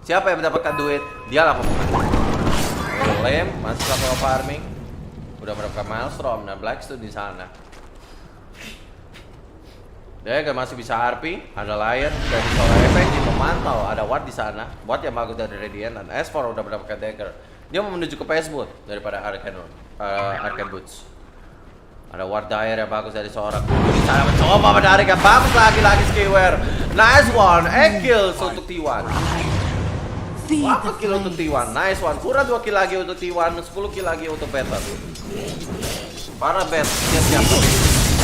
Siapa yang mendapatkan duit? Dia lah pemain. Lem masih melakukan farming, udah mendapatkan Maelstrom dan Blackstone di sana. Dagger masih bisa RP, ada Lion dari seorang FNG memantau, ada Watt di sana, Watt yang bagus dari Radiant dan S4 udah mendapatkan Dagger. Dia mau menuju ke PS Boot daripada Arcane Boots. Ada Ward Dyer yang bagus dari seorang kuku di sana, mencoba menarik yang bagus lagi Skiwer. Nice one, 8 kills untuk T1. Berapa kill untuk T1? Nice one, kurang 2 kill lagi untuk T1, 10 kill lagi untuk Better. Para Bet, siap-siap.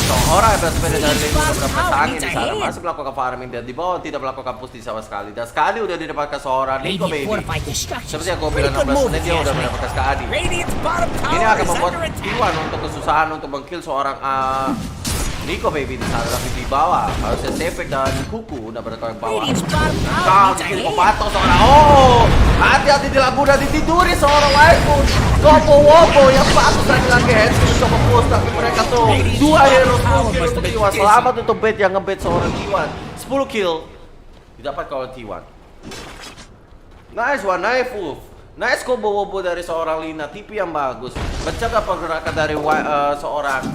Seorang yang bersepeda dari beberapa angin di sana masih melakukan farming dan di bawah tidak melakukan push di sama sekali. Dan sekali udah didapatkan seorang Nico Baby. Seperti yang gue bilang 16 menit dia udah mendapatkan sekali. Ini akan membuat T1 untuk kesusahan untuk mengkill seorang Nico Baby di sana, tapi di bawah harusnya Sepek dan Kuku udah berada di bawah. Kau bikin membantu seorang. Oh, hati-hati di Laguna ditiduri seorang Waifu. Wopo yang bagus lagi headskin coba push, tapi mereka tuh 2 hero kill untuk T1. Selamat untuk Bet yang ngebet seorang T1. 10 kill didapat kalau T1. Nice one, nice move. Nice combo Wopo dari seorang Lina, TP yang bagus. Mencegah pergerakan dari seorang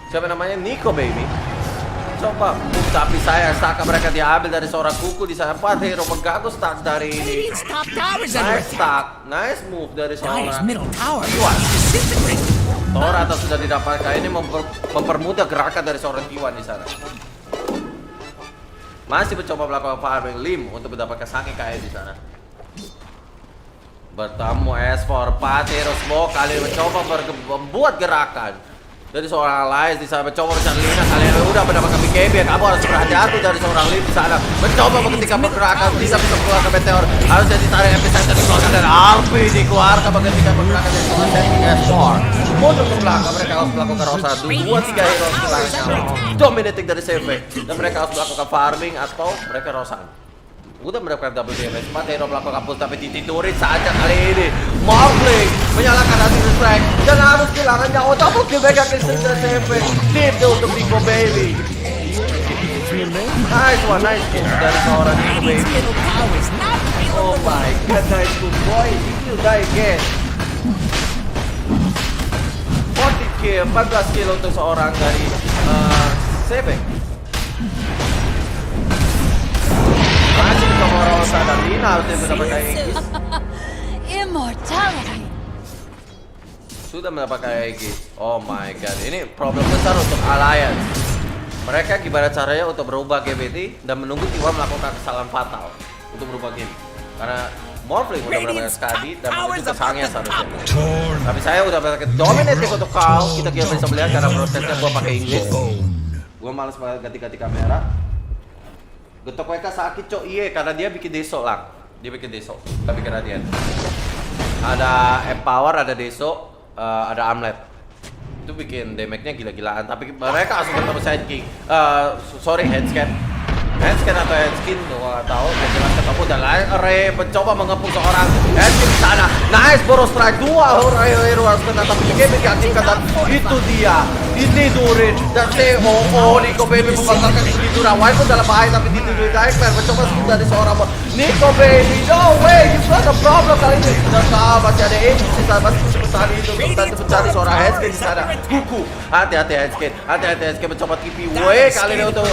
siapa namanya? Nico Baby. Coba move tapi saya saka mereka diambil dari seorang Kuku di sana. 4 hero mengganggu start dari ini. Nice stack, nice move dari seorang T1. Tora atau sudah didapatkan ini mempermudah gerakan dari seorang T1 di sana. Masih mencoba melakukan farming Lim untuk mendapatkan saking kaya di sana. Bertemu S4 4 hero smoke kali ini mencoba membuat gerakan dari seorang Alliance di sana, mencoba mencari Lina. Kalian udah mendapatkan BKB, kamu harus berhati-hati dari seorang Lim di sana. Mencoba mengetika pergerakan, bisa mengeluarkan meteor, harusnya ditarik epicenter dikeluarkan dan RP dikeluarkan mengetika pergerakan dari seorang Setting S4. Mundur ke belakang, mereka harus melakukan rosa 2-3 hero setelahnya dominating dari CV, dan mereka harus melakukan farming atau mereka rosan. Udah mendapatkan double damage, 4 hero melakukan push tapi dititurin saja kali ini. Morphling menyalakan hasil strike dan harus kehilangan nyawa. Double kill mega kill dari CV. Tip untuk Nico Baby. Nice one, nice kill dari seorang Nico Baby. Oh my god, nice good boy. You die again. 40 kill, 14 kill untuk seorang dari CV. Masih mencoba rosa dan Lina harusnya mendapatkan Aegis. Immortality. Sudah mendapatkan Aegis. Oh my god, ini problem besar untuk Alliance. Mereka gimana caranya untuk berubah game ini dan menunggu T1 melakukan kesalahan fatal untuk berubah game. Karena Morphling udah mendapatkan Skadi dan menuju ke Sangnya seharusnya. Tapi saya udah mendapatkan dominating untuk kau. Kita bisa melihat karena prosesnya gua pakai Inggris. Gua males banget ganti-ganti kamera. Getok WK sakit cok, iya karena dia bikin deso lang. Dia bikin deso, tapi karena dia ada empower, ada deso, ada amlet. Itu bikin damage-nya gila-gilaan. Tapi mereka langsung bertemu side king. Sorry headscan. Handskin atau handskin, gua nggak tahu. Yang jelas ketemu dan lain array mencoba mengepung seorang handskin di sana. Nice, boros strike 2 hero harus kena tapi game diaktifkan dan itu dia. Ditidurin dan TOO Nico Baby membatalkan ketiduran. Waifu dalam bahaya tapi ditidurin Nightmare mencoba skill dari seorang Nico Baby. No way, you got a problem kali ini. Dan masih ada Age di sana, masih bertahan itu untuk mencari seorang handskin di sana. Kuku, hati-hati handskin mencoba TP. Kali ini untuk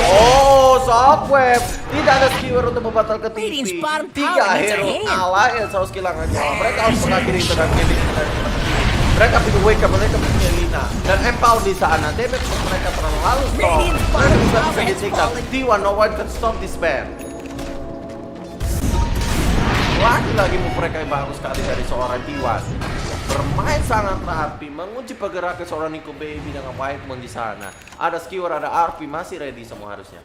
Shockwave. Tidak ada skewer untuk membatalkan TP. 3 hero Allliance harus kehilangan nyawa. Mereka harus mengakhiri itu dan game. Mereka punya WEBCAM, mereka punya Lina dan Empower di sana. Damage mereka terlalu strong. Mereka bisa disikap. T1, no one can stop this man. Lagi move mereka yang bagus sekali dari seorang T1. Bermain sangat rapi, mengunci pergerakan seorang Nico Baby dengan Whitemon di sana. Ada skewer, ada RP, masih ready semua harusnya.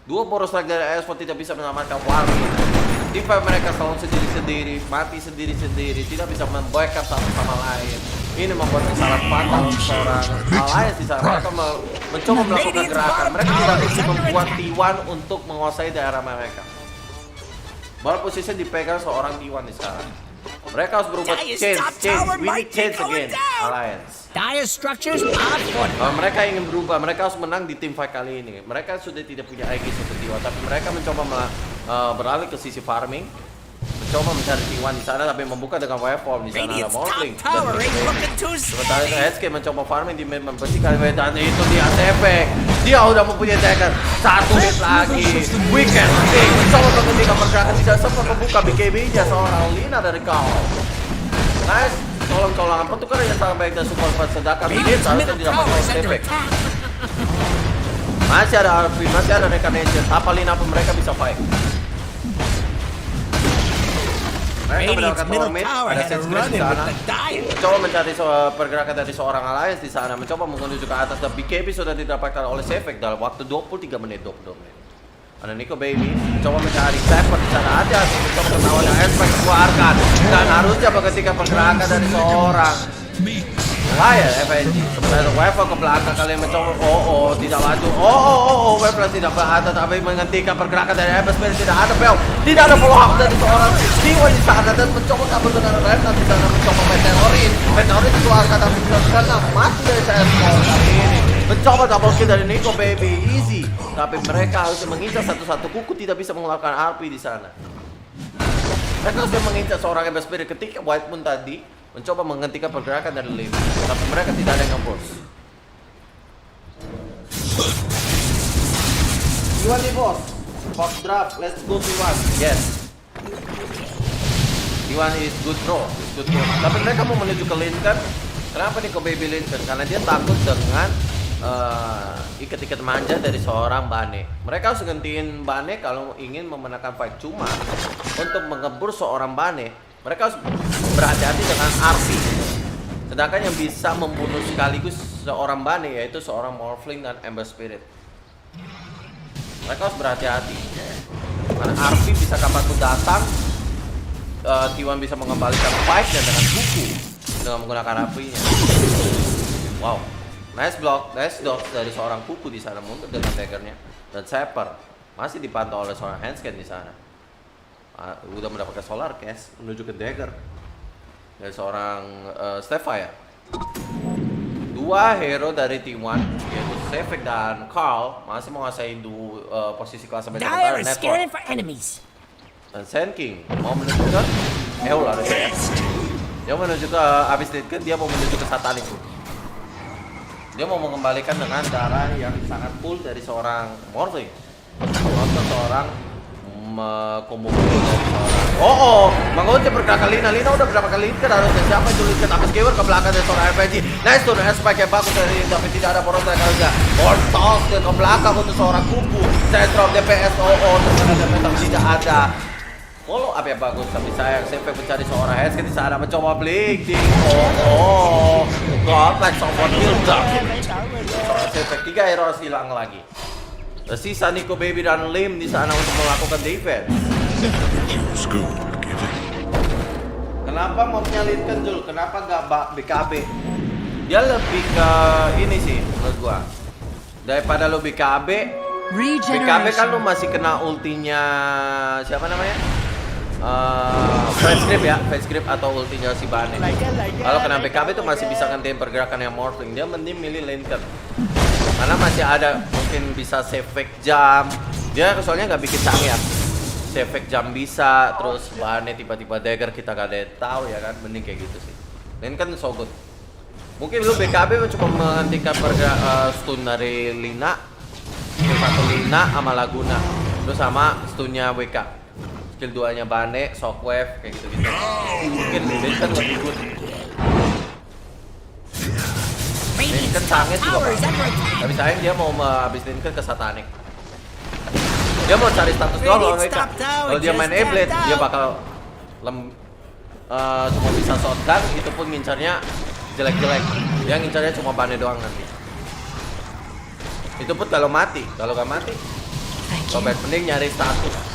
Dua poros strike dari ESPO tidak bisa menyelamatkan Warning. Tim mereka selalu sendiri-sendiri, mati sendiri-sendiri, tidak bisa membackup satu sama lain. Ini membuat kesalahan fatal seorang Allliance di sana. Mereka mencoba melakukan gerakan. Mereka tidak bisa membuat T1 untuk menguasai daerah mereka. Ball position dipegang seorang T1 di sana. Mereka harus berubah change. We need change again, Allliance. Mereka ingin berubah, mereka harus menang di tim fight kali ini. Mereka sudah tidak punya IG seperti T1, tapi mereka mencoba beralih ke sisi farming. Mencoba mencari T1 di sana, tapi membuka dengan waveform di sana ada Morphling. Sementara itu SPEK mencoba farming di mid membersihkan dan itu dia SPEK. Dia udah mempunyai dagger. 1 hit lagi. Weekend mencoba menghentikan pergerakan, tidak sempat membuka BKB-nya seorang Lina dari kau. Nice. Colong-colongan pertukaran yang sangat baik dan support sedangkan menit harusnya didapat oleh SPEK. Masih ada RP, masih ada Recarnation. Apa Lina pun mereka bisa fight. Mereka mendapatkan tower mid, ada sense di sana. Mencoba mencari pergerakan dari seorang Allliance di sana, mencoba menuju ke atas dan BKB sudah didapatkan oleh SPEK dalam waktu 23 menit. Ada Nico Baby, mencoba mencari Sniper di sana, ada mencoba ketahuan yang SPEK keluarkan dan harusnya menghentikan pergerakan dari seorang Allliance FNG. Sementara Wave ke belakang kalian mencoba tidak maju. Wave tidak berada tapi menghentikan pergerakan dari SPEK. Tidak ada bel, tidak ada follow up dari seorang T1 di sana dan mencoba kabur dengan Red dan di sana mencoba meteorit dikeluarkan tapi karena mati dari CS kali ini. Mencoba double kill dari Nico Baby, easy. Tapi mereka harus mengincar satu-satu. Kuku tidak bisa mengeluarkan RP di sana. Mereka harus mengincar seorang SPEK ketika Whitemon tadi mencoba menghentikan pergerakan dari lane, tapi mereka tidak ada yang nge-force. T1 nih bos, Fox drop, let's go T1. Yes, T1 is good bro, Tapi mereka mau menuju ke lane kan? Kenapa nih ke baby lane kan? Karena dia takut dengan ikat-ikat manja dari seorang Bane. Mereka harus gantiin Bane kalau ingin memenangkan fight. Cuma untuk mengebur seorang Bane, mereka harus berhati-hati dengan RP. Sedangkan yang bisa membunuh sekaligus seorang Bane yaitu seorang Morphling dan Ember Spirit. Mereka harus berhati-hati. Karena RP bisa kapanpun datang. T1 bisa mengembalikan fight dan dengan kuku dengan menggunakan RP-nya. Wow. Nice block, nice dodge dari seorang kuku di sana mundur dengan daggernya dan Saper masih dipantau oleh seorang handscan di sana. Udah mendapatkan solar cash menuju ke dagger dari seorang Stepfire. Dua hero dari T1 yaitu SPEK dan Carl masih menguasai posisi kelas sampai sementara Network. Dan Sand King mau menuju ke Euler ya. Dia menuju ke abis kan dia mau menuju ke Satanik. Dia mau mengembalikan dengan darah yang sangat full dari seorang Morphling. Menonton seorang combo dari seorang mengunci pergerakan Lina udah berapa kali hit harusnya siapa yang tulis ke atas keyword ke belakang dari seorang RPG. Nice tuh SPEK yang bagus dari ini tapi tidak ada poros dari harusnya. Portos ke belakang untuk seorang kuku. Central DPS tapi tidak ada. Follow up yang bagus tapi sayang SPEK mencari seorang head di sana mencoba blinking. God like someone killed them. Seorang SPEK 3 hero harus hilang lagi. Sisa Nico Baby dan Lim di sana untuk melakukan defense. Kenapa mau nyalitkan Jul? Kenapa nggak BKB? Dia lebih ke ini sih menurut gua. Daripada lo BKB, BKB kan lu masih kena ultinya siapa namanya? Face grip atau ultinya si Bane. Kalau kena BKB itu masih bisa gantiin pergerakan yang morphling. Dia mending milih lane cut. Karena masih ada mungkin bisa save fake jam. Dia soalnya nggak bikin ya. Save fake jam bisa, terus Bane tiba-tiba dagger kita gak ada tahu ya kan. Mending kayak gitu sih. Lane kan so good. Mungkin lu BKB mencoba menghentikan stun dari Lina. Satu Lina sama Laguna. Terus sama stunnya WK. Skill 2-nya Bane, Shockwave, kayak gitu-gitu. Mungkin Lane kan lebih good. Lane kan sange juga Pak. Tapi sayang dia mau habis Lane kan ke Satanic. Dia mau cari status doang loh mereka. Kalau dia main E-Blade, dia bakal cuma bisa shotgun, itu pun ngincarnya jelek-jelek. Dia ngincarnya cuma Bane doang nanti. Itu pun kalau mati, kalau gak mati, sobat mending nyari status.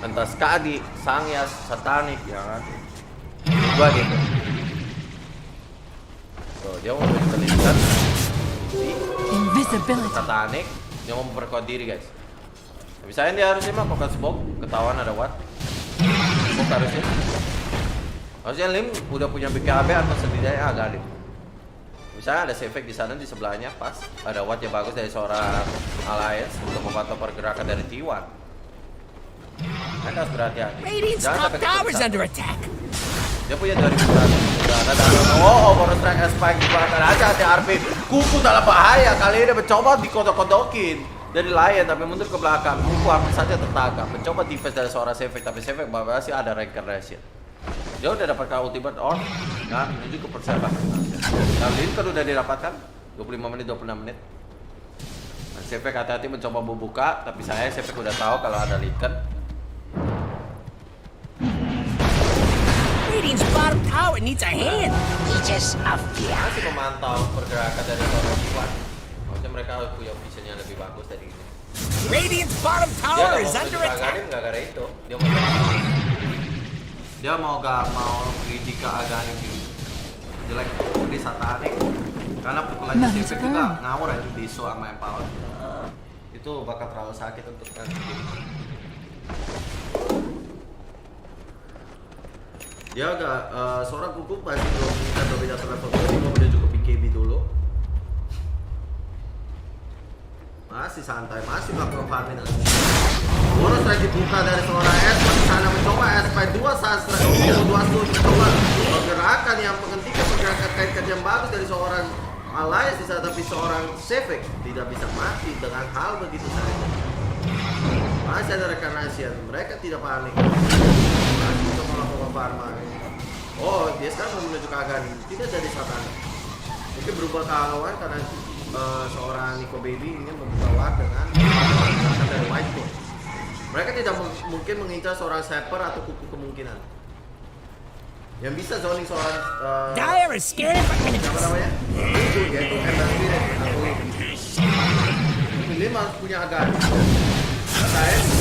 Entah Skadi, Sangyas, Satanik, ya kan? Gua gitu. Tuh, dia mau menelitikan Satanik, dia mau memperkuat diri guys. Tapi sayang dia harusnya mah fokus smoke, ketahuan ada what? Smoke harusnya Lim udah punya BKB atau setidaknya agak Lim. Misalnya ada save di sana di sebelahnya pas ada watt yang bagus dari seorang Alliance untuk memantau pergerakan dari T1. Anda harus berhati-hati. Jangan sampai kesulitan. Dia punya 2000 bonus strike SPEK digunakan aja hati RP. Kuku dalam bahaya. Kali ini mencoba dikodok-kodokin dari Lion tapi mundur ke belakang. Kuku hampir saja tertangkap. Mencoba defense dari seorang Sevek tapi Sevek masih ada reincarnation. Dia udah dapatkan ultimate orb. Nah, menuju ke persahabatan. Nah, Lincoln udah didapatkan 25 menit 26 menit. Nah, Sevek hati-hati mencoba membuka tapi saya Sevek udah tahu kalau ada Lincoln. Radiant's bottom tower needs a hand. Masih memantau pergerakan dari seorang T1. Maksudnya mereka punya visionnya lebih bagus dari ini. Radiant's bottom tower is under attack. Dia gara-gara itu. Dia mau greedy ke Aganim jelek di Satanik. Karena pukulannya Sevek juga ngawur aja di show sama Empower. Itu bakal terlalu sakit untuk nanti. Dia agak seorang kuku masih belum mengingat dominator level 2, mau menuju ke PKB dulu. Masih santai, masih melakukan farming. Bonus strike dibuka dari seorang S di sana mencoba SP2 saat strike 2 mencoba pergerakan yang menghentikan pergerakan kait-kait yang bagus dari seorang Alliance di saat tapi seorang Sevek tidak bisa mati dengan hal begitu saja. Masih ada rekarnasian, mereka tidak panik. Masih mencoba melakukan farming. Oh, dia sekarang mau menuju ke Aganim, tidak jadi Satanik. Mungkin berubah kehalauan karena seorang Nico Baby ingin membuka war dengan gerakan dari Nightbot. Mereka tidak mungkin mengincar seorang Saper atau kuku kemungkinan. Yang bisa zoning seorang siapa namanya? Itu yaitu Embassy atau ini harus punya Aganim. Saya ini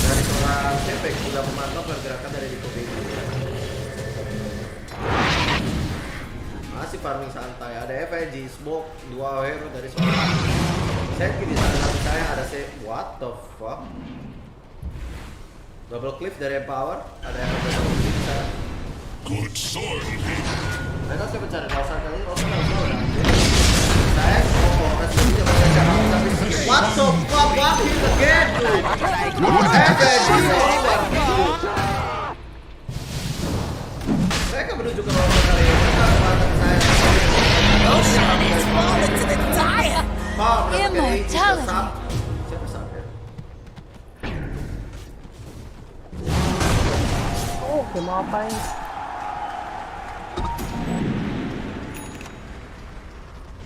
dari seorang Sevek sudah memantau pergerakan dari Nico Baby. Masih farming santai, ada FNG, Smoke, 2 hero dari seorang Senki di sana, tapi saya ada what the fuck? Double cliff dari Empower, ada yang double cliff di sana. Good soil. Mereka saya mencari Rosan kali ini, Rosan nggak tahu dah. Saya resmi tidak baca tapi what the fuck, what is the game, dude? FNG over, mereka menuju ke Rosan kali ini. Immortality. Oh, mau ngapain?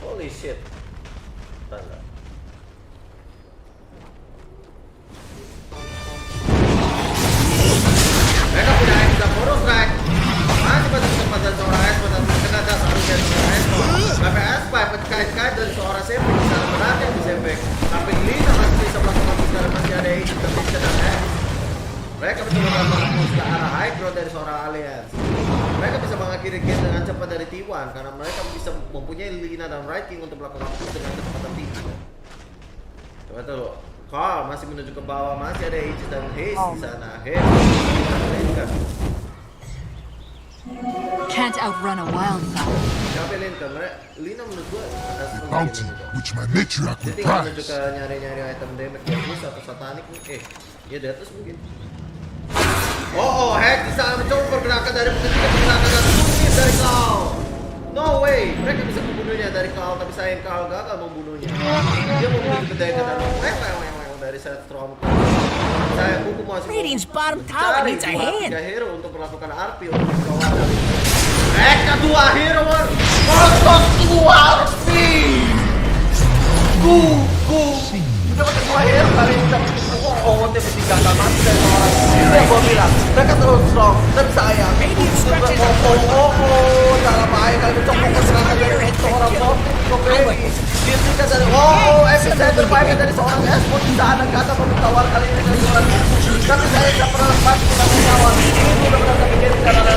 Holy shit. Tanda. Mereka punya extra bonus strike. Masih pada kesempatan seorang S pada sengaja seharusnya seorang S. KPS kait-kait dari seorang Sevek bisa menariknya di Sevek. Tapi Lina masih bisa melakukan karena masih ada intervention dan X. Mereka mencoba menghapus ke arah high ground dari seorang Alliance. Mereka bisa mengakhiri game dengan cepat dari T1 karena mereka bisa mempunyai Lina dan Right King untuk melakukan push dengan kecepatan tinggi. Coba tuh, Carl masih menuju ke bawah, masih ada Aegis dan Haze di sana. Haze, Can't outrun a wildfire. siapa Lincoln? Lina menurut gua The bounty which my matriarch will jadi tinggal menuju prize. ke nyari-nyari item damage bagus atau satanik nih. Ya di atas mungkin. Oh, Hack bisa mencoba pergerakan dari pergerakan dan sulit dari Carl. No way, mereka bisa membunuhnya dari Carl, tapi sayang Carl gagal membunuhnya. Dia mau menuju ke Deca dan dari set strong. Saya buku masih Radiant's bottom tower needs a hand. 3 hero untuk melakukan RP untuk melawan dari mereka 2 hero montos 2 RP. Udah pakai 2 hero kali ini tapi 3 kali mati dari orang. Itu yang gua bilang, mereka terlalu strong dan sayang. Salah baik kali mencoba serangan dari seorang VORTE. Kita dari epicenter baik dari seorang esport di sana kata pemutawar kali ini dari seorang tapi saya tidak pernah lepas kita menawar ini udah pernah terpikir karena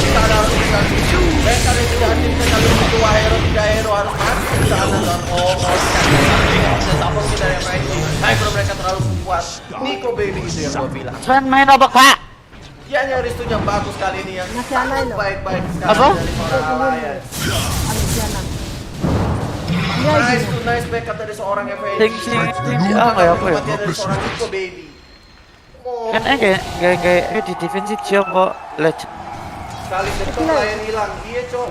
kita harus dikasih mereka yang tidak aktifkan kali ini 2 hero 3 hero harus mati di sana dan support kita yang main hyper mereka terlalu kuat. Nico baby itu yang gua bilang Sven main apa kak? dia nyaris tuh yang bagus kali ini yang baik-baik sekali Apa? dari seorang Alliance. Nice backup dari seorang FA. Dari seorang Nico baby. Kan kayak di defensive job kok legend. Sekali betul layan hilang dia cok.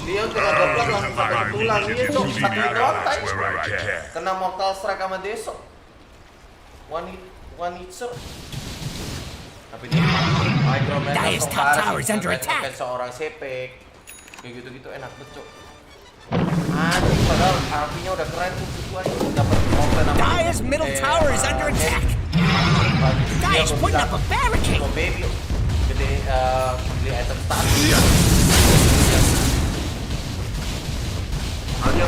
Dia kena geblak langsung pakai tulang dia cok. Satu doang kena mortal strike sama Deso. One hit tapi dia micro Dire's top tower is under attack. Seorang SPEK kayak gitu-gitu enak betul. Anjing padahal artinya udah keren tuh dapat komplain sama Dire's middle tower is under attack. Dire's putting up a barricade. Oh baby gede beli item start.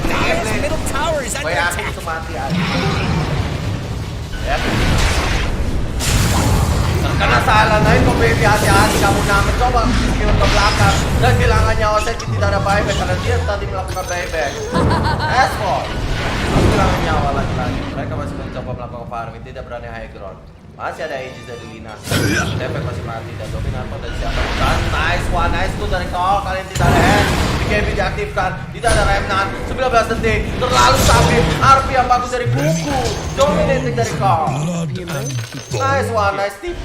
Dire's middle tower is under attack. Itu mati aja. Ya. Terkena salah naik kok baby hati-hati kamu nak mencoba skill ke belakang dan kehilangan nyawa saya tidak ada buyback karena dia tadi melakukan buyback. Esport kehilangan nyawa lagi-lagi. Mereka masih mencoba melakukan farming, tidak berani high ground. Masih ada Aegis dari Lina. Defek masih mati dan dominator dari siapa? Dan nice tuh dari Carl. Kalian tidak ada hand. BKB diaktifkan. Tidak ada remnant. 19 detik. Terlalu stabil. RP yang bagus dari Kuku. Dominating dari Carl. Nice tip.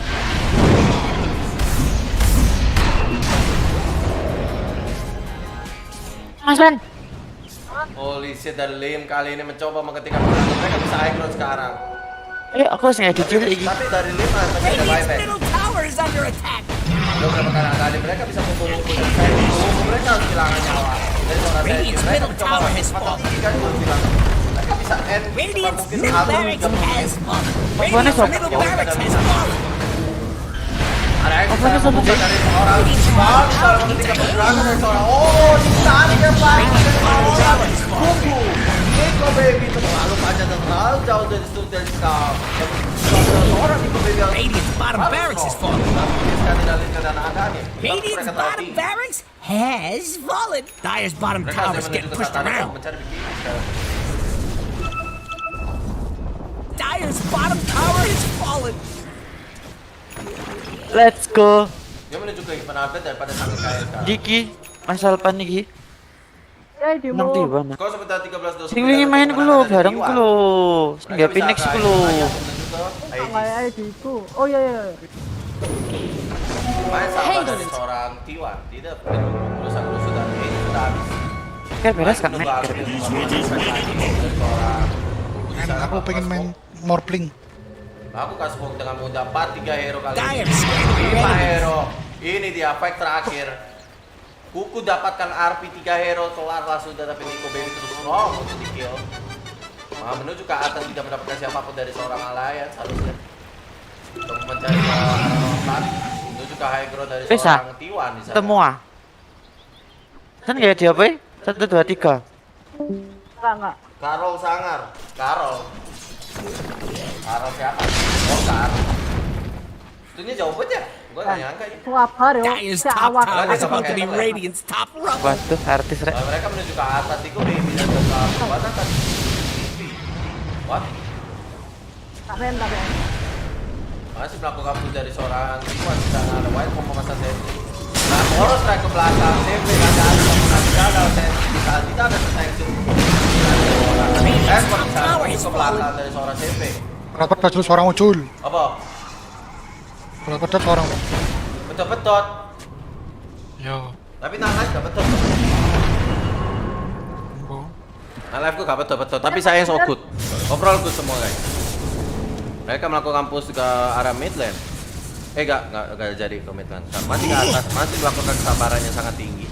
Mas Ben. Holy shit dari Lim kali ini mencoba mengetikkan penangan. Mereka bisa high ground sekarang. Aku harus ngedit lagi. Tapi dari Lim masih ada buyback. Udah berapa kali mereka bisa kumpul-kumpul dan saya mereka harus kehilangan nyawa. Dari seorang saya mereka mencoba matang tiga juga bilang mereka bisa end mungkin ada yang bisa membuka dari seorang kalau ketika pergerakan dari seorang ditarik yang baik dari seorang Kuku Nico baby terlalu panjang dan terlalu jauh dari situ dari kau seorang Nico baby Radiant's bottom barracks is falling. Radiant's bottom barracks has fallen. Dire's bottom tower is getting pushed around. Dire's bottom tower has fallen. Let's go. Dia menuju ke penalti daripada sampai kaya sekarang. Diki, masalah panik Gi. Nang di mana? Kau sebentar 13 dosis. Sing wingi main ku lho, bareng ku lho. Enggak Phoenix ku lho. Kayak Diku. Oh iya. Main sama dari seorang T1. Tidak perlu berusaha dan ini sudah habis. Kayak beres kan nek. Aku pengen main Morpling. Aku kasih bom dengan mudah 4-3 hero kali ini 5 hero. Ini dia fight terakhir. Kuku dapatkan RP 3 hero kelarlah sudah tapi Nico baby terus strong untuk di kill. Menuju ke atas tidak mendapatkan siapapun dari seorang Alliance harusnya. Untuk mencari Arnold menuju ke high ground dari seorang T1 di sana. Semua. Kan enggak dia apa? 1 2 3. Enggak. Karol sangar. Karol siapa? Oh, Karol. Itunya jauh banget ya? Gua nggak nyangka ya. Suapar yo. Dire's top tower is supposed to be Radiant's top rubber. Waduh, artis rek. Mereka menuju ke atas itu baby dan ke bawah kan. What? Keren tapi. Masih melakukan push dari seorang T1 di sana. Ada white mau memasang sesi. Nah, boros strike ke belakang. TP ada gagal sesi. Tidak ada protection. Ke belakang dari seorang TP. Berapa dulu seorang muncul? Apa? Berapa dulu seorang? Betot-betot. Yo. Tapi live gak betot. Live gue gak betot-betot. Tapi saya so good. Overall good semua guys. Mereka melakukan push ke arah mid lane. Gak jadi ke mid lane. Masih ke atas, masih melakukan kesabaran yang sangat tinggi.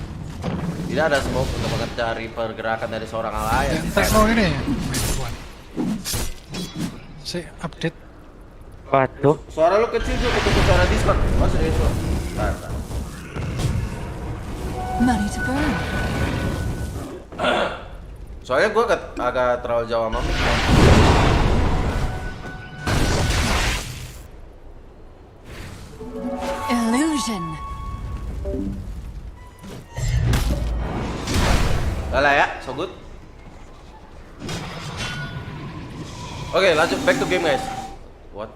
Tidak ada smoke untuk mencari pergerakan dari seorang Allliance. Tekno ini. Si update. Waduh. Suara lu kecil juga ketuk suara Discord. Oh serius lu? Money to burn. Soalnya gue agak terlalu jauh sama mic. Illusion. Lah ya, so good. Oke, lanjut back to game guys. What?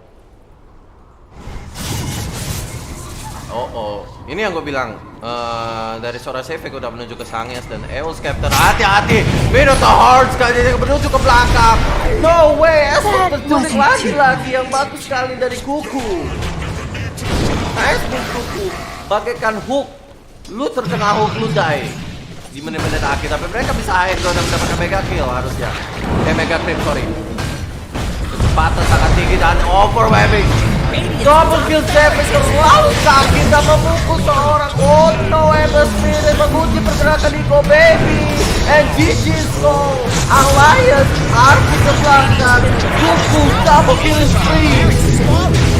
Ini yang gue bilang dari suara Sevek udah menuju ke Sangyas dan Eos Captain. Hati-hati, Minotaur Hard sekali dia menuju ke belakang. No way, Esper terculik lagi yang bagus sekali dari Kuku. Nice Kuku, bagaikan hook. Lu terkena hook, lu die di menit-menit akhir. Tapi mereka bisa akhir dan mendapatkan mega kill harusnya. Mega creep, sorry. Kecepatan sangat tinggi dan overwhelming. Double kill Sevek terlalu sakit dan memukul seorang. Oh no, Spirit mengunci pergerakan Nico baby. And GG's goal. Allliance arti ke belakang. Kuku double kill spree.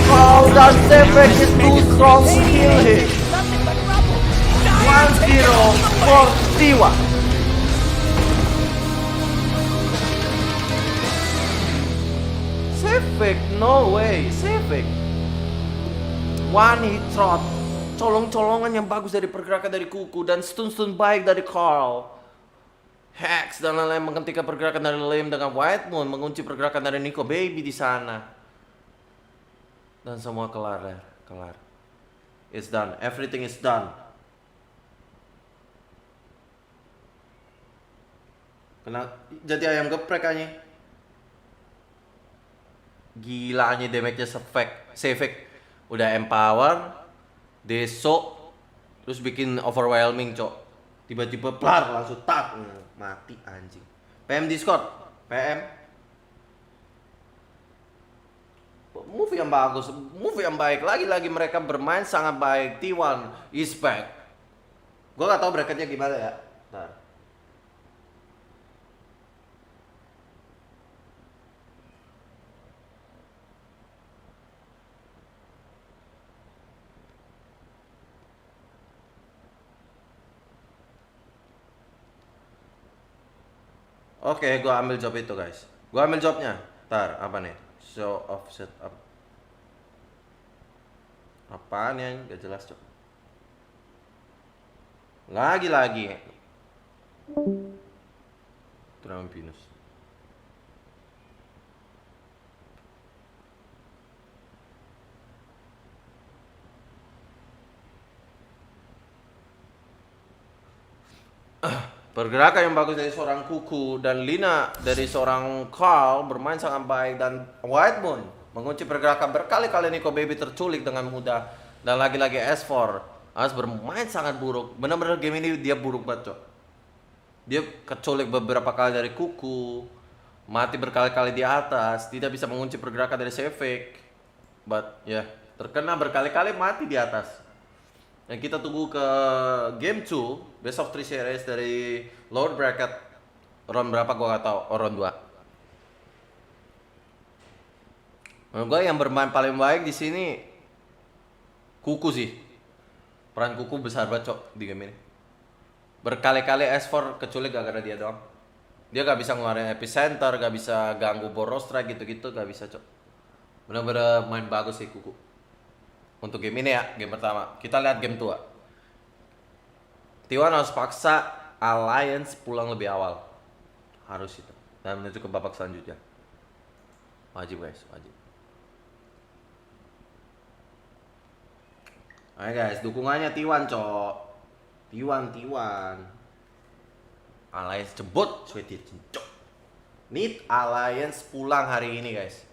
Oh, dan Sevek is too strong to kill him. 1-0 for T1. Sevek, no way, Sevek. One hit shot, colong-colongan yang bagus dari pergerakan dari Kuku dan stun-stun baik dari Carl. Hex dan lain-lain menghentikan pergerakan dari Lim dengan White Moon mengunci pergerakan dari Nico Baby di sana. Dan semua kelar. It's done, everything is done. Kena jadi ayam geprek aja. Gila aja damage-nya Sevek. Udah empower, deso, terus bikin overwhelming cok. Tiba-tiba plar langsung tak mati anjing. PM Discord, PM. Move yang bagus, move yang baik. Lagi-lagi mereka bermain sangat baik. T1 SPEK. Gue gak tau bracketnya gimana ya. Ntar. Oke, gua ambil job itu guys. Gua ambil jobnya. Ntar, apa nih? Show off setup. Apaan ya? Gak jelas cok. Lagi-lagi. Turnamen Venus. Pergerakan yang bagus dari seorang Kuku dan Lina dari seorang Carl bermain sangat baik dan White Moon mengunci pergerakan berkali-kali Nico Baby terculik dengan mudah dan lagi-lagi S4 As bermain sangat buruk. Benar-benar game ini dia buruk banget cok. Dia keculik beberapa kali dari Kuku, mati berkali-kali di atas, tidak bisa mengunci pergerakan dari Sevek, but ya terkena berkali-kali mati di atas. Dan kita tunggu ke game 2 best of 3 series dari lower bracket. Round berapa gua gak tahu, round 2. Menurut gua yang bermain paling baik di sini Kuku sih. Peran Kuku besar banget cok di game ini. Berkali-kali S4 kecuali gara-gara dia doang. Dia gak bisa ngeluarin epicenter, gak bisa ganggu boros strike gitu-gitu, gak bisa cok. Bener-bener main bagus sih Kuku. Untuk game ini ya, game pertama. Kita lihat game tua. T1 harus paksa Alliance pulang lebih awal. Harus itu. Dan menuju ke babak selanjutnya. Wajib guys, wajib. Ayo guys, dukungannya T1 cok. T1. Alliance jebut, sweetie cok. Need Alliance pulang hari ini guys.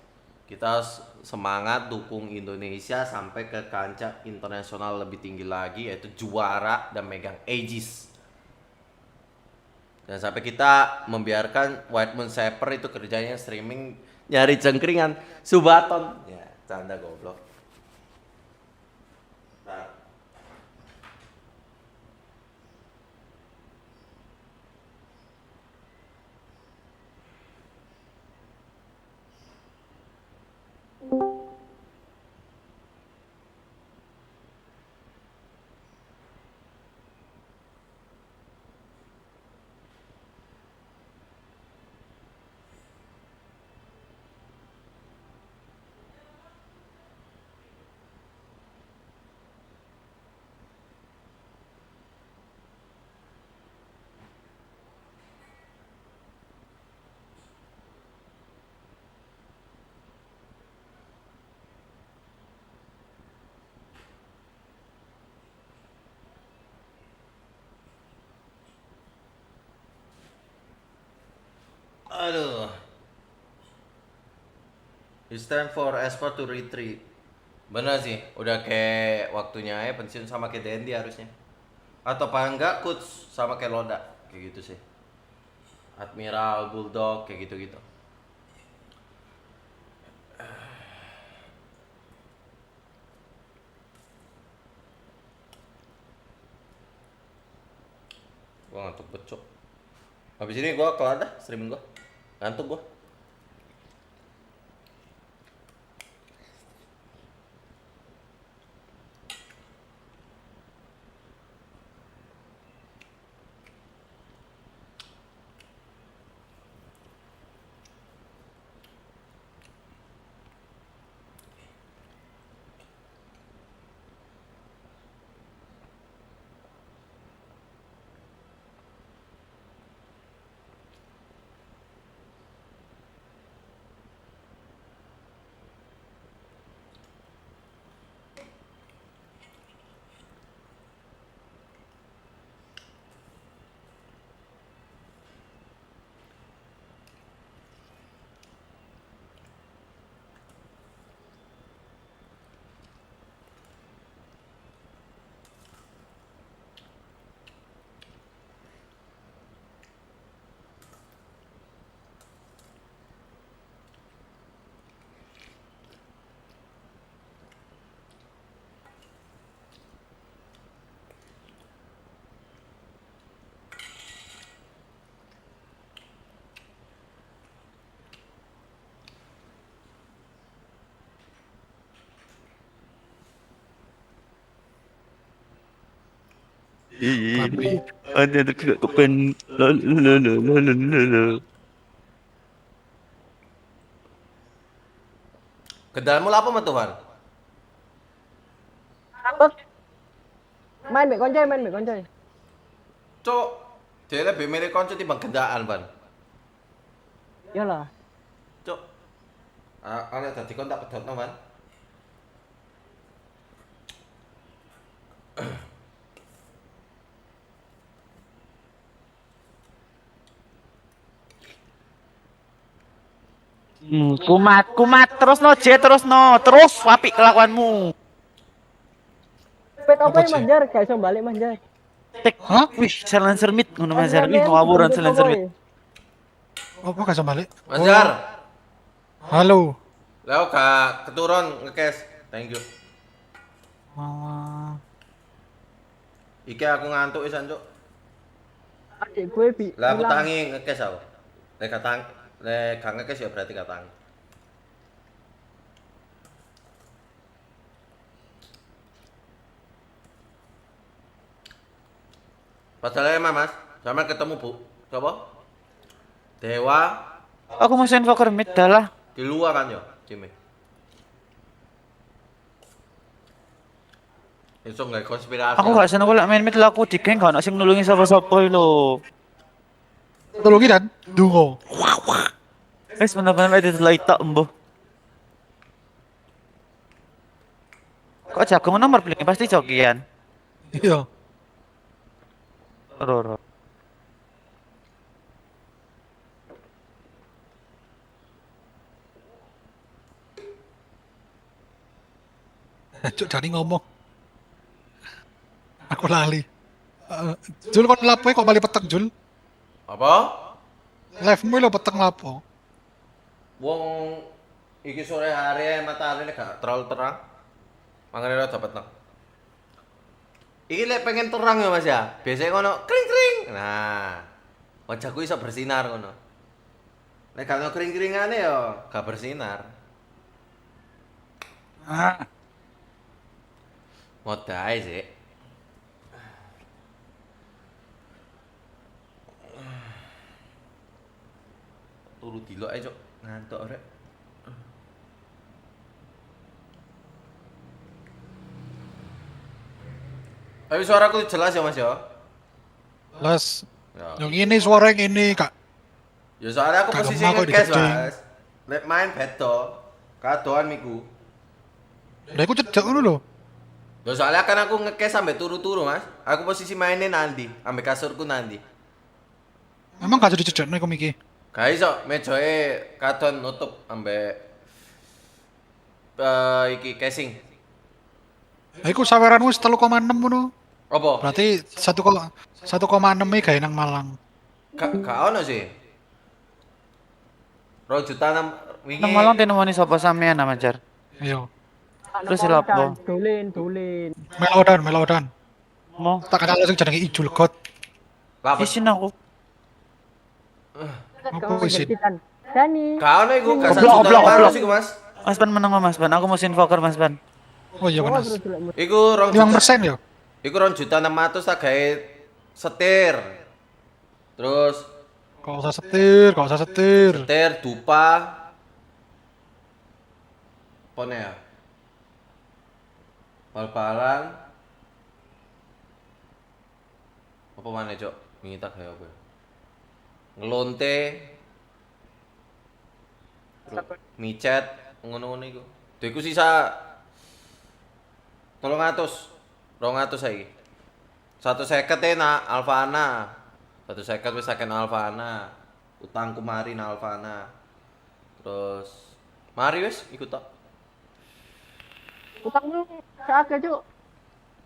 Kita harus semangat dukung Indonesia sampai ke kancah internasional lebih tinggi lagi, yaitu juara dan megang Aegis. Dan sampai kita membiarkan White Moon Saper itu kerjanya streaming nyari cengkringan Subaton. Ya, canda goblok. Nah. Aduh. It's time for Esport to retreat. Bener sih, udah kayak waktunya ya pensiun sama kayak Dendi harusnya. Atau paling enggak coach sama kayak Loda, kayak gitu sih. Admiral, Bulldog, kayak gitu-gitu. Gua ngantuk becok. Habis ini gua kelar dah streaming gua. Ngantuk gua. Ada dekat kepen. Kedalmu apa mah Tuhan? Main mbek koncoy. Cok, dia lebih milih konco timbang gendaan, Ban. Iyalah. Cok. Ana dadi kon tak pedhotno, Ban. Kumat terus no J terus apik kelakuanmu. Pet apa Mas Jar? Gak iso balik Mas Jar. Hah? Wih, silencer mid ngono Mas Jar. Wih, ngawuran silencer mid. Apa kasih balik? Mas Jar. Halo. Leo kak keturun ngekes. Thank you. Iki aku ngantuk isan, Cuk. Adik gue Lah aku tangi ngekes aku. Lek gak ngekes ya berarti gak tangi. Padahal emang Mas, sama ketemu Bu. Coba. Dewa. Aku mau info ke mid dah lah. Di luar kan ya, Jimmy. Iso nggak konspirasi. Aku gak seneng kalau main mid lah aku di geng gak ono sing nulungi sapa-sapa lho. Tolongi dan dungo. Wis bener-bener edit light tok embuh. Kok jago nomor beli pasti jokian. Iya. Ro. Cuk Dani ngomong. Aku lali. Jul kon lapo kok bali peteng Jul? Apa? Live-mu lo peteng lapo? Wong iki sore hari matahari gak terlalu terang. Makanya rada peteng. Iki lek pengen terang ya Mas ya. Biasanya ngono kring-kring. Nah, wajahku iso bersinar ngono. Lek gak ono kring-kringane ya gak bersinar. Modai sih. Turu dilok ae, Cuk. Ngantuk rek. Tapi suaraku jelas ya, Mas ya? Jelas. Ya. Yang ini suara yang ini, Kak. Ya soalnya aku posisi nge-gas, Mas. Lek main beto, kadoan miku. Lah iku cedek ngono lho. Ya soalnya kan aku nge-case sampai turu-turu, Mas. Aku posisi mainnya nanti, sampai kasurku nanti. Emang gak jadi cedekno iku miki. Gak iso, mejoe kadon nutup ambek iki casing. Lah iku saweranmu wis 3,6 ngono. Apa? Berarti 1,6 e gawe nang Malang. Gak ono sih. 2 juta wingi. Nang Malang tenemoni sapa sampean Amajar? Iya. Terus silapo? Dolen. Melodan. Mau tak kenal sing jenenge IjulGod. Lah isin aku. Apa isin? Dani. Kau nih gue gak 1 juta sih Mas. Mas Ban menang Mas Ban. Aku musim poker Mas Ban. Oh iya Mas. Iku 2 5% ya? Iku 2 juta 600 tak gawe setir. Terus Gak usah setir. Setir, dupa. Pone ya? Bal-balan. Apa mana, Cok? Wingi tak gawe apa? Ngelonte. Micet, ngono-ngono iku. Iku sisa 300. 200 saiki. 150 nak Alfana. 150 wis saken Alfana. Utangku mari nang Alfana. Terus mari wis ikut tok. Utangmu sakake, Cuk.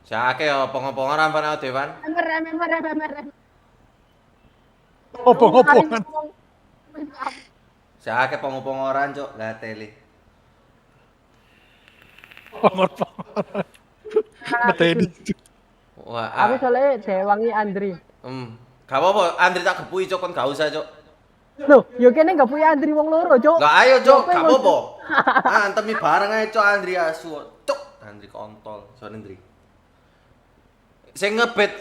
Sakake yo pong-pongan Alfana Dewan. Emer. Opong-opongan. Sakake pong-pongoran, Cuk, lah teli. Pongor-pongoran. Mateni. Wah, Aku soalnya dewangi Andri. Gak apa-apa, Andri tak gepui, Cuk, kon gak usah, Cuk. Loh, yo kene gak punya Andri wong loro, Cuk. Lah ayo, Cuk, gak apa-apa. Antemi bareng ae, Cuk, Andri asu. Cuk, Andri kontol, sorry Andri. Sing ngebet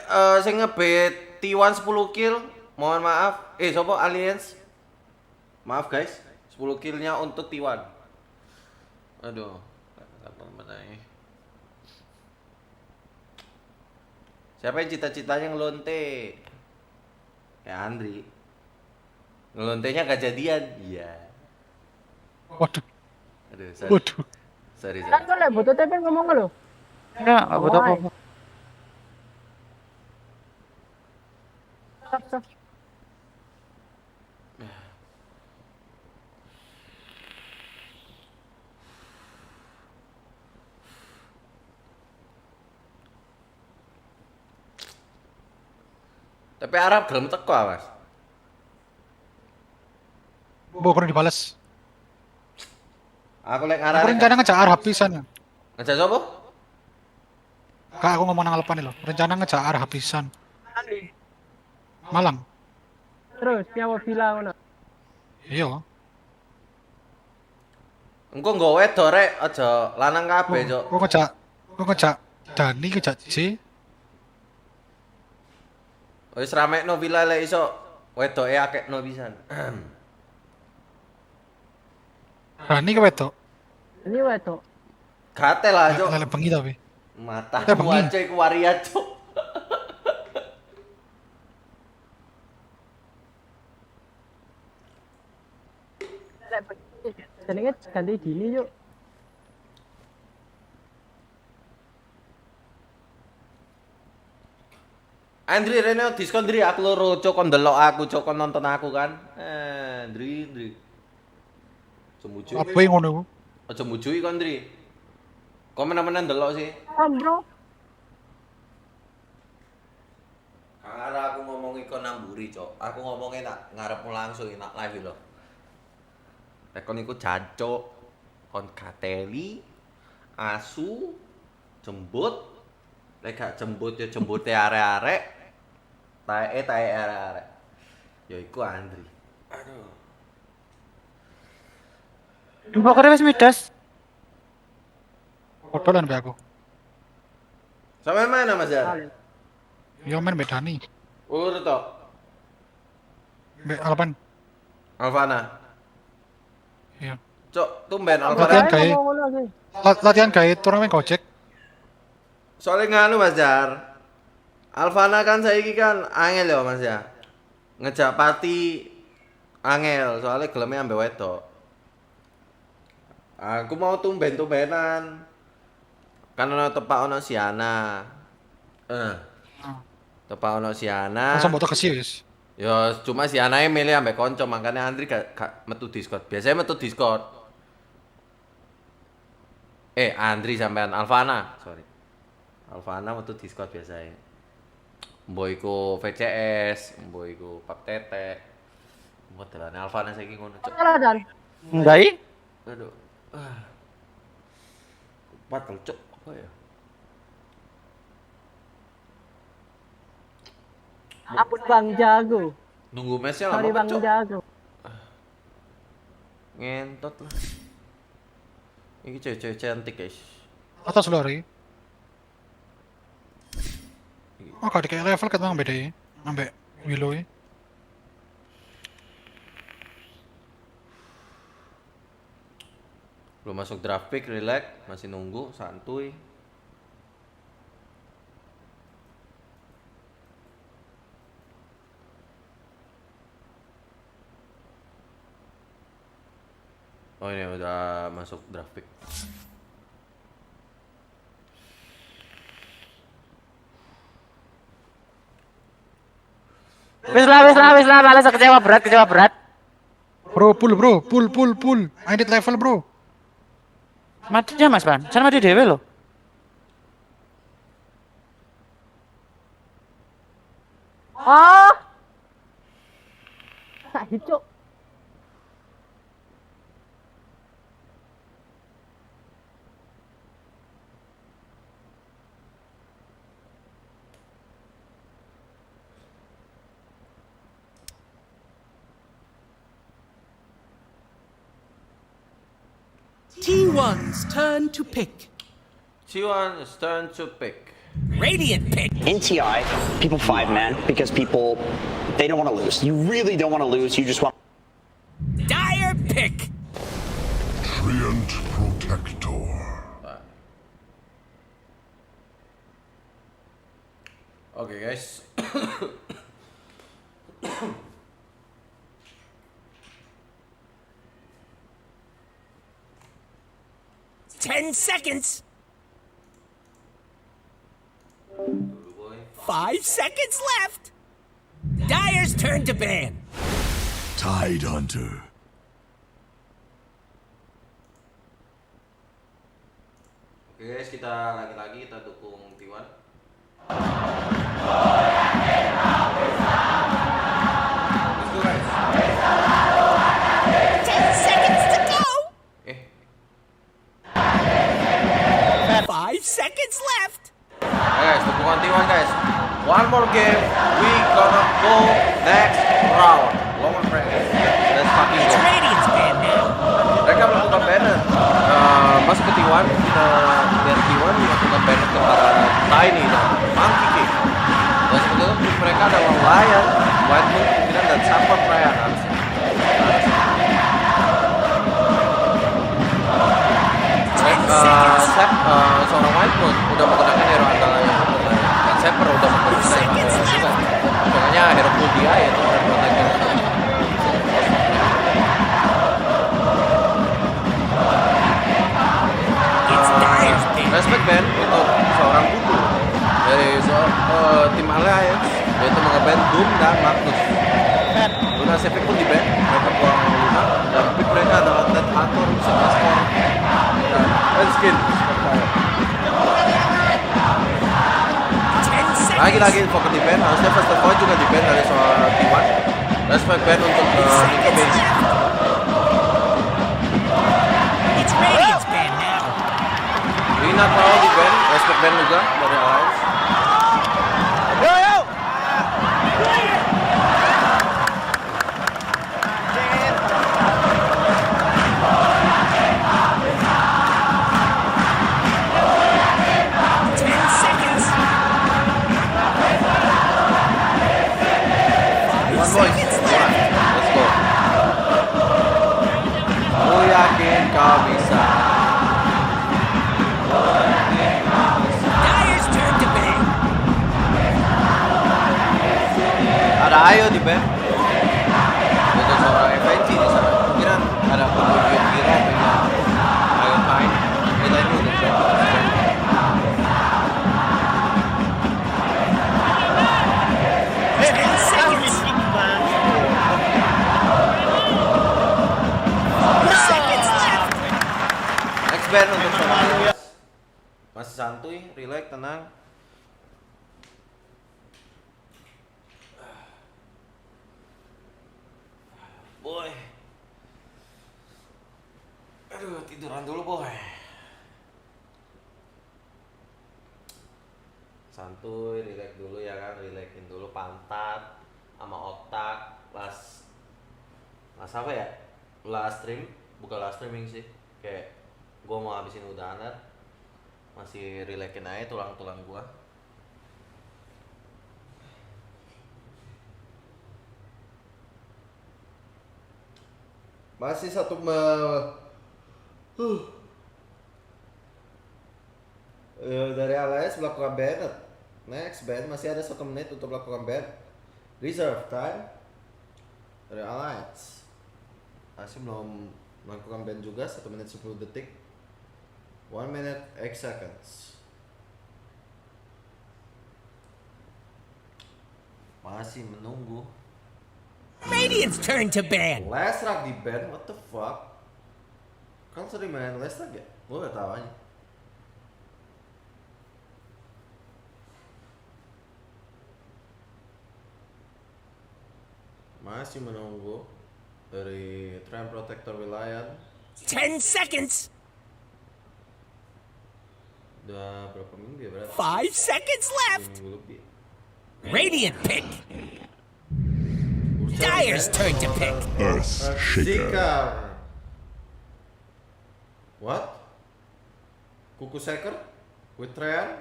T1 10 kill, mohon maaf. Sopo Alliance? Maaf guys, 10 killnya untuk T1. Aduh, apa-apa nih. Siapa yang cita-citanya ngelonte? Ya Andri. Ngelontenya gak jadian. Iya. Waduh. Aduh, sorry. Waduh. Sorry. Kan kok lek butuh tepen ngomong lho. Enggak butuh apa. Stop. Tapi Arab gelem teko, Mas. Kurang dibales. Aku lek Aku ngarane. rencana ngejak Arab pisan. Ngejak sapa? Kak aku ngomong nang lepan lho. Rencana ngejak Arab pisan. Malang. Terus nyawa villa ngono. Iya. Engko nggo wedok rek, aja lanang kabeh, Cuk. Kok ngejak Dani ngejak C. Wis ramekno villa lek iso wedoke akekno pisan. Dani ke wedok. Ini wedok. Gatel lah, Cuk. Lele bengi tapi. Mata gua coy waria cok. Jenenge ganti gini yuk. Andri Rene diskon Dri aku loro cok kon ndelok aku cok kon nonton aku kan. Dri. Semuju. Apa yang ngono? Aja mujui kon Dri. Komen-komen ndelok sih. Bro. Karena aku ngomongi kon namburi cok. Aku ngomongnya nak ngarepmu langsung nak live lho. Kon iku jancuk, kon kateli, asu, jembut, lek gak jembut ya jembute arek-arek, tae arek-arek. Ya iku Andri. Aduh. Pokoknya wis midas. Foto lan aku. Sampe mana Mas Jar? Yo main bedani. Urut tok. Alpan. Alvana. Iya. Cok, tumben latihan kayak turnamen Gojek. Soalnya nganu Mas Jar. Alvana kan saiki kan angel ya Mas ya. Ngejak pati angel, soalnya gelemnya ambek wedok. Aku mau tumben-tumbenan. Kan ono tepak ono Siana. Tepak ono Siana. Langsung foto kesi wis. Ya cuma si anaknya milih ambek konco, makanya Andri gak metu Discord. Biasanya metu Discord. Andri sampean Alvana, sorry. Alvana metu Discord biasanya. Mbok iku VCS, mbok iku Pak Tete. Mbok delane Alvana saiki ngono, Cuk. Salah dan. Enggak i? Aduh. Patel, Cuk. Apa ya? Ampun Bang Jago. Nunggu mesnya lama Sorry Bang Cuk. Jago. Ngentot lah. Ini cewek-cewek cantik guys. Atas lari. Oh kalau kayak level kan beda ya. Ambek Willow ya. Belum masuk draft pick, relax, masih nunggu, santuy. Oh ini udah masuk draft pick. Wis lah, malas kecewa berat. Bro, pull. I need level, bro. Mati aja Mas Pan, sana mati dewe lo. Tak hicuk. T1's turn to pick. T1's turn to pick. Radiant pick. In TI, people 5-man because people, they don't want to lose. You really don't want to lose, you just want... Dire pick. Treant Protector. Okay guys. 10 seconds. 5 seconds left. Dire's turn to ban. Tide Hunter. Oke guys, kita lagi-lagi kita dukung T1. Let's go guys. 10 seconds to go. 5 seconds left. Guys, dukungan T1 guys. One more game, we gonna go next round. Lower bracket. Let's fucking go. Radiant's ban now. Mereka melakukan banner. Masuk ke T1, kita lihat T1 melakukan banner ke para Tiny dan Monkey King. Dan sebetulnya mereka adalah Lion, White Moon, pimpinan dan Sampah Perayaan harusnya. seorang Nightbot udah menggunakan hero andalannya dan Saper udah menggunakan hero juga. Soalnya hero full dia yaitu Protector. Respect ban untuk seorang Buku dari tim Alliance yaitu mengeban Doom dan Magnus. Luna Sepik pun di ban, mereka buang Luna dan pick mereka adalah Ted Hunter, Skor dan miskin. Lagi-lagi fokus di ban, harusnya first of all juga di ban dari seorang T1. Respect ban untuk Nico Base. Lina mau di ban, respect ban juga dari Alliance. Let's go. Aku yakin kau bisa. Ada Ayo di band. Untuk seorang FNC di sana. Kira ada pemain Kira dengan Ayo main. Kita ini untuk band. Next band untuk seorang masih santuy, relax, tenang. Boy, aduh tiduran dulu boy. Santuy, relax dulu ya kan, relaxin dulu pantat sama otak. Last apa ya? Last stream, bukan last streaming sih. Kayak gua mau habisin udahan, masih relaxin aja tulang-tulang gua. Masih satu dari Alliance melakukan ban. Next ban masih ada 1 menit untuk melakukan ban. Reserve time dari Alliance masih belum melakukan ban juga. 1 menit 10 detik, 1 minute 8 seconds. Masih menunggu. Radiant's turn to ban. Last Rock di ban, what the fuck? Kan sering main Last Rock ya? Gue gak tau aja. Masih menunggu dari Tram Protector wilayah. 10 seconds. Udah berapa minggu ya berarti? 5 seconds left. Radiant pick. Dire's turn to pick. Earth Shaker. What? Kuku Shaker? With Trean?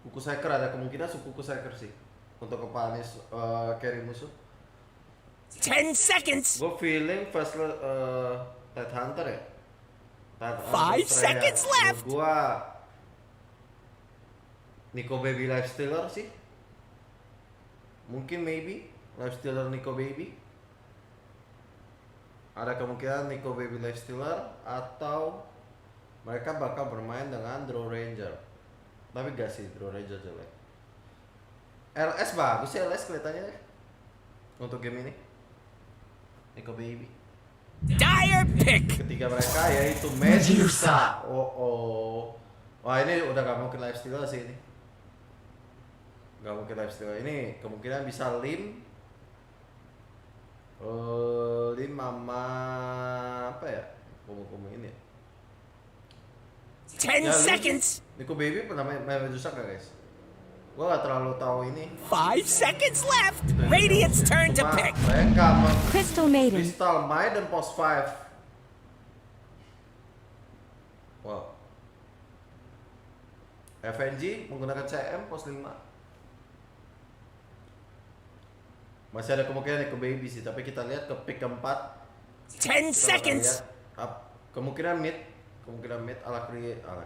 Kuku Shaker ada kemungkinan Kuku Shaker sih untuk kepanis carry musuh. 10 seconds. Gue feeling first Tide Hunter ya. 5 seconds left. Gua Nico Baby Lifestealer sih. Mungkin maybe Lifestealer Nico Baby. Ada kemungkinan Nico Baby Lifestealer atau mereka bakal bermain dengan Draw Ranger. Tapi gak sih, Draw Ranger jelek. LS bagus sih, LS kelihatannya untuk game ini. Nico Baby. Dire pick. Ketiga mereka yaitu Medusa. Wah ini udah gak mungkin Lifestealer sih ini. Gak mungkin Lifestealer ini. Kemungkinan bisa Lim. Lim sama apa ya? Kumu ini ya. 10 seconds. Nico Baby pernah main Medusa gak guys? Gua gak terlalu tahu ini. 5 seconds left. Radiant's turn to pick. Mereka Crystal Maiden. Crystal Maiden post 5. Wow. FNG menggunakan CM post 5. Masih ada kemungkinan ke Baby sih, tapi kita lihat ke pick keempat. 10 seconds. Kemungkinan mid ala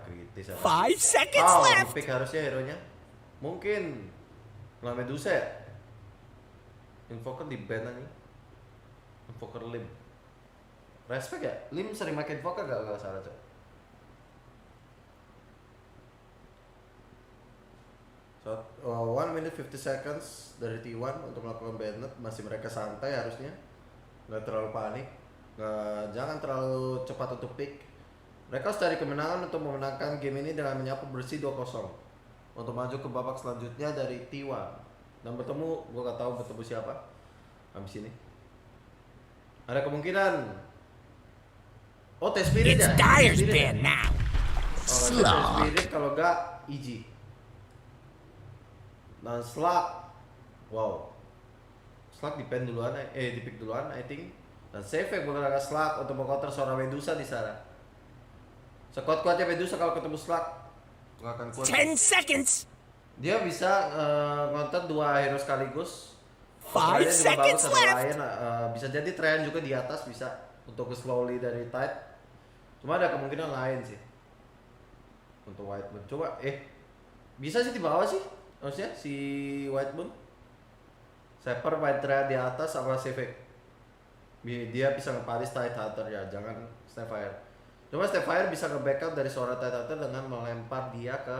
kritis. 5 seconds left. Pick harusnya hero-nya. Mungkin lah Medusa ya. Invoker di ban nih. Invoker Lim. Respect ya? Lim sering makin invoker gak salah cok. So, 1 minute 50 seconds dari T1 untuk melakukan banned. Masih mereka santai harusnya. Gak terlalu panik. Jangan terlalu cepat untuk pick. Mereka harus cari kemenangan untuk memenangkan game ini dengan menyapu bersih 2-0 untuk maju ke babak selanjutnya dari T1 dan bertemu, gue gak tahu bertemu siapa habis ini. Ada kemungkinan T-Spirit ya? Dyer's band now. T-Spirit kalau gak Iji dan Slug. Wow, Slug di pick duluan I think. Dan save menggunakan Slug untuk mengcounter seorang Medusa di sana. Sekuat-kuatnya Medusa kalau ketemu Slug nggak akan kuat. 10 seconds. Dia bisa ngonter 2 hero sekaligus. 5 seconds left. Bisa jadi Trayan juga di atas bisa untuk slowly dari tight. Cuma ada kemungkinan lain sih untuk White Moon. Coba bisa sih di bawah sih harusnya si White Moon. Saper White Trayan di atas sama Save. Dia bisa ngeparis Tide Hunter ya, jangan Snapfire. Cuma Snapfire bisa nge-backup dari seorang Tide Hunter dengan melempar dia ke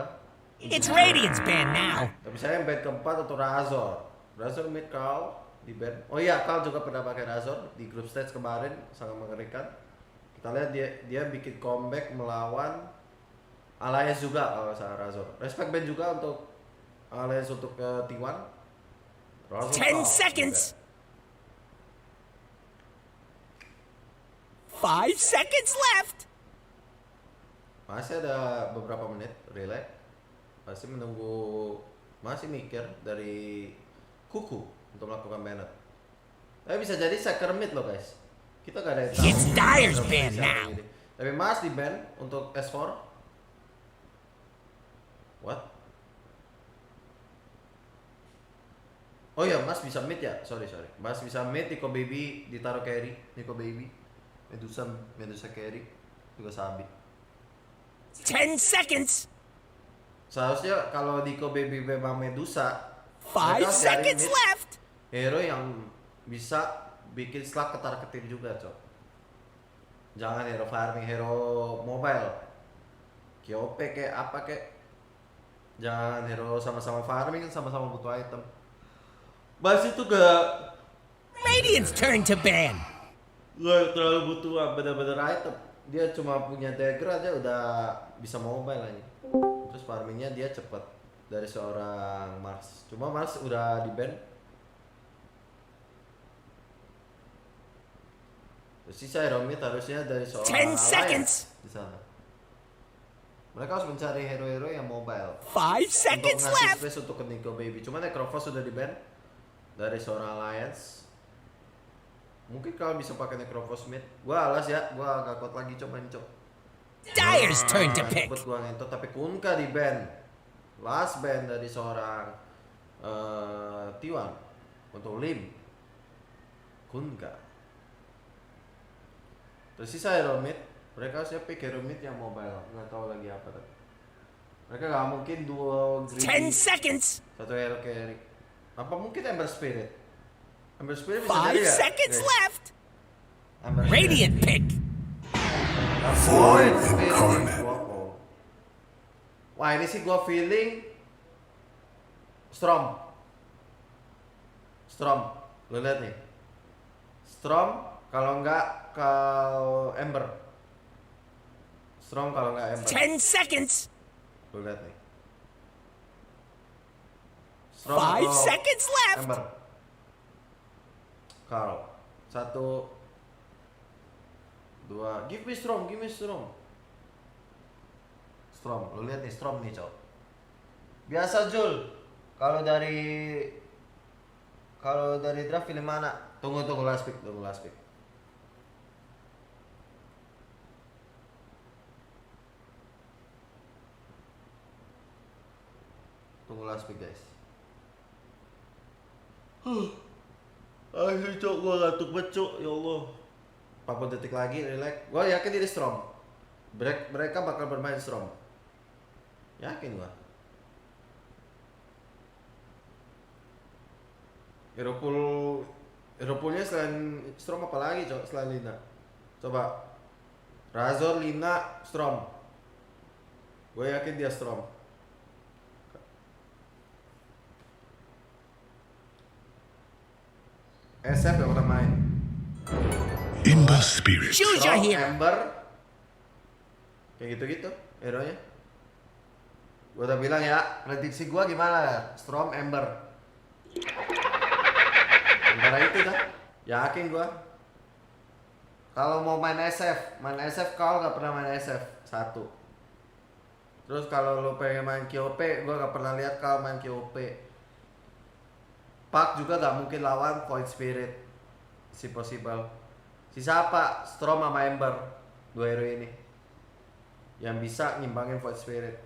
It's Radiant's band now. Tapi saya yang band keempat untuk Razor mid Carl di band. Oh iya, Carl juga pernah pakai Razor di group stage kemarin, sangat mengerikan. Kita lihat dia bikin comeback melawan Allliance juga kalau salah Razor. Respect band juga untuk Allliance untuk T1. 10 seconds. 5 seconds left. Masih ada beberapa menit, relax. Masih mikir dari Kuku untuk melakukan banner. Tapi bisa jadi second mid loh guys. Kita gak ada yang tahu. It's Dyer's band now. Tapi Mas di ban untuk S4. What? Oh iya, Mas bisa mid ya? Sorry. Mas bisa mid, Nico Baby ditaruh carry, Nico Baby. Medusa carry juga Sabi. 10 seconds. Seharusnya kalau Nico Baby memang Medusa, 5 seconds left. Hero yang bisa bikin Slug ketar-ketir juga, cok. Jangan hero farming, hero mobile. KOP kayak apa kayak. Jangan hero sama-sama farming kan sama-sama butuh item. Bas itu gak Radiant's turn to ban. Gak terlalu butuh bener-bener item. Dia cuma punya dagger aja udah bisa mobile aja. Terus farmingnya dia cepet dari seorang Mars. Cuma Mars udah di ban. Sisa hero mid harusnya dari seorang 10 seconds di sana. Mereka harus mencari hero-hero yang mobile. 5 seconds untuk ngasih left. space untuk ke Nico Baby. Cuma Necrophos sudah di ban dari seorang Alliance. Mungkin kalau bisa pakai Necrophos mid. Gua alas ya, gua gak kuat lagi coba nih, Dyer's turn to pick. Cepet gua ngentot, tapi Kunka di ban. Last ban dari seorang T1 untuk Lim. Kunka. Terus sisa hero mid. Mereka harusnya pick hero mid yang mobile. Nggak tahu lagi apa tapi. Mereka nggak mungkin duo greedy. 10 seconds. Satu hero carry. Apa mungkin Ember Spirit? Ember Spirit bisa 5 jadi ya? seconds Guys. left. Ember Radiant pick. Void Incarnate. Wah ini sih gua feeling Storm. Lo lihat nih. Storm kalau enggak Ember. Storm kalau enggak Ember. 10 seconds. Lo lihat nih. 5 seconds left. Ember. Carl. 1 2. Give me Storm. Storm. Lo lihat nih Storm nih, cowok. Biasa Jul. Kalau dari draft pilih mana? Tunggu last pick. Tunggu last pick guys. Ayo cok, gua ngantuk banget cok, ya Allah. 40 detik lagi, relax. Gue yakin ini Storm. Mereka bakal bermain Storm. Yakin gua. Hero poolnya selain Storm apa lagi cok? Selain Lina. Coba Razor, Lina, Storm. Gue yakin dia Storm. SF yang udah main. In the spirit. Choose your hero. Ember. Kayak gitu-gitu hero-nya. Gue udah bilang ya, prediksi gue gimana? Storm, Ember. Antara itu dah. Yakin gue. Kalau mau main SF kalau nggak pernah main SF 1. Terus kalau lo pengen main KOP, gue nggak pernah lihat kalau main KOP. Pak juga nggak mungkin lawan Void Spirit, si possible. Si siapa? Storm sama Ember, dua hero ini yang bisa ngimbangin Void Spirit.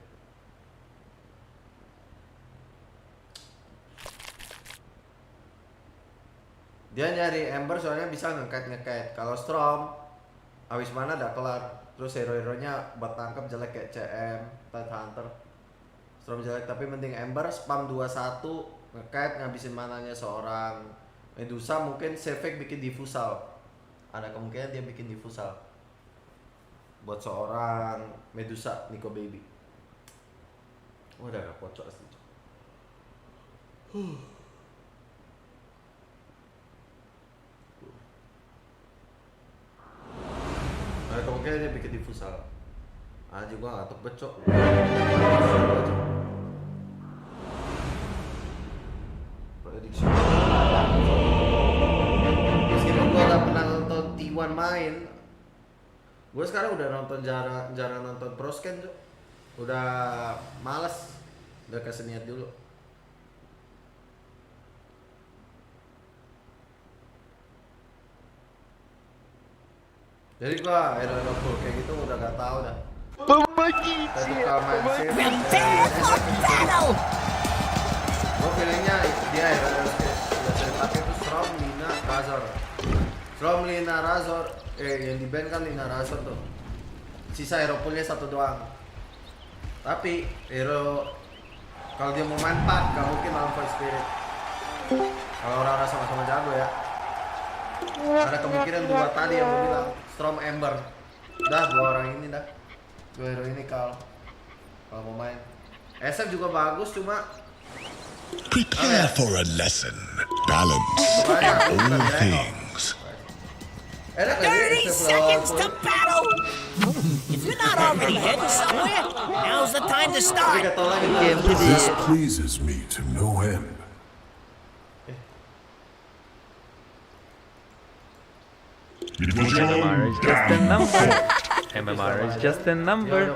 Dia nyari Ember soalnya bisa ngekait. Kalau Storm habis mana udah kelar. Terus hero-heronya buat tangkap jelek kayak CM, Tidehunter. Storm jelek tapi mending Ember spam 21 ngekait ngabisin mananya seorang. Medusa mungkin Sefek bikin diffusal. Ada kemungkinan dia bikin diffusal buat seorang Medusa Nico Baby. Udah gak pocok asli. Ada kemungkinan dia bikin diffusal. Juga nggak becok. Prediksi. Meskipun gue gak pernah nonton T1 main, gue sekarang udah nonton jarang nonton PROCECOR tuh. Udah males, udah kasih niat dulu. Jadi gua hero full kayak gitu udah gak tau dah. Gue feelingnya dia hero udah sering pakai tuh Storm, Lina, Razor. Storm, Lina, Razor. Yang di band kan Lina, Razor tuh. Sisa hero poolnya satu doang. Tapi hero kalau dia mau main 4 gak mungkin lawan Void Spirit. Kalau orang-orang sama-sama jago ya. Ada kemungkinan dua tadi yang gue bilang, Storm, Ember. Dah dua orang ini dah. Dua hero ini kalau mau main. SF juga bagus cuma Prepare for a lesson. Balance in all things. 30 seconds to battle! If you're not already heading somewhere, now's the time to start. This pleases me to no end. MMR is just a number. MMR is just a number.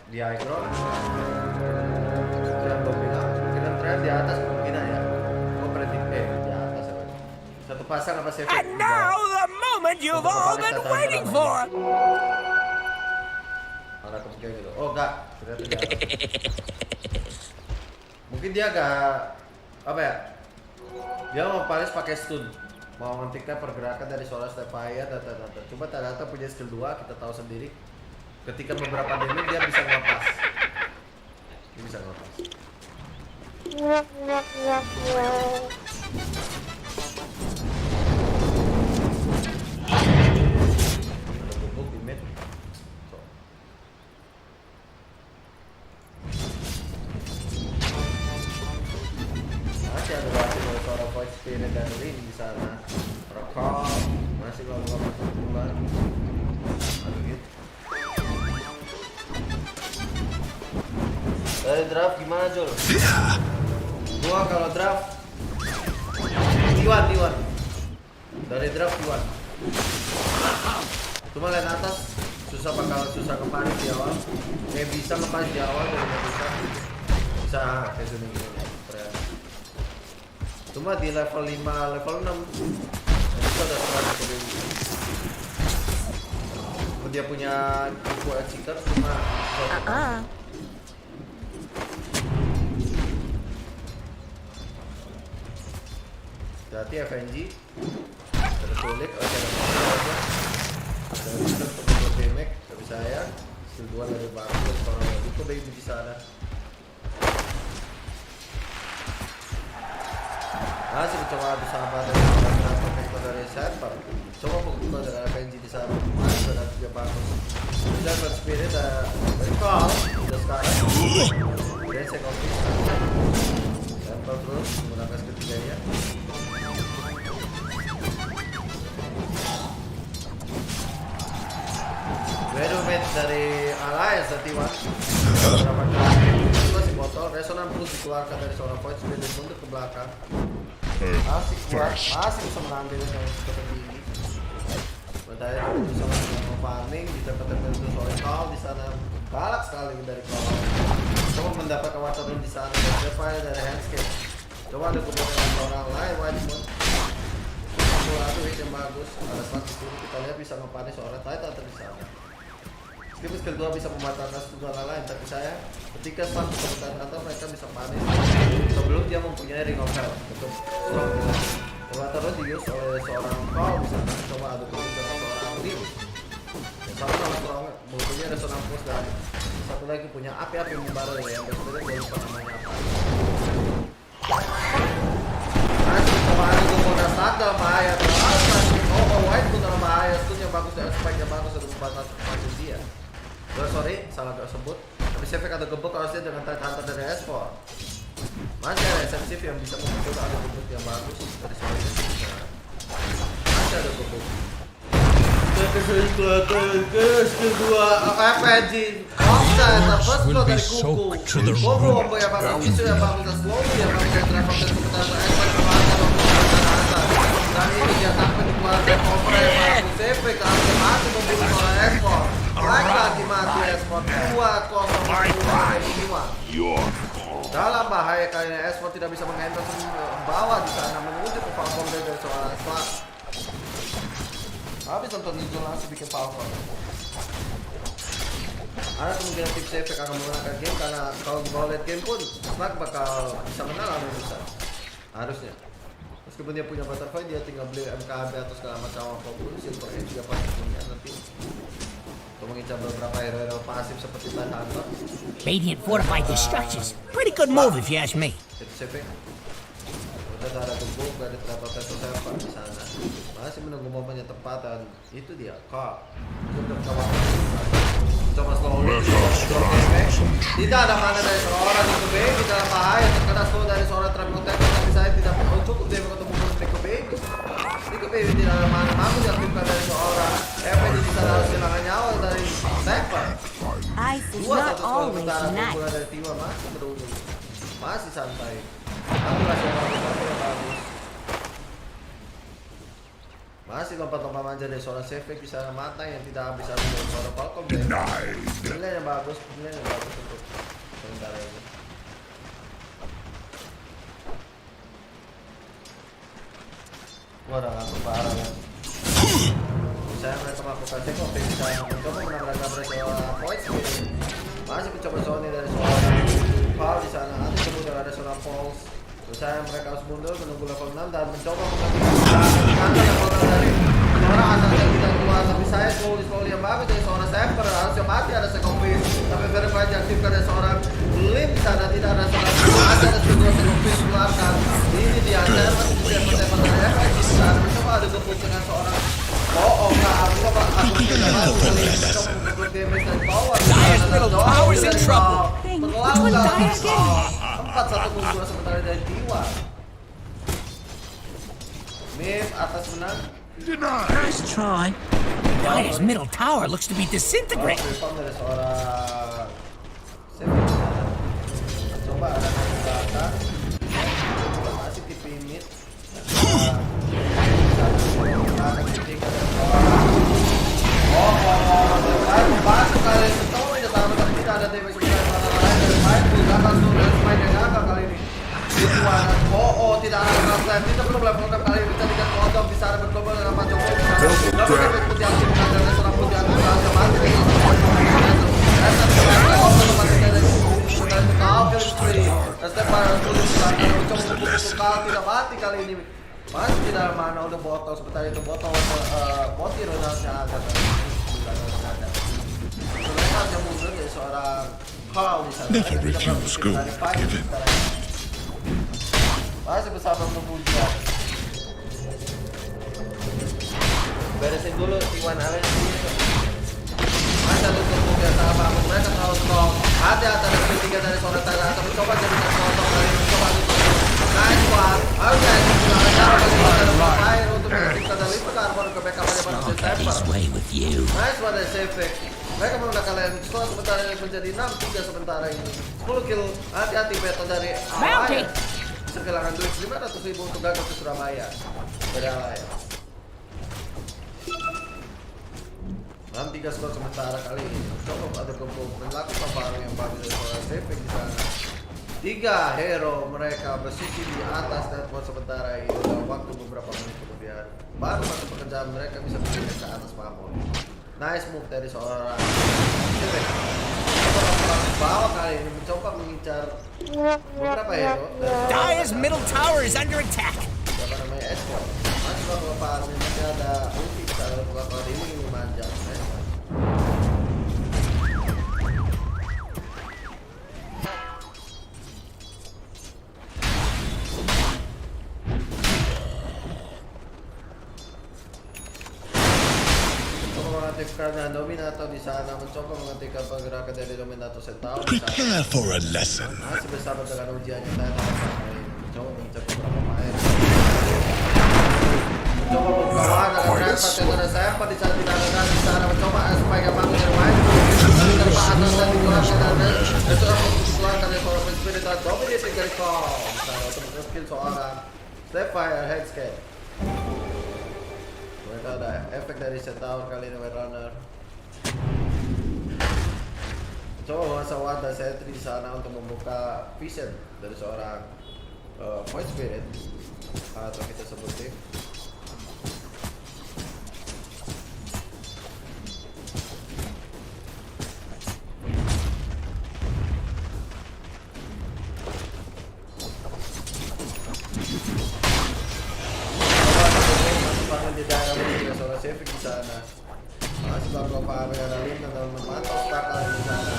Di agro. Kemungkinan tren di atas kemungkinan ya. Gue predik di atas ya. Satu pasang apa sih? And now the moment you've all been waiting for. Ada kemungkinan gitu. Oh enggak, ternyata di atas. Mungkin dia agak apa ya? Dia mau paling pakai stun. Mau menghentikan pergerakan dari seorang step fire, coba Tadata punya skill 2, kita tahu sendiri. Ketika beberapa damage dia bisa ngelepas. Dia bisa ngelepas. Ada bubuk di mid. Masih ada wasit dari seorang Void Spirit dan Ring di sana. Rekam masih lalu bulan. Aduh gitu. Dari draft gimana Jul? Gua kalau draft T1. Dari draft T1. Cuma lihat atas susah kemarin di awal. Bisa lepas di awal dari bisa kayak gini. Cuma di level 5, level 6 itu ada serangan ke Baby. Dia punya kuku seeker cuma hati FNG ada sulit, ada GAMEMAX tapi saya skill 2 dari bagus seorang itu baby di sana. Masih mencoba bisa pada protector dari server. Coba buka dengan PNG di sana. Masih ada 3 bagus. Sudah spirit dari call sudah sekarang. Dan saya copy. Server terus menggunakan ketiganya. Medit dari Allliance dan T1 masih botol resonan terus dikeluarkan dari seorang point speed mundur ke belakang. Masih kuat, masih bisa mengambil yang seperti ini. Padahal bisa melakukan farming di tempat-tempat itu oleh kau di sana galak sekali dari kau. Coba mendapatkan water di sana dan survive dari handscape. Coba ada kebutuhan orang lain wajib. Satu hit yang bagus, ada slot di sini kita lihat bisa ngepanis seorang titan di sana. Meskipun skill 2 bisa mematahkan skill lain, tapi saya ketika slot kebutuhan atau mereka bisa panis sebelum dia mempunyai ring of hell untuk coba terus diuse oleh seorang kau bisa coba adu dengan seorang lim. Sama strong, mempunyai resonance force dan satu lagi punya api-api membara yang sebenarnya gue lupa namanya apa. Kemarin gue mau start dalam bahaya white pun dalam bahaya stunnya bagus dan spike-nya bagus untuk membatas macam dia. Sorry, salah gak sebut. Tapi SPEK ada gebuk harusnya dengan tight hunter dari S4. Masih ada SMCF yang bisa membuat ada gebuk yang bagus dari sorry. Masih ada gebuk. Skill 2 FNG offside, first blow dari kuku. Combo yang bagus, isu yang bagus dan slow yang bagus dan drive dan sebentar S4 kemana dan ini dia sampai dikeluarkan cover yang bagus SPEK akhirnya mati membunuh oleh S4. Lagi mati S4 2-0 dalam bahaya kali ini S4 tidak bisa menghandle bawah di sana menuju ke platform dari seorang S4. Habis nonton hijau langsung bikin power. Ada kemungkinan tim SPEK akan menggunakan game karena kalau mau lihat game pun SPEK bakal bisa menang bisa harusnya. Meskipun dia punya butterfly dia tinggal beli MKB atau segala macam apapun silver edge juga pasti punya nanti untuk mengincar beberapa hero pasif seperti Titan Hunter. Radiant fortified these structures. Pretty good move if you ask me. Itu SPEK. Udah ada gebuk dari terdapat Testo server di sana. Masih menunggu momennya tepat dan itu dia kok. Coba slow. Tidak ada mana dari seorang itu baby dalam bahaya terkena slow dari seorang trap protector tapi saya tidak cukup dia untuk membunuh Nico baby. Nico baby tidak ada mana mampu diaktifkan dari seorang FNG di sana harus kehilangan nyawa dari server. Dua satu skor sementara kumpulan dari T1 masih beruntung. Masih santai. Aku kasih yang bagus. Masih lompat-lompat manja dari seorang SPEK di sana mata yang tidak bisa menjadi seorang Falcon. Pilihan yang bagus untuk sementara ini. Gua udah ngantuk parah ya. Saya mereka melakukan take off di sana mencoba menabrak-nabrak seorang points. Masih mencoba Sony dari seorang Val di sana. Nanti kemudian ada seorang Pulse. Saya mereka harus mundur menunggu level 6 dan mencoba mengambil level 6 dari seorang asal yang tidak keluar tapi saya slowly yang bagus dari seorang sniper harusnya mati ada second phase tapi verify diaktifkan dari seorang lim di sana tidak ada seorang ada kedua second phase keluarkan ini dia saya masih bisa dari FX di sana mencoba ada gebuk dengan seorang aku tidak mau mencoba untuk damage dari power Dyer's in trouble Empat satu kumpulan sementara dari T1. Mif atas menang. Nice try. Dyer's middle tower looks to be disintegrating. Dari seorang coba ada yang belakang. Masih di mid. Masuk kali setahun tidak tahu tadi tidak ada damage kali ini. Tidak ada translate. Kita belum level 6 kali ini. Kita tidak kodok bisa ada bergabung dengan Pak Jokowi. Tidak boleh putih aktifkan dan seorang putih aktifkan yang mati. Tidak mati kali ini. Masih tidak mana udah botol sebentar itu botol botir harusnya agak. Mereka yang mundur dari seorang Carl di sana. Never refuse gold given. Masih bersama memuja. Beresin dulu T1 VS. Masa tutup mobil sama mereka terlalu strong. Hati-hati ada ketiga dari seorang Thailand atau mencoba jadikan contoh dari mencoba tutup. Nice one. Oke, silakan cara bagi air untuk menghentikan dari karbon ke backup pada September. Nice one dari Sefek. Mereka menunda kalian skor sementara ini menjadi 6-3 sementara ini. 10 kill. Hati-hati beto dari Allliance. Bisa kehilangan duit 500.000 untuk gagal ke Surabaya dari Allliance. 6-3 skor sementara kali ini. Coba ada kumpul melakukan barang yang bagus dari seorang Sefek di sana. 3 hero mereka bersisi di atas netbot sementara ini dalam waktu beberapa menit kemudian. Baru satu pekerjaan mereka bisa berpindah ke atas pamor. Nice move dari seorang Sefek. Coba bawah kali ini mencoba mengincar beberapa hero. Dire's middle tower is under attack. Siapa namanya Escort. Masih beberapa masih ada ulti di sana beberapa ini manja. Mengaktifkan Dominator di sana mencoba menghentikan pergerakan dari Dominator Centaur. Prepare for a lesson. Masih bersama dengan ujiannya saya mencoba mengejar beberapa pemain. Mencoba membawa dengan Nightbot yang ada Semper di sana tidak ada di sana mencoba supaya bangun yang main. Terpa atas dan dikurangkan dan setelah dikeluarkan dari seorang Spirit dan dominating dari call. Misalnya untuk skill seorang Snapfire Headscan. Mereka ada efek dari Centaur kali ini White Runner. Coba masa wadah sentry di sana untuk membuka vision dari seorang Void Spirit atau kita sebut Thief. Di daerah menuju seorang Sefik di sana. Masih bakal paham dengan Alim dan memantau pakar di sana.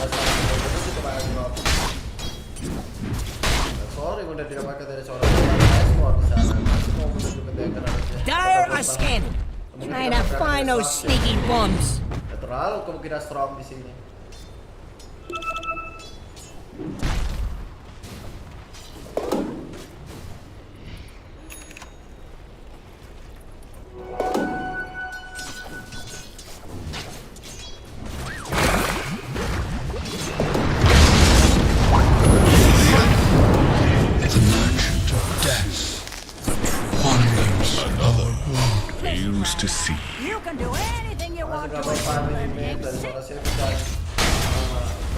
Masih kemarin drop. Dan sorry udah didapatkan dari seorang Esport di sana. Masih mau menuju ke daerah. Dire are scanning. Trying to find those sneaky bums. Terlalu kemungkinan strong di sini. To see. You can do anything you want to. Masih dari seorang Sefik dan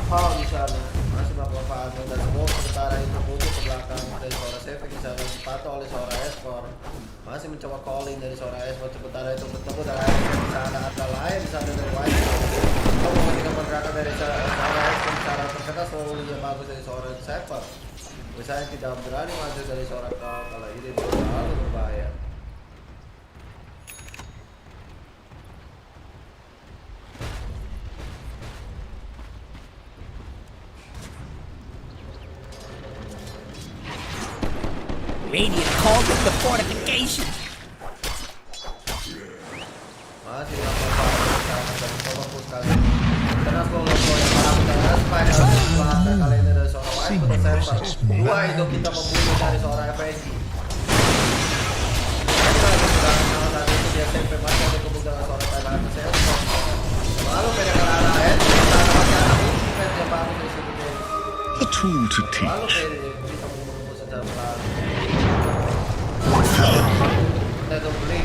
Paul di sana. Masih beberapa dan semua sementara itu butuh ke belakang dari seorang Sefik di sana dipantau oleh seorang Esport. Masih mencoba calling dari seorang Esport sementara itu bertemu dengan di sana ada lain di sana dari White. Kalau ketika pergerakan dari seorang Esport di sana terkena selalu yang bagus dari seorang Sefik. Misalnya tidak berani maju dari seorang Paul kalau ini terlalu berbahaya. Radiant called up the fortification. Masih mencoba push kali ini. Karena solo yang baru dan SPEK kali ini dari seorang White pada Semper. Dua itu kita membunuh dari seorang FSG. Saat itu di SMP masih ada kebutuhan seorang Thailand Semper. Lalu beda ke arah head. Kita dapatkan event yang baru dari situ. A tool to teach. Lalu beda bisa membunuh secara pelan. Itu beli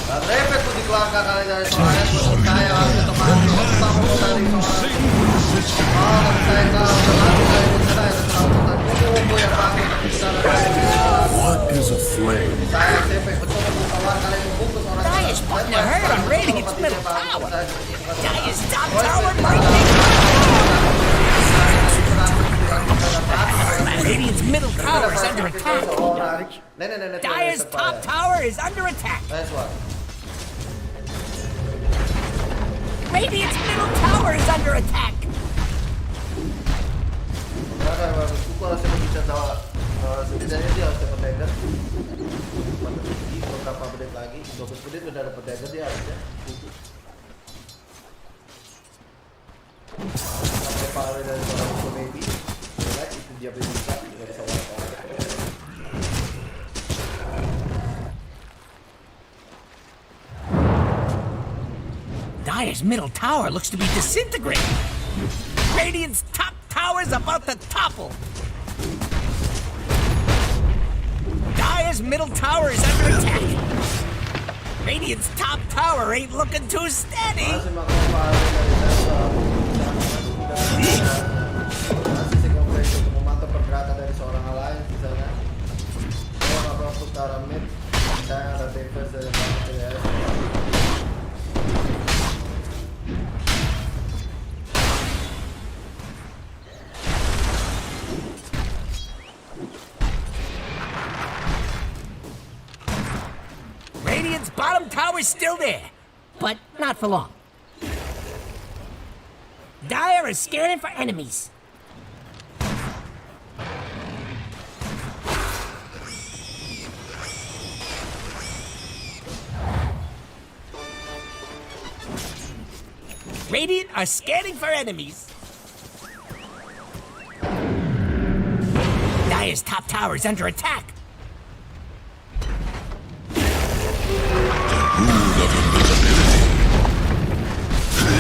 dan refleks pun dikeluarkan kali dari seorang Esport. Saya harus teman pertama dari seorang dan saya tahu selalu dari saya selalu tadi yang pakai What is a flame? saya SMP mencoba mengeluarkan kali membungkus orang Dire's putting a hurt on Radiant's middle tower. Dire's top tower breaking. Radiant's middle tower is under attack. Dire's top tower is under attack. Nice one. Radiant's middle tower is under attack. Aku harus bisa tahu setidaknya dia harus dapat dagger. Beberapa menit lagi, 20 menit udah dapat dagger dia harusnya. Sampai power dari seorang musuh baby, lihat itu dia bisa dari seorang power. Dire's middle tower looks to be disintegrating. Radiant's top tower is about to topple. Dire's middle tower is under attack. Radiant's top tower ain't looking too steady. Masih sekompleks untuk memantau pergerakan dari seorang Allliance di sana. Kalau nggak putara mid, saya ada defense dari Malaysia. Radiant's bottom tower is still there, but not for long. Dire is scanning for enemies. Radiant are scanning for enemies. Dire's top tower is under attack.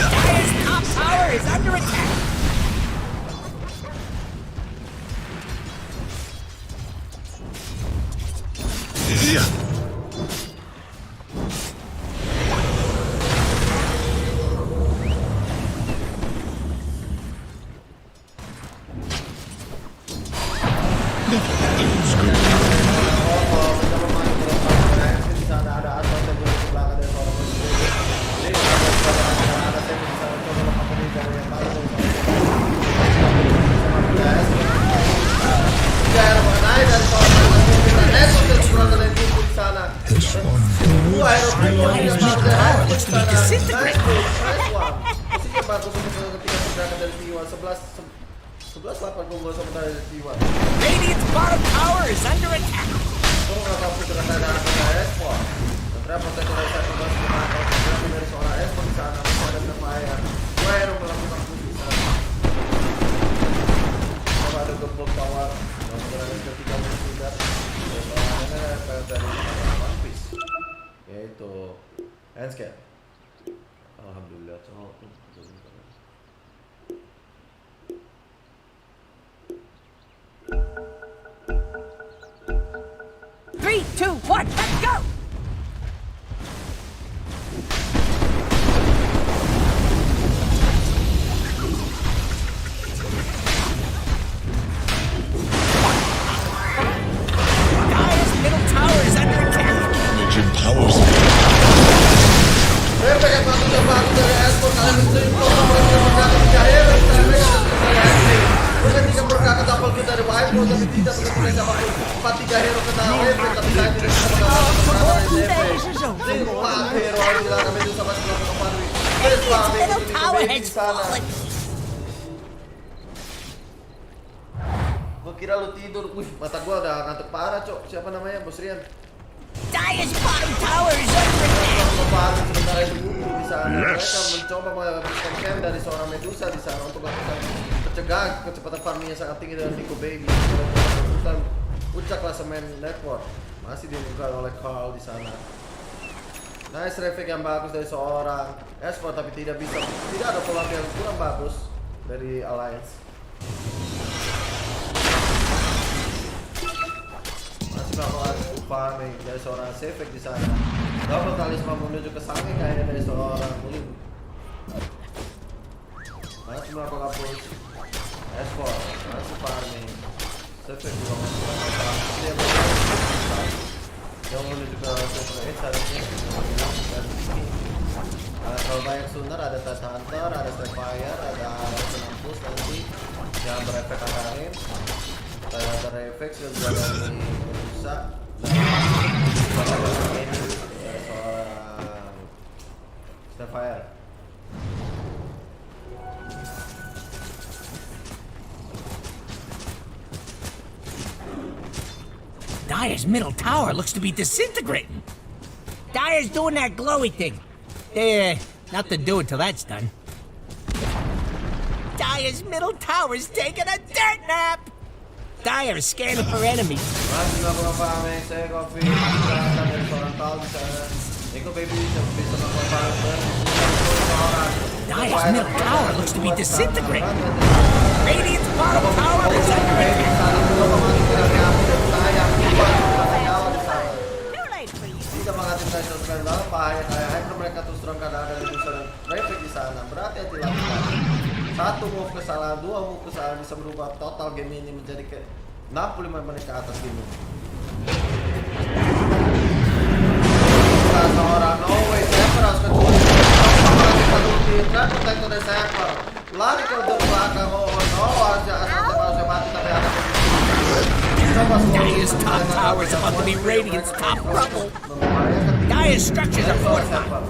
Dire's top tower is under attack. Radiant's bottom tower is under attack. Yaitu handscan. Alhamdulillah. 3, 2, 1, let's go! Dire's middle tower is under attack. Legion powers. Gua kira lu tidur. Wih, mata gua udah ngantuk parah, Cok. Siapa namanya? Bos Rian. Dire's bottom tower is under attack. Sementara itu di sana mereka mencoba mendapatkan camp dari seorang Medusa di sana untuk melakukan mencegah kecepatan farmingnya sangat tinggi dari Nico Baby. Merupakan puncak klasemen network masih dilakukan oleh Carl di sana. Nice reflect yang bagus dari seorang Esport, tapi tidak ada pola yang kurang bagus dari Alliance. Masih melakukan farming dari seorang Sefek di sana. Double talisman menuju ke sange kayaknya dari seorang Mulim. Masih melakukan push. Esport masih farming. Sefek juga masih melakukan farming. Dia yang menuju ke Super 8 seharusnya. Kalau banyak Sunder, ada Tide Hunter, ada Strike Fire, ada Resonant Push nanti yang berefek angin. Ada refleks juga dari Medusa. Dan ada seorang Strike Fire. Dire's middle tower looks to be disintegrating. Dire's doing that glowy thing. Nothing to do until that's done. Dire's middle tower's taking a dirt nap. Dire is scanning for enemies. Dire's middle tower looks to be disintegrating. Radiant's bottom tower is under Jika menghadapi national spend dalam bahaya kayak hyper mereka terus terang kadang ada user traffic di sana, berhati-hati lakukan. Satu move kesalahan, dua move kesalahan bisa merubah total game ini menjadi ke 65 menit ke atas game ini. Seorang no way, Saver harus kedua. Satu trap protector dari Saver. Lari ke belakang, oh no, harusnya mati tapi ada Dire's top tower is about to be Radiant's top rubble. Dire's structures are fortified.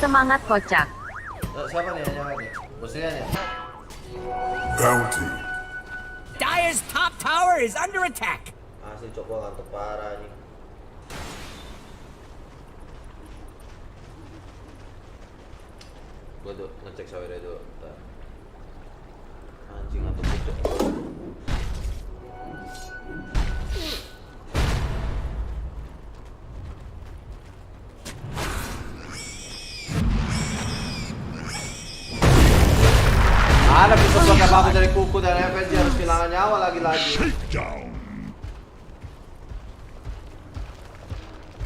Semangat kocak. Siapa nih yang lagi? Bosnya nih. Bounty. Dire's top tower is under attack. Asli coba ngantuk parah nih. Gua tuh ngecek saweria dulu. Bentar. Anjing ngantuk gitu. Ada bisa pakai babu dari kuku dan FNG harus kehilangan nyawa lagi-lagi.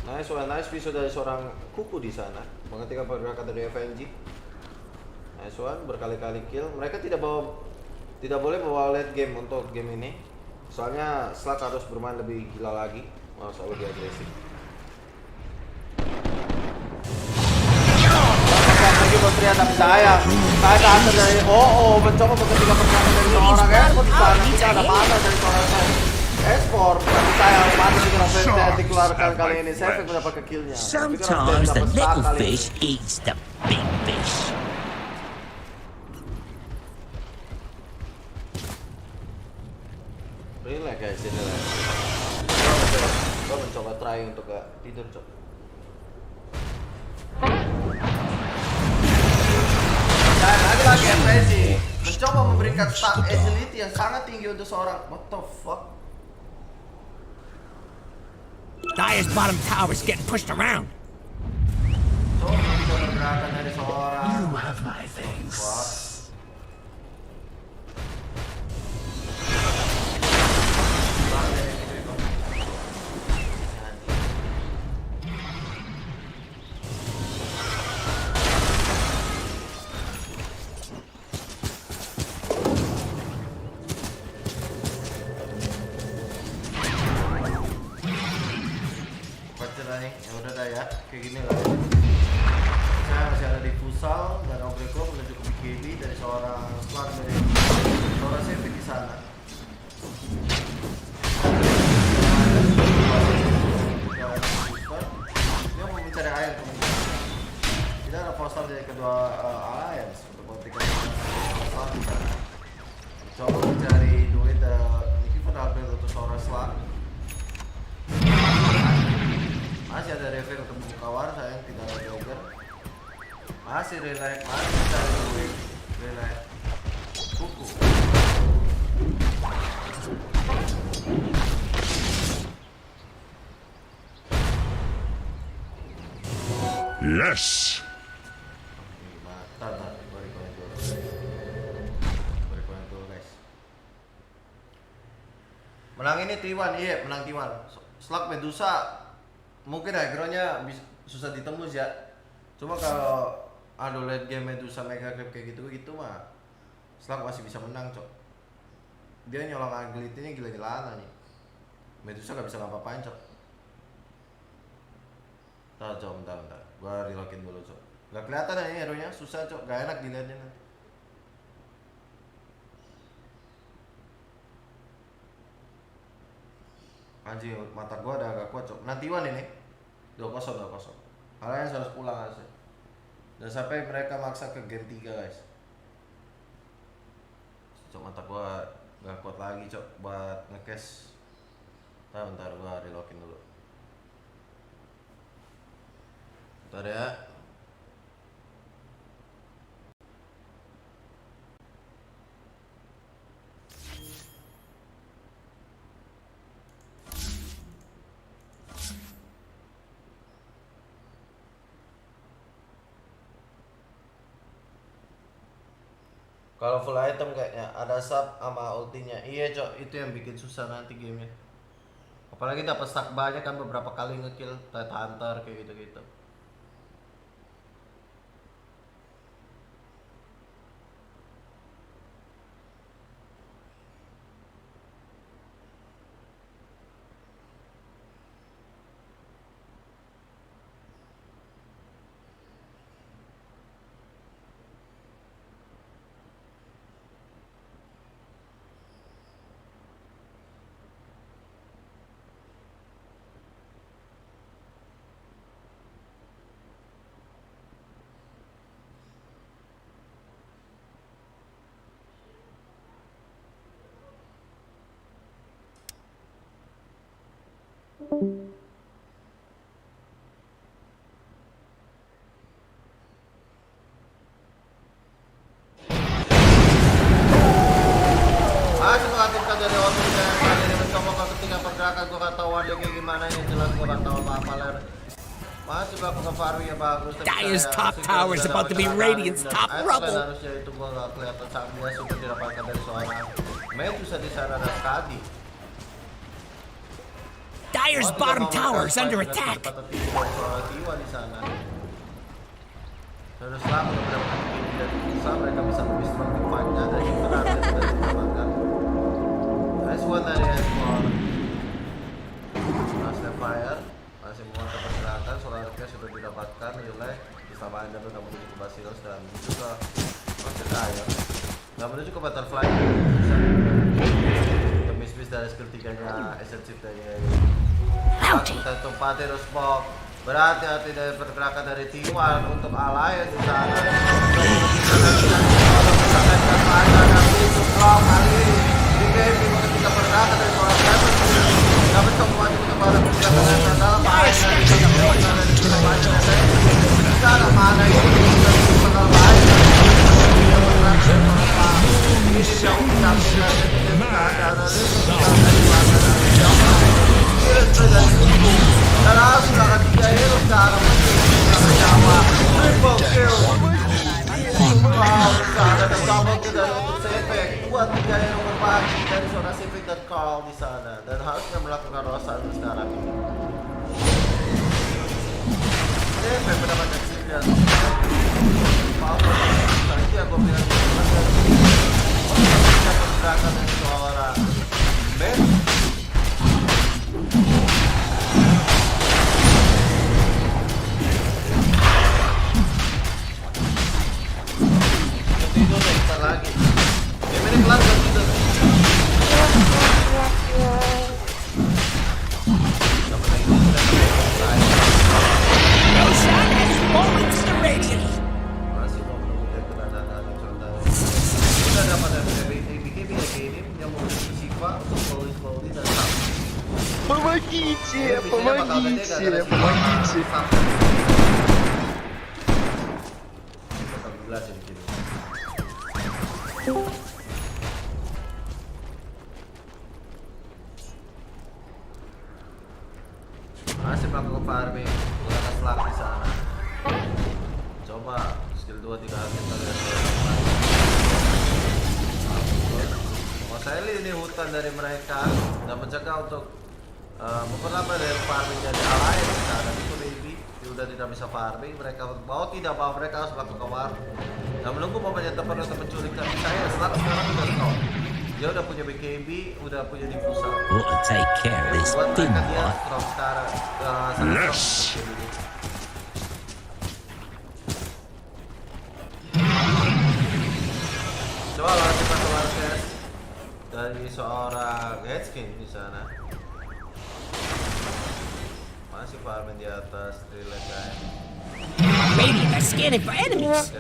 Nice visual dari seorang kuku di sana menghentikan pergerakan dari FNG. Nice one, berkali-kali kill. Mereka tidak boleh bawa late game untuk game ini. Soalnya SPEK harus bermain lebih gila lagi. Harus lebih agresif. Pria tapi saya tahan dari mencoba menghentikan pergerakan dari seorang ekspor di sana. Tidak ada mana dari seorang ekspor, tapi saya mati dengan offense yang dikeluarkan kali ini. Saya mendapat killnya. Sometimes the little fish eats the big fish. Relax guys, relax. Gue mencoba try untuk gak tidur coba. Dan lagi-lagi FPG mencoba memberikan stack agility yang sangat tinggi untuk seorang. What the fuck? Dire's bottom tower is getting pushed around. Coba pergerakan dari seorang. You have my thanks. Kayak gini lah. Saya masih ada di futsal dan Obreko menuju ke BKB dari seorang SPEK dari seorang Sevik di sana. Dia mau mencari air kemudian. Tidak ada poster dari kedua Alliance untuk menghentikan SPEK di sana. Coba mencari duit Niki Fernandez untuk seorang SPEK. Masih ada refer untuk buka war, saya tidak ada jogger. Masih relax, masih cari duit. Relax. Kuku. Yes. Menang ini T1, iya menang T1. Slug Medusa mungkin agronya susah ditembus ya. Cuma kalau ada late game Medusa mega clip kayak gitu mah Slug masih bisa menang, cok. Dia nyolong agility-nya gila-gilaan nih. Medusa gak bisa ngapa-ngapain, Cok. Bentar. Gua relogin dulu, Cok. Gak kelihatan ya hero nya, susah, Cok. Gak enak dilihatnya nanti. Anjing, mata gua ada agak kuat, Cok. Nanti T1 ini 2-0. Allliance harus pulang aja. Dan sampai mereka maksa ke game 3, guys. Cok, mata gua gak kuat lagi, Cok, buat nge-cash. Bentar gua relogin dulu. Bentar ya. Kalau full item kayaknya ada sub sama ultinya. Iya, Cok, itu yang bikin susah nanti gamenya. Apalagi dapat stack banyak kan, beberapa kali ngekill Hunter kayak gitu-gitu. Masih mengaktifkan dari otot dan kali ini mencoba ke ketiga pergerakan. Gue gak tau dia kayak gimana, ini jelas gue gak tau apa-apa ler. Masih melakukan farming yang bagus. Dyer's top tower is about to be Radiant's top rubble. Harusnya itu gue gak kelihatan sangat dia sudah didapatkan dari seorang Medusa di sana dan tadi. Dyer's bottom tower is under attack. T1 di sana. Terus selama beberapa kali dan bisa mereka bisa lebih strong di fight-nya dan itu nanti tidak didapatkan. S1 dari S4. Master Fire masih menguatkan pergerakan. Olahraga sudah didapatkan. Nilai bisa main dan udah menuju ke BOCIL dan juga Master Fire. Nggak menuju ke Butterfly. Miss dari skill 3-nya Essential dari kita tempatnya terus Bok. Berhati-hati dari pergerakan dari T1 untuk Allliance di sana. Di game ketika pergerakan dari seorang Seven dapat semuanya untuk para pergerakan dalam bahaya di sana mana ini bakal bahaya. Dan langsung akan 3 hero sekarang menjawa triple kill. Wow, ada double kill dari untuk SPEK. 2-3 hero berbagi dari zona SPEK dan Carl di sana. Dan harusnya melakukan rosan sekarang ini. SPEK mendapatkan sinyal. Tadi aku bilang pergerakan dari seorang Ben. Itu udah bisa lagi. Game ini kelar gak gitu? Masih mau menunggu keberadaan contoh. Kita dapat dari BKB lagi ini yang memiliki Shiva untuk slowly dan sampai. Помогите! Masih melakukan farming menggunakan slug di sana. Coba skill 2 tidak habis kalian. Saya ini hutan dari mereka dan mencegah untuk memperlambat dari farming dari Allliance di sana. Itu baby sudah tidak bisa farming, mereka mau tidak mau mereka harus melakukan war dan menunggu momennya tepat untuk menculikkan saya. Sekarang sudah stop. Dia udah punya BKB, udah punya diffuser. We'll take care of this Buat thing, mereka dia bot. strong sekarang. Yes. Coba lawan cepat Warcast dari seorang Headskin di sana. Masih farming di atas relay guy. Radiant are scanning for enemies.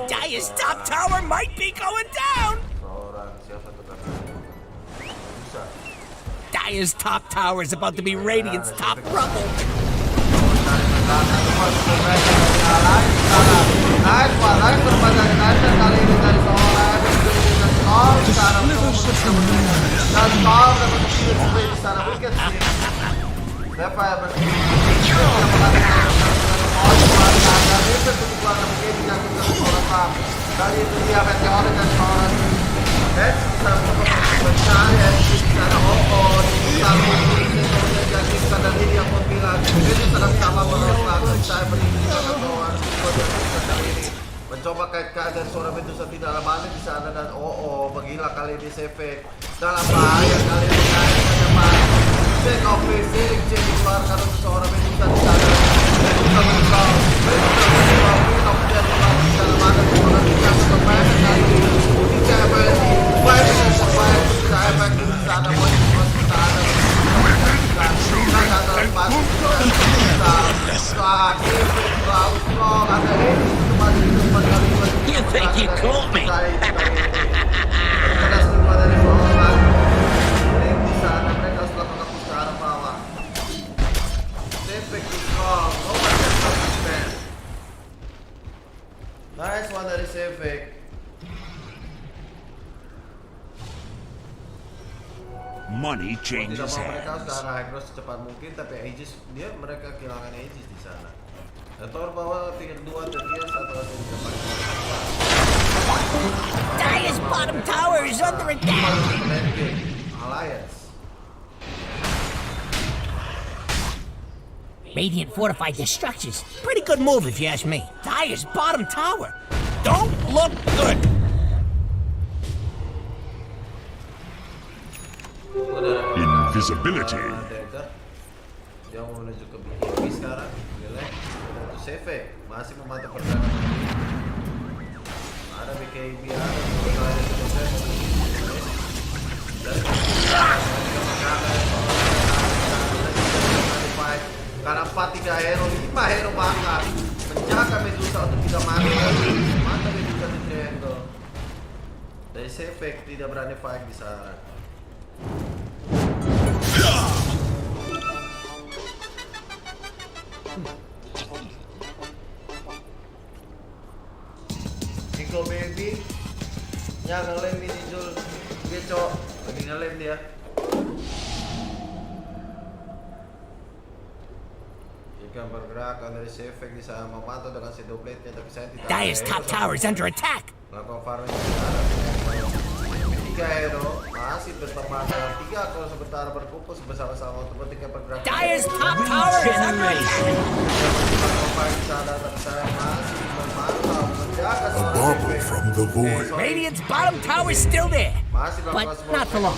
Dire's top tower might be going down. Seorang siapa tuh kan? Bisa. Dire's top tower is about to be Radiant's top rubble. Nice one, nice perpanjangan nice kali ini dari seorang dan Storm sekarang dan Storm dapat di sana wicked sih. Berapa ya kali itu dia meteor dan seorang Heads bisa mencari di sana di sana jadi pada ini yang pun bilang itu sedang sama berlaku saya berikan doang ini mencoba kaitkan dan suara Ventus tidak lama di sana dan begila kali ini SPEK dalam bahaya kali ini naik ke depan cek ofisi cek dikeluarkan untuk seorang Ventus di sana kemudian di dalam ada seorang bisa bermain kali ini tidak berarti baik tidak efektif di sana You think you caught me? Nice one dari SPEK. Money changes Tidak mau mereka hands. secara high cross secepat mungkin, tapi Aegis dia mereka kehilangan Aegis di sana. Thor bawa tier 2 dan dia satu ada di depan. Dire's bottom tower is under attack. Alliance. Radiant fortified their structures. Pretty good move if you ask me. Dire's bottom tower. Don't look good. Invisibility. Dia mau menuju ke BKB sekarang. Jelek. Itu SPEK masih memantau perdagangan. Ada BKB karena 4-3 hero, 5 hero bahkan menjaga Medusa untuk tidak mati. Mata Medusa di triangle. Dari SPEK tidak berani fight di sana. Iko baby ya ngelem ini Jul dia cowok lagi ngelem dia ikan bergerakan dari SPEK di sana memantau dengan shadow blade-nya tapi saya tidak Dire's top tower is under attack. melakukan farming tiga hero masih berteman dengan 3 kalau sebentar berkumpul bersama-sama untuk ketika pergerakan Dire's top tower is under attack. From the void. Radiant's bottom tower is still there, but not for long.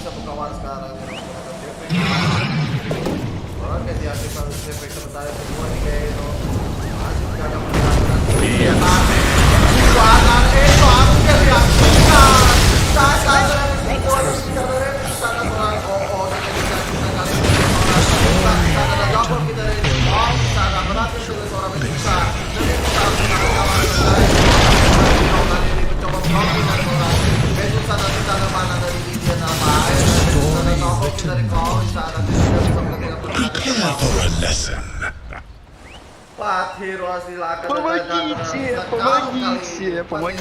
For a lesson.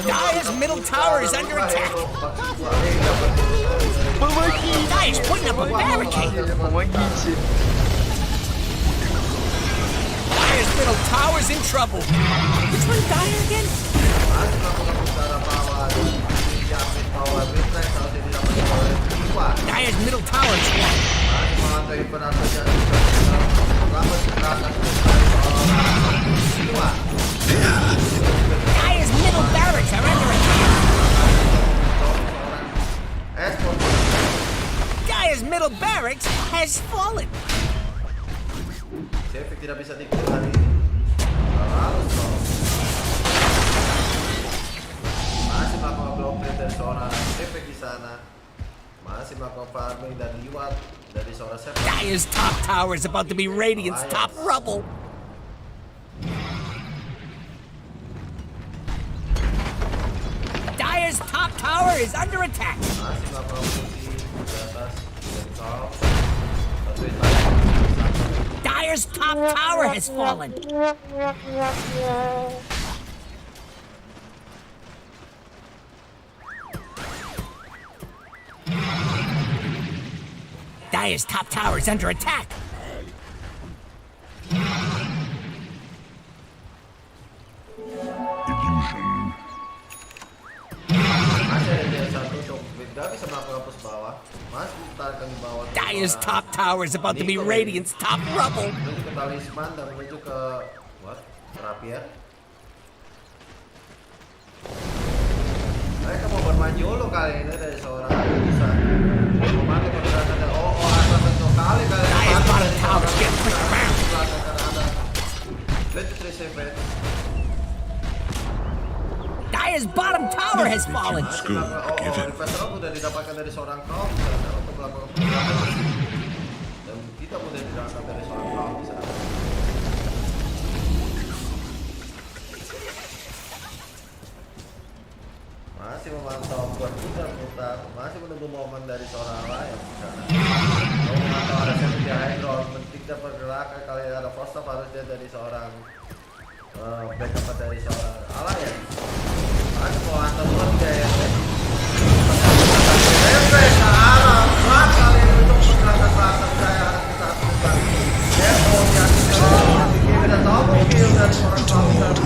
Dire's middle tower is under attack. Dire's putting up a barricade. Dire's middle tower's in trouble. Which one, Dire again? Dire's middle tower is down. Dire's middle barracks are under attack. Dire's middle barracks has fallen. Sefik tidak bisa tikung hari ini. Harus dong. Masih melakukan blockade dari seorang Sefik di sana. Masih melakukan farming dan liwat dari seorang Sefik. Dire's top tower is about to be Radiant's top rubble. Dire's top tower is under attack. Masih melakukan posisi di atas dari top. Dire's top tower has fallen. Dire's top tower is under attack. Dire's top tower is about to be Radiant's top rubble. Menuju ke talisman dan menuju ke rapier. Mereka mau bermain YOLO kali ini dari seorang bisa memakai pergerakan dan atas satu kali Dire's bottom tower is getting pushed around. Dire's bottom tower has fallen. Investor udah didapatkan dari seorang kaum untuk melakukan pergerakan dan kita mudah didapatkan dari seorang kaum di sana. Masih memantau buat putar, masih menunggu momen dari seorang lain di sana. Kalau memantau ada safety hydron, tidak pergerakan kali ada post harusnya dari seorang backup dari seorang Allliance. Masih memantau buat guys. Efek ke arah berat kali ini untuk pergerakan belakang saya harus kita lakukan. Evo yang dikirim dan double kill dari seorang kaum dan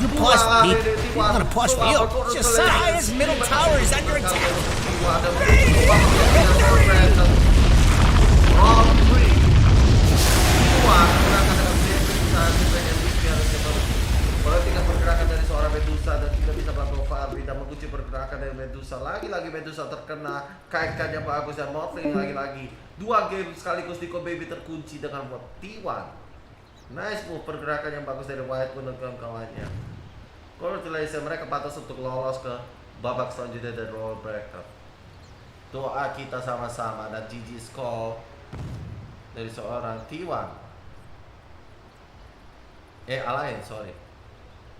You pause for me. I'm gonna pause for you. Just Dire's middle tower is under attack. Perhatikan pergerakan dari seorang Medusa dan tidak bisa melakukan farming dan mengunci pergerakan dari Medusa. Lagi-lagi Medusa terkena, kaitkannya bagus dan Morphling lagi-lagi. 2 game sekaligus Nico Baby terkunci dengan buat T1. Nice move, pergerakan yang bagus dari White Moon dan kawan-kawannya. Congratulations, mereka pantas untuk lolos ke babak selanjutnya dari roll breaker. Doa kita sama-sama dan GG score dari seorang T1. Allliance, sorry.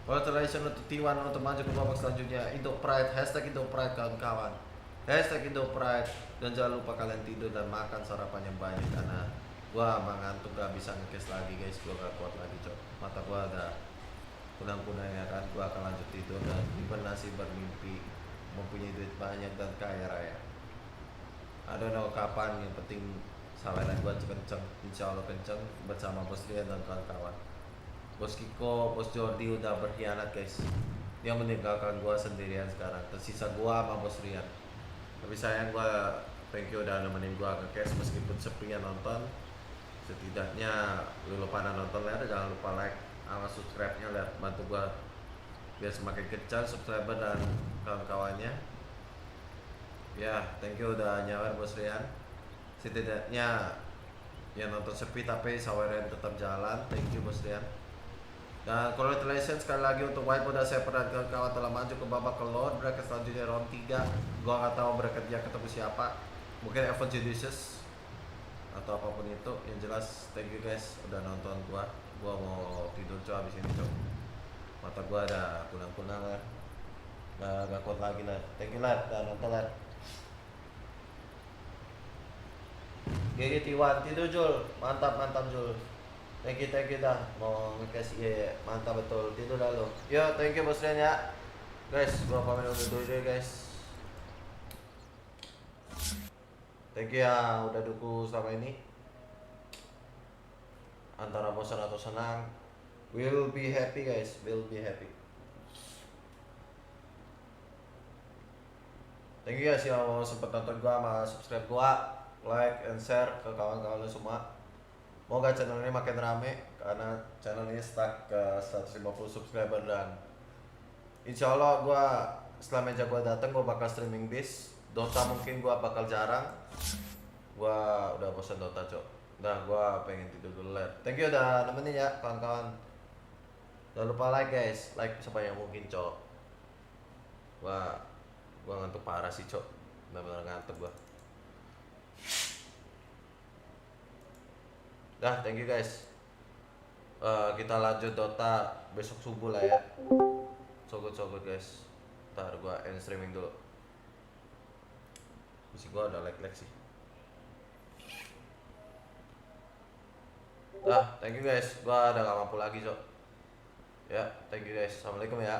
Congratulations untuk T1 untuk maju ke babak selanjutnya. Indo Pride, hashtag Indo Pride kawan-kawan. Hashtag Indo Pride. Dan jangan lupa kalian tidur dan makan sarapan yang banyak karena gua ngantuk gak bisa nge-cast lagi guys. Gua gak kuat lagi cok. Mata gua agak kunang-kunang ya kan. Gua akan lanjut tidur dan hibernasi bermimpi mempunyai duit banyak dan kaya raya. I don't know kapan, yang penting saweran gua kenceng. Insya Allah kenceng bersama Bos Rian dan kawan-kawan. Bos Kiko, Bos Jordi udah berkhianat guys. Dia meninggalkan gua sendirian sekarang. Tersisa gua sama Bos Rian. Tapi sayang gua, thank you udah nemenin gua ke cash meskipun sepinya nonton. Setidaknya lu lupa nonton lihat, jangan lupa like sama subscribe-nya, lihat bantu gua biar semakin kencang subscriber dan kawan-kawannya. Ya, thank you udah nyawer Bos Rian. Setidaknya yang nonton sepi tapi saweran tetap jalan. Thank you Bos Rian. Dan congratulations sekali lagi untuk Whiteboard dan Seper dan kawan-kawan telah maju ke babak kelor bracket selanjutnya round 3. Gua nggak tahu bracket dia ketemu siapa, mungkin Evan Judicious atau apapun itu. Yang jelas thank you guys udah nonton gua mau tidur coba abis ini coba. Mata gua ada kunang-kunang lah, nggak kuat lagi lah. Thank you lah udah nonton lah. GG T1 tidur Jul, mantap Jul. Thank you dah, mau ngekasih mantap betul, tidur dah lo. Yo, thank you Bos Rian ya. Guys, gua pamit undur diri guys. Thank you ya udah dukung selama ini. Antara bosan atau senang, we'll be happy guys, we'll be happy. Thank you guys yang mau sempet nonton gua sama subscribe gua, like and share ke kawan-kawan lu semua. Moga channel ini makin rame karena channel ini stuck ke 150 subscriber dan insya Allah gua setelah meja gua dateng gua bakal streaming bis. Dota mungkin gua bakal jarang. Gua udah bosan Dota, Cok. Nah, gua pengen tidur dulu ler. Thank you udah nemenin ya kawan-kawan. Jangan lupa like guys, like sebanyak mungkin, Cok. Gua ngantuk parah sih, Cok. Benar-benar ngantuk gua. Dah, thank you guys. Kita lanjut Dota besok subuh lah ya. So good guys. Ntar gua end streaming dulu. Mesti gua ada lag sih. Dah, thank you guys. Gua udah gak mampu lagi, Cok. Ya, thank you guys. Assalamualaikum ya.